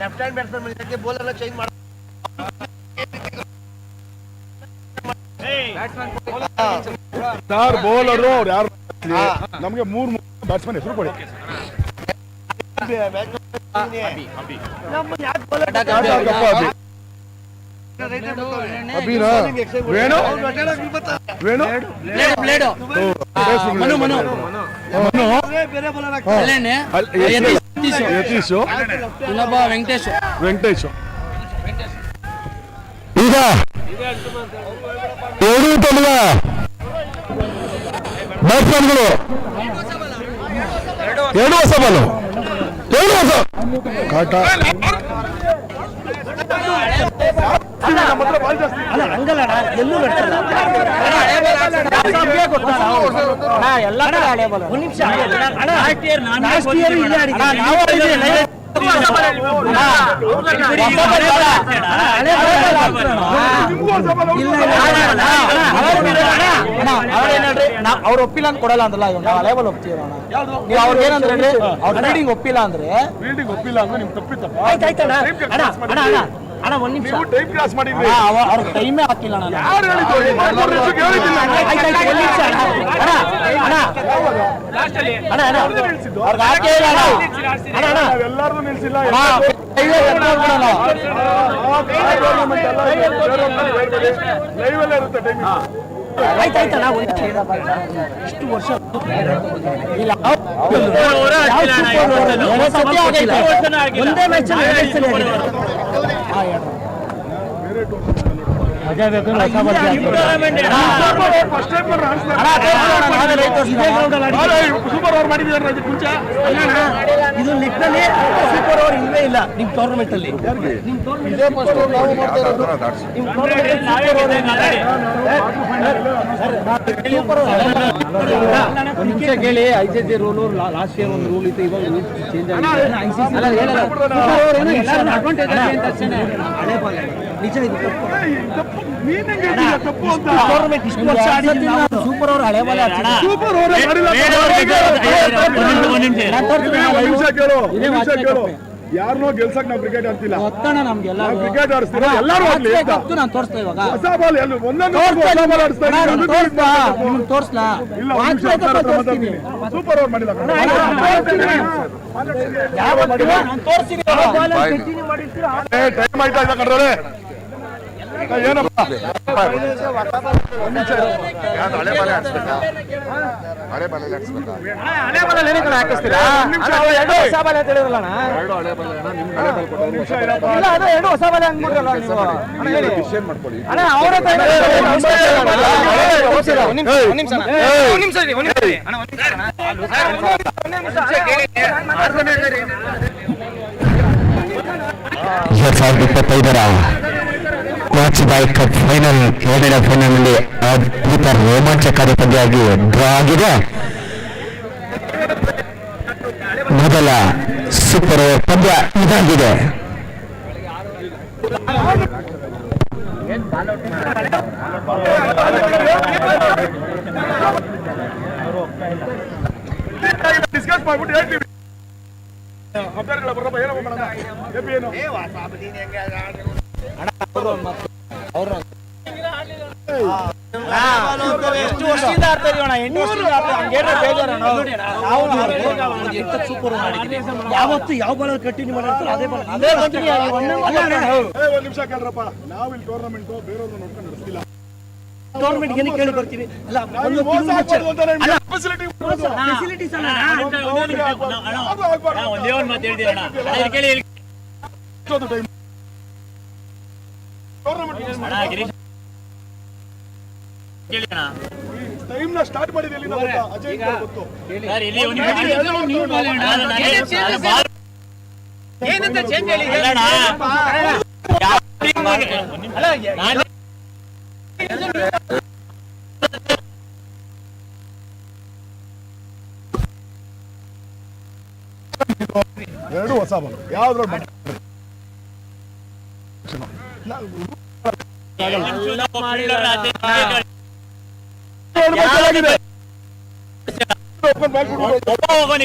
Left hand batsman bowler change ಮಾಡಿ ಬೌಲರು ಅವ್ರು ಯಾರು ನಮ್ಗೆ 3 ಬ್ಯಾಟ್ಸ್ಮನ್ ಹೆಸರು ಕೊಡಿ. ಅಭಿನಾ ವೇಣು ವೇಣು ಮನು ಮನು ಮನು ಯತೀಶು ಇನ್ನೊಬ್ಬ ವೆಂಕಟೇಶ್ ವೆಂಕಟೇಶು ಈಗ ಎರಡೂ ತಂಡದ ಬ್ಯಾಟ್ಸ್ಮನ್ಗಳು ಎರಡು ಹೊಸ ಬಾಲು ಕಾಟ ಅವ್ರು ಒಪ್ಪಿಲ್ಲ ಅಂತ ಕೊಡಲ್ಲ ಅಂದ್ರಲ್ಲ ಇವಾಗ ನಾವು ಹಳೆ ಬಾಲ್ ಒಪ್ತೀವಿ ನೀವು ಅವ್ರಿಗೆ ಏನಂದ್ರೆ ಅವ್ರ ರೀಡಿಂಗ್ ಒಪ್ಪಿಲ್ಲ ಅಂದ್ರೆ ಫೀಲ್ಡಿಂಗ್ ಒಪ್ಪಿಲ್ಲ ಅಂದ್ರೆ ನಿಮ್ ತಪ್ಪಿತ್ತಪ್ಪ. ಅಣ್ಣ ಒಂದ್ ನಿಮಿಷ ನೀವು ಟೈಮ್ ಕ್ರಾಸ್ ಮಾಡಿದ್ರಿ. ಅವ್ರ ಟೈಮೇ ಹಾಕಿಲ್ಲ ನಾನು ಯಾರು ಹೇಳಿದ್ದು? 2 ನಿಮಿಷಕ್ಕೆ ಹೇಳಿದ್ದಿಲ್ಲ. ಅವ್ರಿಗೆ ಹಾಕೇ ಇಲ್ಲ ನಾವೆಲ್ಲರೂ ನಿಲ್ಸಿಲ್ಲ. ಲೈವ್ ಅಲ್ಲೇ ಇರುತ್ತೆ ಟೈಮ್. ಆಯ್ತಾಯ್ತಣ್ಣ ಇಷ್ಟು ವರ್ಷ ಇಲ್ಲ ಒಂದೇ ಮ್ಯಾಚ್ ಸೂಪರ್ ಓವರ್ ಮಾಡಿದ್ದಾರೆ ಮುಂಚೆ. ಇದು ಲೆಕ್ಕದಲ್ಲಿ ಸೂಪರ್ ಓವರ್ ಇಲ್ಲೇ ಇಲ್ಲ ನಿಮ್ ಟೂರ್ನಮೆಂಟ್ ಅಲ್ಲಿ. ಒಂದು ನಿಮಿಷ ಕೇಳಿ. ICC ರೂಲ್ ಲಾಸ್ಟ್ ಇಯರ್ ಒಂದು ರೂಲ್ ಇತ್ತು, ಇವಾಗ ರೂಲ್ ಚೇಂಜ್ ಆಗಿದೆ. ನಿಜ ಇದು ಟೂರ್ನಮೆಂಟ್ ಇಷ್ಟು ವರ್ಷ ಸೂಪರ್ ಓವರ್ ಹಳೆ ಬಾಲ್ ಸೂಪರ್ ಓವರ್ ಕೇಳು. ಯಾರನ್ನೋ ಗೆಲ್ಸಕ್ ನಾವು ಕ್ರಿಕೆಟ್ ಆಡ್ತಿಲ್ಲ. ಗೊತ್ತಣ ನಮ್ಗೆಲ್ಲ ಕ್ರಿಕೆಟ್ ಆಡಿಸ್ತೀವಿ ಎಲ್ಲರೂ ಆಡ್ಲಿ ಅಂತ. ನಾನು ತೋರಿಸ್ತಾ ಇವಾಗ ಹೊಸ ಬಾಲ್ ಎಲ್ಲ ಒಂದೊಂದು ಹೊಸ ಬಾಲ್ ಆಡಿಸ್ತಾ ಇದ್ದೀವಿ. ತೋರಿಸ್ಲಾ ಇಲ್ಲ ಸೂಪರ್ ಓವರ್ ಮಾಡಿಲ್ಲ. ಟೈಮ್ ಆಯ್ತಾ ಇಲ್ಲ ಕಣ್ರೆ. ಏನಪ್ಪ ಹಳೆ ಬಾಲೆ ಆಡಿಸ್ಬೇಕಾ? ಹಳೆ ಬಾಲೆ ಆಡಿಸ್ಬೇಕಾ? ಹಳೆ ಬಾಲ್ ಏನಕ್ಕೆ ಹಾಕಿಸ್ತೀರಾ? ಎರಡು ಹೊಸ ಬಾಲ್ ಅಂತ ಹೇಳಿರಲ್ಲ ಅಣ್ಣ. ಎರಡು ಹಳೆ ಬಾಲೆ ನಿಮ್ಗೆ ಹಳೆ ಬಾಲ್ ಕೊಟ್ಟು ಇಲ್ಲ ಅದು ಎರಡು ಹೊಸ ಬಾಲ್ ಅಂದ್ಬಿಟ್ರಲ್ಲ ನೀವು. ಡಿಸಿಷನ್ ಮಾಡ್ಕೊಳ್ಳಿ. ಅಣ್ಣ ಅವರ ವಾಚ್ ಬಾಯ್ ಕಪ್ ಫೈನಲ್, ಎರಡನೇ ಫೈನಲ್ನಲ್ಲಿ ಅದ್ಭುತ ರೋಮಾಂಚಕಾರಿ ಪಂದ್ಯವಾಗಿ ಡ್ರಾ ಆಗಿದೆ. ಮೊದಲ ಸೂಪರ್ ಓವರ್ ಪಂದ್ಯ ಇದಾಗಿದೆ. ಡಿಸ್ಕಸ್ ಮಾಡ್ಬಿಟ್ಟು ಹೇಳ್ತೀವಿ. ಅಭ್ಯರ್ಥಿಗಳ ಬರಪ್ಪ ಏನಪ್ಪ ಮಾಡೋಣ? ಏನು ಎಷ್ಟು ವರ್ಷದಿಂದ ಆಡ್ತಾ ಇದೀವಣ್ಣ? 8 ವರ್ಷದಿಂದ ಸೂಪರ್ ಮಾಡಿದ್ವಿ. ಯಾವತ್ತು ಯಾವ ಬಾಲ್ ಕಂಟಿನ್ಯೂ ಮಾಡಿರ್ತಾರೆ ಅದೇ ಬಾಲ್ ಒಂದ್ ನಿಮಿಷ ಕೇಳ್ರಪ್ಪ. ನಾವು ಇಲ್ಲಿ ಟೂರ್ನಮೆಂಟ್ ಬೇರೆಯವ್ರನ್ನ ನೋಡ್ಕೊಂಡು ನಡೆಸ್ತಿಲ್ಲ. ಟೂರ್ನಮೆಂಟ್ ಗೆ ಕೇಳಿ ಬರ್ತೀವಿ. ಅಲ್ಲ ಒಂದು ಫೆಸಿಲಿಟೀಸ್ ಅಲ್ಲ ಒಂದೇ ಒಂದು ಮಾತು ಹೇಳ್ತೀವಿ ಅಣ್ಣ. ಕೇಳಿ ಟೈಮ್ ನ ಸ್ಟಾರ್ಟ್ ಮಾಡಿದೆ ಎಲ್ಲಿಂದ ಗೊತ್ತಾ? ಅಜಯ್ ಗೊತ್ತು. ಏನಂತ ಚೇಂಜ್ ಹೇಳಿ ಅಣ್ಣ. ಎರಡು ಹೊಸ ಬಾಲ್ ಯಾವ್ದ್ರಲ್ಲಿ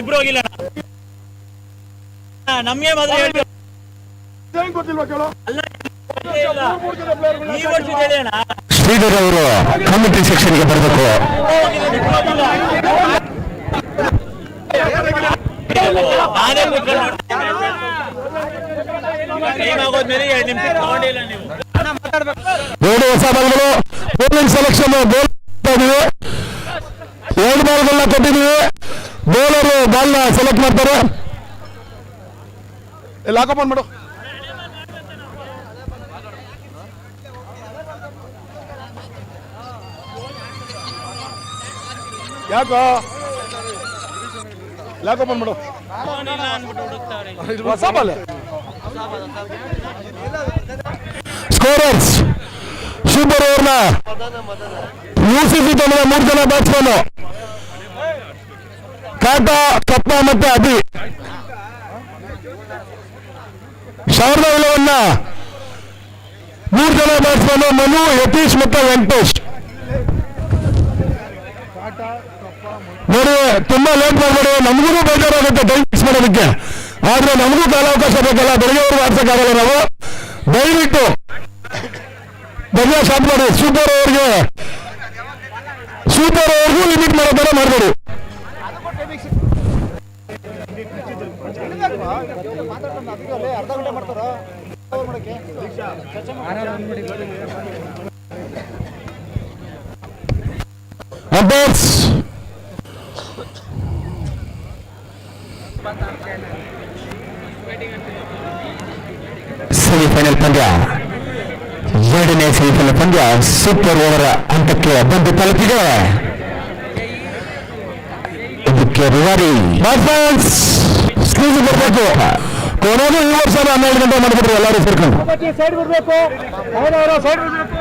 ಇಬ್ರು ಹೋಗಿಲ್ಲ ನಮ್ಗೆ ಮಾತ್ರ ಗೊತ್ತಿಲ್ವಾ ಕೇಳೋ? ಈ ವರ್ಷ ಹೇಳಿ ಅಣ್ಣ. ಶ್ರೀಧರ್ ಅವರು ಕಮಿಟಿ ಸೆಕ್ಷನ್ಗೆ ಬರಬೇಕು. ನಾನೇ ಎರಡು ಹೊಸ ಬಾಲ್ಗಳು, ಬೌಲಿಂಗ್ ಸೆಲೆಕ್ಷನ್ ಗೋಲ್ ಇದೀವಿ, 2 ಬಾಲ್ಗಳನ್ನ ಕೊಟ್ಟಿದ್ದೀವಿ. ಬೌಲರು ಬಾಲ್ನ ಸೆಲೆಕ್ಟ್ ಮಾಡ್ತಾರೆ. ಲಾಕಪ್ ಮಾಡು. ಯಾಕೋ ಲಾಕಪ್ ಮಾಡು. ಹೊಸ ಬಾಲ್. ಸ್ಕೋರರ್ಸ್ ಸೂಪರ್ ಓವರ್ನ ಯುಸಿಸಿ ತಂಡದ 3 ಜನ ಬ್ಯಾಟ್ಸ್ಮನ್ ಕಾಟಾ, ಕಪ್ಪ ಮತ್ತೆ ಅಭಿ. ಶಾರದಾ ವಿಲವನ್ನ 3 ಜನ ಬ್ಯಾಟ್ಸ್ಮನ್ ಮನು, ಯತೀಶ್ ಮತ್ತೆ ವೆಂಕಟೇಶ್. ನೋಡಿ, ತುಂಬಾ ಲೇಟ್ ಮಾಡಬೇಡಿ, ನಮಗೂ ಬೇಜಾರಾಗುತ್ತೆ ಟೈಮ್ ಫಿಕ್ಸ್ ಮಾಡೋದಕ್ಕೆ. ಆದ್ರೆ ನಮಗೂ ಕಾಲಾವಕಾಶ ಬೇಕಲ್ಲ, ಬೆಳಗ್ಗೆವರೆಗೂ ಆಡ್ಸಕ್ಕಾಗಲ್ಲ ನಾವು. ದಯವಿಟ್ಟು ಬೆಳಗ್ಗೆ ಸ್ಟಾರ್ಟ್ ಮಾಡಿ. ಸೂಪರ್ ಓವರ್ಗೂ ಲಿಮಿಟ್ ಮಾಡೋ ಥರ ಮಾಡಬೇಡಿ. ಅಂಪೈರ್ಸ್ ಸೆಮಿಫೈನಲ್ ಪಂದ್ಯ, 2ನೇ ಸೆಮಿಫೈನಲ್ ಪಂದ್ಯ ಸೂಪರ್ ಓವರ್ ಹಂತಕ್ಕೆ ಬಂದು ತಲುಪಿದೆ. ಇದಕ್ಕೆ ರಿವಾರಿ ಸ್ಕ್ರೀನ್ ಬರಬೇಕು. ಕೊನೆಗೂ ಈ ವರ್ಷ 12 ಗಂಟೆ ಮಾಡಿಬಿಟ್ರು ಎಲ್ಲರೂ ಸೇರ್ಕೊಂಡು. ಸೈಡ್ ಬರಬೇಕು, ಸೈಡ್ ಬರಬೇಕು.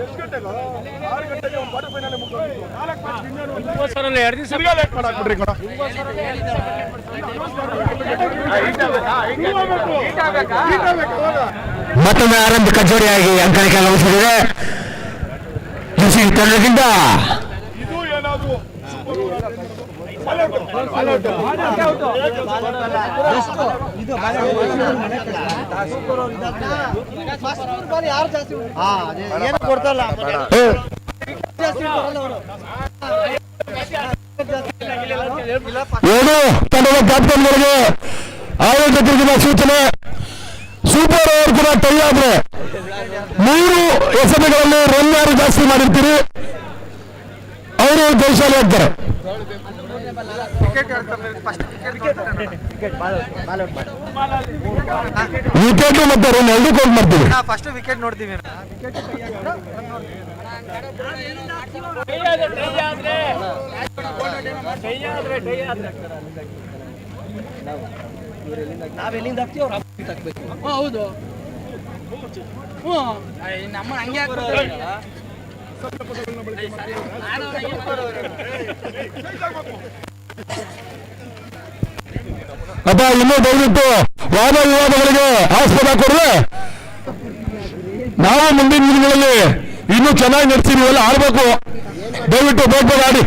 ಎಷ್ಟು ಗಂಟೆಗ? 6 ಗಂಟೆಗೆ ಒಂದು ಕ್ವಾರ್ಟರ್ ಫೈನಲ್ ಮುಗಿದೋಗಿತ್ತು. 4 ಮ್ಯಾಚ್ ಲೇಟ್ ಮಾಡಾಕ್ಬಿಟ್ರಿ ಕಣ. ಮತ್ತೊಮ್ಮೆ ಆರಂಭಿಕ ಜೋಡಿಯಾಗಿ ಅಂಕಣಿಕೆ ಲಭಿಸಿದೆ ಯುಸಿ ತಂಡದಿಂದ. ಇದು ಏನಾದ್ರು ಏನು ಕೊಡ್ತಲ್ಲ. ಏನು ತಂಡದ ಕ್ಯಾಪ್ಟನ್ಗಳಿಗೆ ಆಯೋಜಕರಿಗಿನ ಸೂಚನೆ. ಸೂಪರ್ ಓವರ್ ಕೂಡ ಟೈ ಆದ್ರೆ 3 ಎಸೆತಗಳಲ್ಲಿ ರನ್ ಯಾರು ಜಾಸ್ತಿ ಮಾಡಿರ್ತೀರಿ ಅವರು ಜಯಶಾಲಿ ಆಗ್ತಾರೆ. ವಿಕೆಟ್ ಮತ್ತೆ ರನ್ 2 ಕೌಂಟ್ ಮಾಡ್ತೀವಿ. ಫಸ್ಟ್ ವಿಕೆಟ್ ನೋಡ್ತೀವಿ. ನಾವೆಲ್ಲಿಂದ ಹಾಕ್ತೀವಿ ಅವ್ರು ಹಾಕ್ಬೇಕು. ಹೌದು, ನಮ್ಮ ಹಂಗೆ ಅಪ್ಪ, ಇನ್ನೂ ದಯವಿಟ್ಟು ವಾದ ವಿವಾದಗಳಿಗೆ ಆಸ್ಪದ ಕೊಡುವೆ. ನಾವು ಮುಂದಿನ ದಿನಗಳಲ್ಲಿ ಇನ್ನೂ ಚೆನ್ನಾಗಿ ನಡೆಸಿ ನೀವೆಲ್ಲ ಆಡ್ಬೇಕು. ದಯವಿಟ್ಟು ಬೇಗ ಆಡಿ.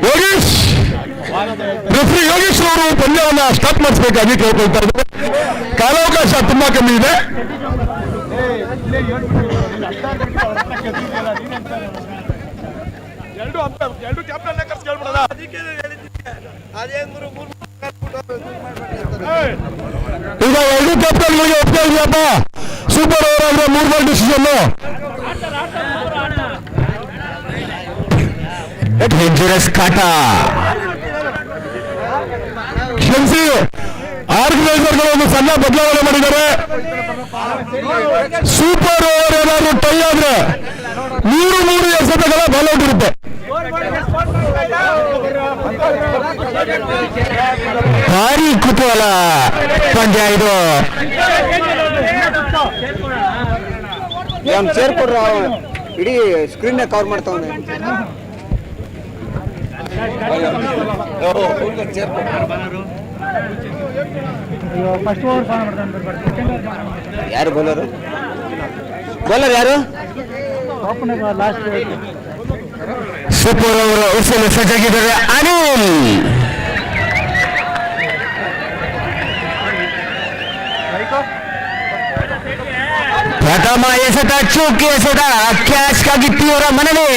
ಯೋಗೇಶ್ ರೆಫ್ರಿ ಯೋಗೇಶ್ ಅವರು ಪಂದ್ಯವನ್ನ ಸ್ಟಾರ್ಟ್ ಮಾಡಿಸಬೇಕಾಗಿ ಕೇಳ್ಕೊಳ್ತಾ ಇದ್ದಾರೆ. ಕಾಲಾವಕಾಶ ತುಂಬಾ ಕಮ್ಮಿ ಇದೆ. ಎರಡು ಕ್ಯಾಪ್ಟನ್ ಕರ್ಸಿ ಕೇಳ್ಬಿಡೋದ. ಈಗ 2 ಕ್ಯಾಪ್ಟನ್ಗಳಿಗೆ ಒಪ್ತಾ ಇದೆಯಪ್ಪ. ಸೂಪರ್ ಓವರ್ ಆದ್ರೆ 3 ಬಾಲ್ ಡಿಸಿಷನ್. ಡೇಂಜರಸ್ ಕಾಟ. ಕ್ಷಮಿಸಿ, ಆರ್ಗನೈಸರ್ಗಳು ಒಂದು ಸಣ್ಣ ಬದಲಾವಣೆ ಮಾಡಿದ್ದಾರೆ. ಸೂಪರ್ ಓವರ್ ಏನಾದ್ರು ಟೈ ಆದ್ರೆ 3 ಎಸೆತಗಳ ಬಾಲ್ಔಟ್ ಇರುತ್ತೆ. ಭಾರಿ ಕುತೂಹಲ ಪಂದ್ಯ ಇದು. ಚೇರ್ ಕೊಡ್ರ, ಇಡೀ ಸ್ಕ್ರೀನ್ ಕವರ್ ಮಾಡ್ತಾವನೆ. ಚೇರ್ ಯಾರು ಬೌಲರು ಯಾರು ಸೂಪರ್ ಅವರು ಉಸಿಲು ಸಜ್ಜಾಗಿದ್ದಾರೆ. ಅನಿಲ್ ಪ್ರಥಮ ಎಸೆತ ಚೂಕಿ ಎಸೆತ ಕ್ಯಾಚ್ ಆಗಿತ್ತಿಯವರ ಮನವಿ.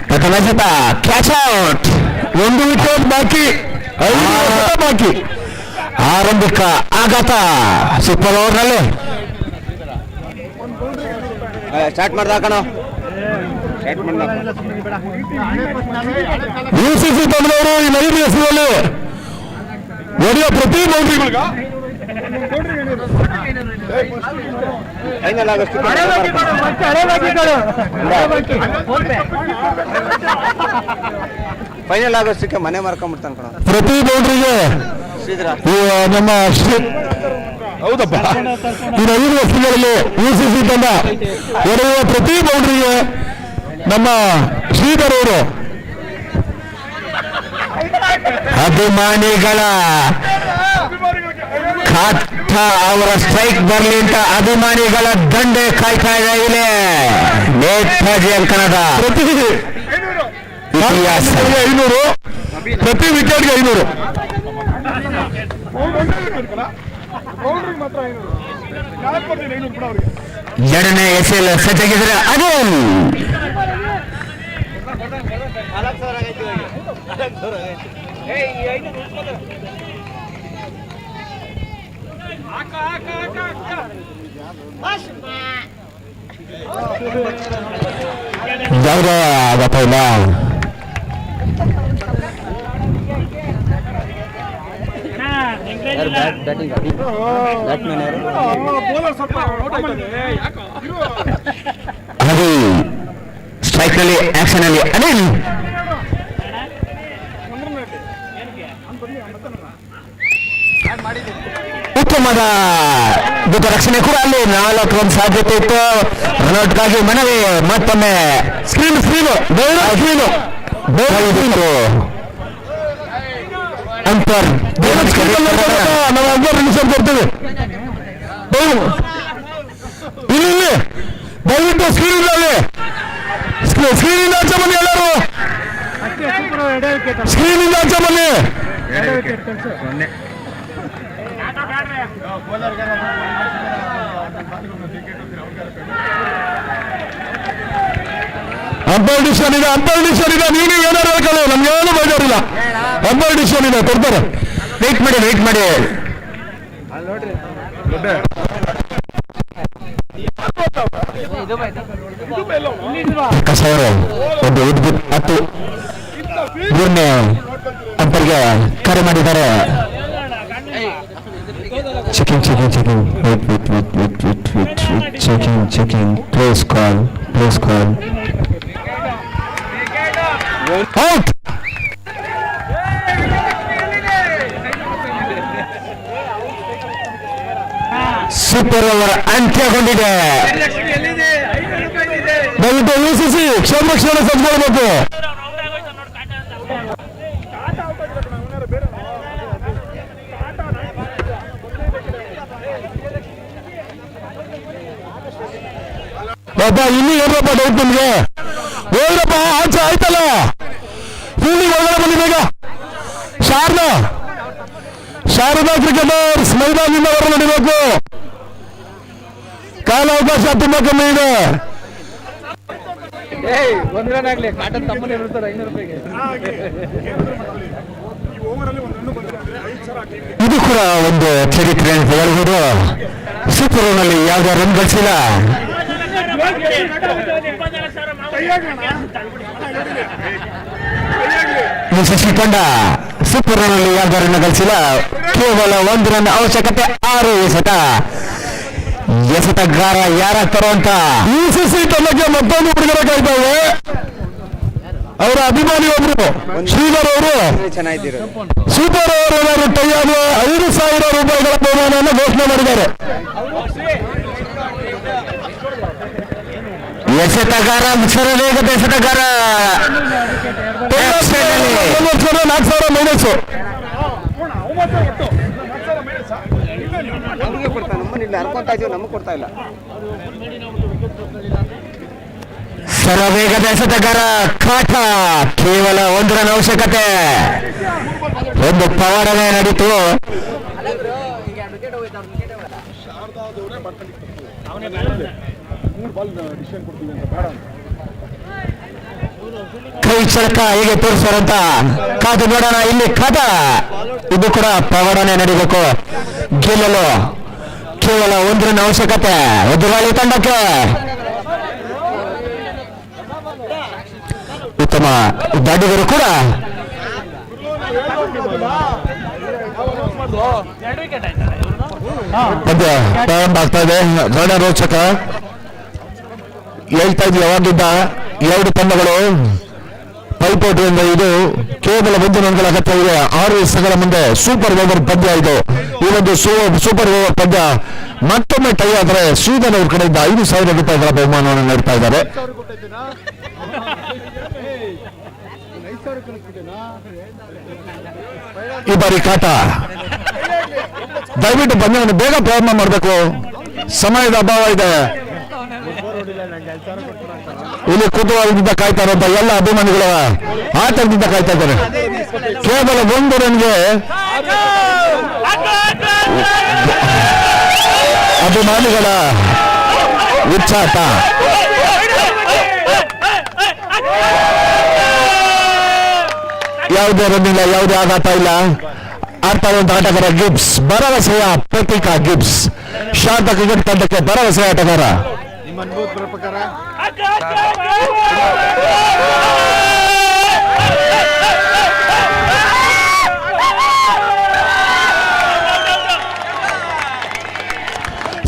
ಪ್ರಥಮ ಎಸೆತ ಕ್ಯಾಚ್ ಔಟ್. 1 ವಿಕೆಟ್ ಬಾಕಿ, 5 ಎಸೆತ ಬಾಕಿ. ಆರಂಭಿಕ ಆಘಾತ ಸೂಪರ್ ಓವರ್ನಲ್ಲಿ. ಸ್ಟಾರ್ಟ್ ಮಾಡ್ದ ಕಣ UCC ತಂಡದವರು ಈ 5 ಎಸೆತದಲ್ಲಿ ಹೊಡೆಯುವ ಪ್ರತಿ ಬೌಂಡ್ರಿಗಳಿಗ ಫೈನಲ್ ಆಗಷ್ಟು ಫೈನಲ್ ಆಗೋಷ್ಟಕ್ಕೆ ಮನೆ ಮಾರ್ಕೊಂಡ್ಬಿಡ್ತಾನೆ ಕಣ ಪ್ರತಿ ಬೌಂಡ್ರಿಗೆ ಶ್ರೀಧರ. ನಮ್ಮ ಹೌದಪ್ಪ ಈ 5 ವರ್ಷಗಳಲ್ಲಿ UCC ತಂಡ ಹೊಡೆಯುವ ಪ್ರತಿ ಬೌಂಡ್ರಿಗೆ ನಮ್ಮ ಶ್ರೀಧರ್ ಅವರು ಅಭಿಮಾನಿಗಳ ಕಾಟ ಅವರ ಸ್ಟ್ರೈಕ್ ಬರಲಿ ಅಂತ ಅಭಿಮಾನಿಗಳ ದಂಡೆ ಕಾಯ್ತಾ ಇದೆ. ನೇತಾಜಿ ಅಂಕಣದ ಪ್ರತಿ ಇತಿಹಾಸ 500, ಪ್ರತಿ ವಿಕೆಟ್ಗೆ 500. ಎರಡನೇ ಎಸೆಲ್ ಸಜ್ಜಾಗಿದ್ರೆ ಅದು ಯಾವುದೇ ಆಗತ್ತ ಇಲ್ಲ. ಅದು ಸ್ಟ್ರೈಕ್ ನಲ್ಲಿ ಆಕ್ಷನ್ ಅಲ್ಲಿ ಅನಿಲ್ ಉತ್ತಮದ ಜೊತೆ ರಕ್ಷಣೆ ಕೂಡ ಅಲ್ಲಿ 4 ರನ್ ಸಾಧ್ಯತೆ ಇತ್ತು. ರನ್ಔಟ್ಗಾಗಿ ಮನವಿ. ಮತ್ತೊಮ್ಮೆ ಸ್ಕ್ರೀನ್ ಅಂಪರ್ ನಾವು 11 ನಿಮಿಷ ಕೊಡ್ತೇವೆ. ಇಲ್ಲಿ ದಯವಿಟ್ಟು ಸ್ಕ್ರೀನಿಂದ ಆಚೆ ಬನ್ನಿ, ಎಲ್ಲರೂ ಸ್ಕ್ರೀನಿಂದ ಆಚೆ ಬನ್ನಿ. ಅಂಪೈರ್ ಡಿಸಿಷನ್ ಇದೆ. ನೀನು ಏನಾರು ಹೇಳ್ಕೊಳ್ಳಿ, ನಮ್ಗೇನು ಬೇಜಾರಿಲ್ಲ. ಅಂಪೈರ್ ಡಿಸಿಷನ್ ಇದೆ, ಕೊಡ್ತಾರೆ. ವೆಯ್ಟ್ ಮಾಡಿ. ಪ್ರಕಾಶ್ ಅವರು ಒಂದು ಉದ್ಭುತ 10 ಮೂರನೇ ಅಂಪೈರ್ಗೆ ಕರೆ ಮಾಡಿದ್ದಾರೆ. Checking place call out. Super over ಅಂತ್ಯಗೊಂಡಿದೆ. ದಯವಿಟ್ಟು UCC ಕ್ಷೇಮ ಸಜ್ಜಬೇಕು. ಇಲ್ಲಿ ಏನಪ್ಪ ಡೌಟ್ ನಿಮ್ಗೆ? ಹೋಗ್ರಪ್ಪ ಆಚೆ, ಆಯ್ತಲ್ಲ ಫೀಲ್ಡಿಂಗ್ ಒಳಗಡೆ ಬನ್ನಿ ಬೇಗ. ಶಾರದಾ ಕ್ರಿಕೆಟರ್ಸ್ ಮೈದಾನದಿಂದ ಹೊರ ನಡಿಬೇಕು. ಕಾಲಾವಕಾಶ ತುಂಬಾ ಕಮ್ಮಿ ಇದೆ. ಇದು ಕೂಡ ಒಂದು ಚರಿತ್ರೆ ಅಂತ ಹೇಳ್ಬೋದು. ಸೂಪರ್ ಓವರ್ನಲ್ಲಿ ಯಾವುದೇ ರನ್ ಗಳಿಸಿಲ್ಲ. UCC ತಂಡ ಸೂಪರ್ ಓವರ್ನಲ್ಲಿ ಯಾವುದೇ ರನ್ ಗಳಿಸಿಲ್ಲ. ಕೇವಲ 1 ರನ್ ಅವಶ್ಯಕತೆ. 6 ಎಸೆತಗಾರ ಯಾರಾಗ್ತಾರೋ ಅಂತ UCC ತಂಡಕ್ಕೆ ಮತ್ತೊಂದು ಹುಡುಗರ ಕಾಯ್ತಾವೆ. ಅವರ ಅಭಿಮಾನಿ ಒಬ್ರು ಶ್ರೀಧರ್ ಅವರು ಸೂಪರ್ ಓವರ್ ಏನಾದ್ರು ಟೈಯಾದ 5,000 ರೂಪಾಯಿಗಳ ಬಹುಮಾನವನ್ನು ಘೋಷಣೆ ಮಾಡಿದ್ದಾರೆ. ಎಸೆತಗಾರ ಸರವೇಗದ ಎಸೆತಗಾರ 4,000 -. ನಮಗೆ ಕೊಡ್ತಾ ನಮ್ಮನ್ನ ಇಲ್ಲಿ ಹರ್ಕೊಂತಾ ಇದೀವಿ, ನಮಗೆ ಕೊಡ್ತಾ ಇಲ್ಲ. ವೇಗದ ಎಸೆತಗಾರ ಕಾಟ, ಕೇವಲ 1 ರನ್ ಅವಶ್ಯಕತೆ. ಒಂದು ಪವಾಡವೇ ನಡೀತು. ಕೈ ಚಳಕ ಹೇಗೆ ತೋರಿಸೋರಂತ ಕಾದು ನೋಡೋಣ. ಇಲ್ಲಿ ಕಾದ, ಇದು ಕೂಡ ಪವಾಡನೆ ನಡೀಬೇಕು. ಗೆಲ್ಲಲು ಕೇವಲ 1 ರನ್ ಅವಶ್ಯಕತೆ ಎದುರಾಳಿ ತಂಡಕ್ಕೆ. ಉತ್ತಮ ದಾಂಡಿಗರು ಕೂಡ ಪಂದ್ಯ ಪ್ರಾರಂಭ ಆಗ್ತಾ ಇದೆ. ರಣರೋಚಕ. ಹೇಳ್ತಾ ಇದ್ವಿ ಯಾವಾಗಿದ್ದ 2 ತಂಡಗಳು ಪೈಪೋಟಿಯಿಂದ. ಇದು ಕೇವಲ 1 ರನ್ಗಳ ಅಗತ್ಯವಿದೆ. 6 ಎಸೆಗಳ ಮುಂದೆ ಸೂಪರ್ ಓವರ್ ಪಂದ್ಯ ಇದು. ಈ ಒಂದು ಸೂಪರ್ ಓವರ್ ಪಂದ್ಯ ಮತ್ತೊಮ್ಮೆ ಟೈ ಆದರೆ ಶ್ರೀಧರ್ ಅವ್ರ ಕಡೆಯಿಂದ 5,000 ರೂಪಾಯಿಗಳ ಬಹುಮಾನವನ್ನು ನೀಡ್ತಾ ಇದ್ದಾರೆ. ಈ ಬಾರಿ ಕಾಟ. ದಯವಿಟ್ಟು ಪಂದ್ಯವನ್ನು ಬೇಗ ಪ್ರಾರಂಭ ಮಾಡಬೇಕು, ಸಮಯದ ಅಭಾವ ಇದೆ. ಇಲ್ಲಿ ಕುತೂಹಲದಿಂದ ಕಾಯ್ತಾ ಇರುವಂತ ಎಲ್ಲ ಅಭಿಮಾನಿಗಳ ಆತಂಕದಿಂದ ಕಾಯ್ತಾ ಇದ್ದಾರೆ. ಕೇವಲ 1 ರನ್ಗೆ ಅಭಿಮಾನಿಗಳ ಉಚ್ಚಾಟ. ಯಾವುದೇ ರನ್ ಇಲ್ಲ, ಯಾವುದೇ ಆಘಾತ ಇಲ್ಲ. ಆಡ್ತಾ ಇರುವಂತ ಆಟಗಾರ ಗಿಬ್ಸ್, ಭರವಸೆಯ ಪ್ರತೀಕ ಗಿಬ್ಸ್. ಶಾಂತ ಕ್ರಿಕೆಟ್ ತಂಡಕ್ಕೆ ಭರವಸೆಯ ಆಟಗಾರ.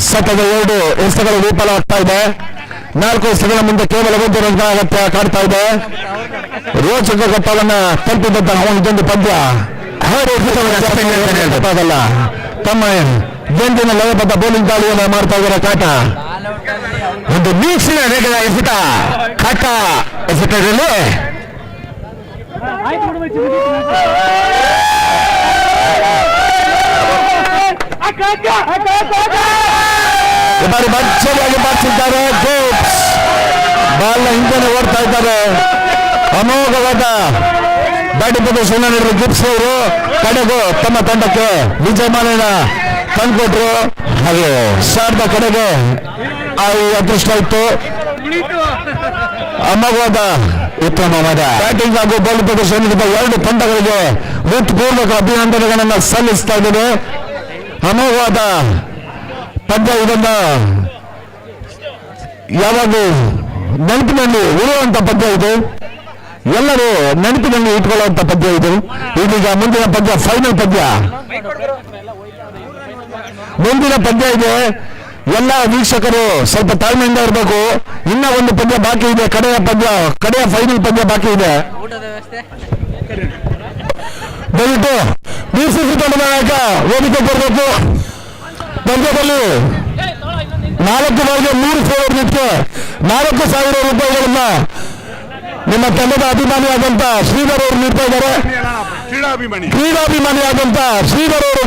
ಸತತ 2 ಎಸೆಗಳು ವಿಫಲವಾಗ್ತಾ ಇದೆ. 4 ಎಸೆಗಳ ಮುಂದೆ ಕೇವಲ 1 ರನ್ ಅಗತ್ಯ ಕಾಡ್ತಾ ಇದೆ. ರೋಚಕ ಘಟ್ಟವನ್ನ ತಲುಪಿದಂತಹ ಇದೊಂದು ಪಂದ್ಯ. ಗೊತ್ತಾಗಲ್ಲ, ತಮ್ಮ ಗೆಂದಿನ ಲಯಬದ್ಧ ಬೌಲಿಂಗ್ ದಾಳಿಯನ್ನು ಮಾಡ್ತಾ ಇದ್ದಾರೆ ಕಾಟ. ಒಂದು ವೀಕ್ಷಣೆ ವೇಗದ ಎಸೆತ. ಕಾಟ ಎಸೆತದಲ್ಲಿ ಭರ್ಜರಿಯಾಗಿ ಬಾರಿಸಿದ್ದಾರೆ. ಬಾಲ್ನ ಹಿಂದೆ ಓಡ್ತಾ ಇದ್ದಾರೆ. ಅಮೋಘವಾದ ಬ್ಯಾಟಿಂಗ್ ಪ್ರದರ್ಶನ ನೀಡಿದ ಗಿಬ್ಸ್ ಅವರು ಕಡೆಗೂ ತಮ್ಮ ತಂಡಕ್ಕೆ ವಿಜಯಮಾನ ತಂದುಕೊಟ್ರು. ಹಾಗೆ ಶಾರ್ದ ಕಡೆಗೆ ಅದೃಷ್ಟ ಇತ್ತು. ಅಮೋಘವಾದ ಉತ್ತಮವಾದ ಬ್ಯಾಟಿಂಗ್ ಹಾಗೂ ಬೌಲಿಂಗ್ ಪ್ರದರ್ಶನ ನೀಡಿದ 2 ತಂಡಗಳಿಗೆ ಹೃತ್ಪೂರ್ವಕ ಅಭಿನಂದನೆಗಳನ್ನು ಸಲ್ಲಿಸ್ತಾ ಇದ್ದೇನೆ. ಅಮೋಘವಾದ ಪಂದ್ಯ. ಇದನ್ನ ಯಾವಾಗೂ ನೆನಪಿನಲ್ಲಿ ಉಳಿಯುವಂತ ಪಂದ್ಯ ಇದು. ಎಲ್ಲರೂ ನೆನಪಿನಲ್ಲಿ ಇಟ್ಕೊಳ್ಳುವಂತ ಪಂದ್ಯ ಇದು. ಇದೀಗ ಮುಂದಿನ ಪಂದ್ಯ ಫೈನಲ್ ಪಂದ್ಯ. ಮುಂದಿನ ಪಂದ್ಯ ಇದೆ. ಎಲ್ಲ ವೀಕ್ಷಕರು ಸ್ವಲ್ಪ ತಾಳ್ಮೆಯಿಂದ ಇರಬೇಕು. ಇನ್ನ ಒಂದು ಪಂದ್ಯ ಬಾಕಿ ಇದೆ. ಕಡೆಯ ಫೈನಲ್ ಪಂದ್ಯ ಬಾಕಿ ಇದೆ. ದಯವಿಟ್ಟು BCC ತಂಡದ ನಾಯಕ ವೇದಿಕೆ ಬರಬೇಕು. ಪಂದ್ಯದಲ್ಲಿ 4 ಬಾರಿಗೆ 3 ಫೋರ್ ನಿಂತು 4,000 ರೂಪಾಯಿಗಳನ್ನ ನಿಮ್ಮ ತಂಡದ ಅಭಿಮಾನಿಯಾದಂತ ಶ್ರೀಧರ್ ಅವರು ನೀಡ್ತಾ ಇದ್ದಾರೆ. ಕ್ರೀಡಾಭಿಮಾನಿಯಾದಂತ ಶ್ರೀಧರ್ ಅವರು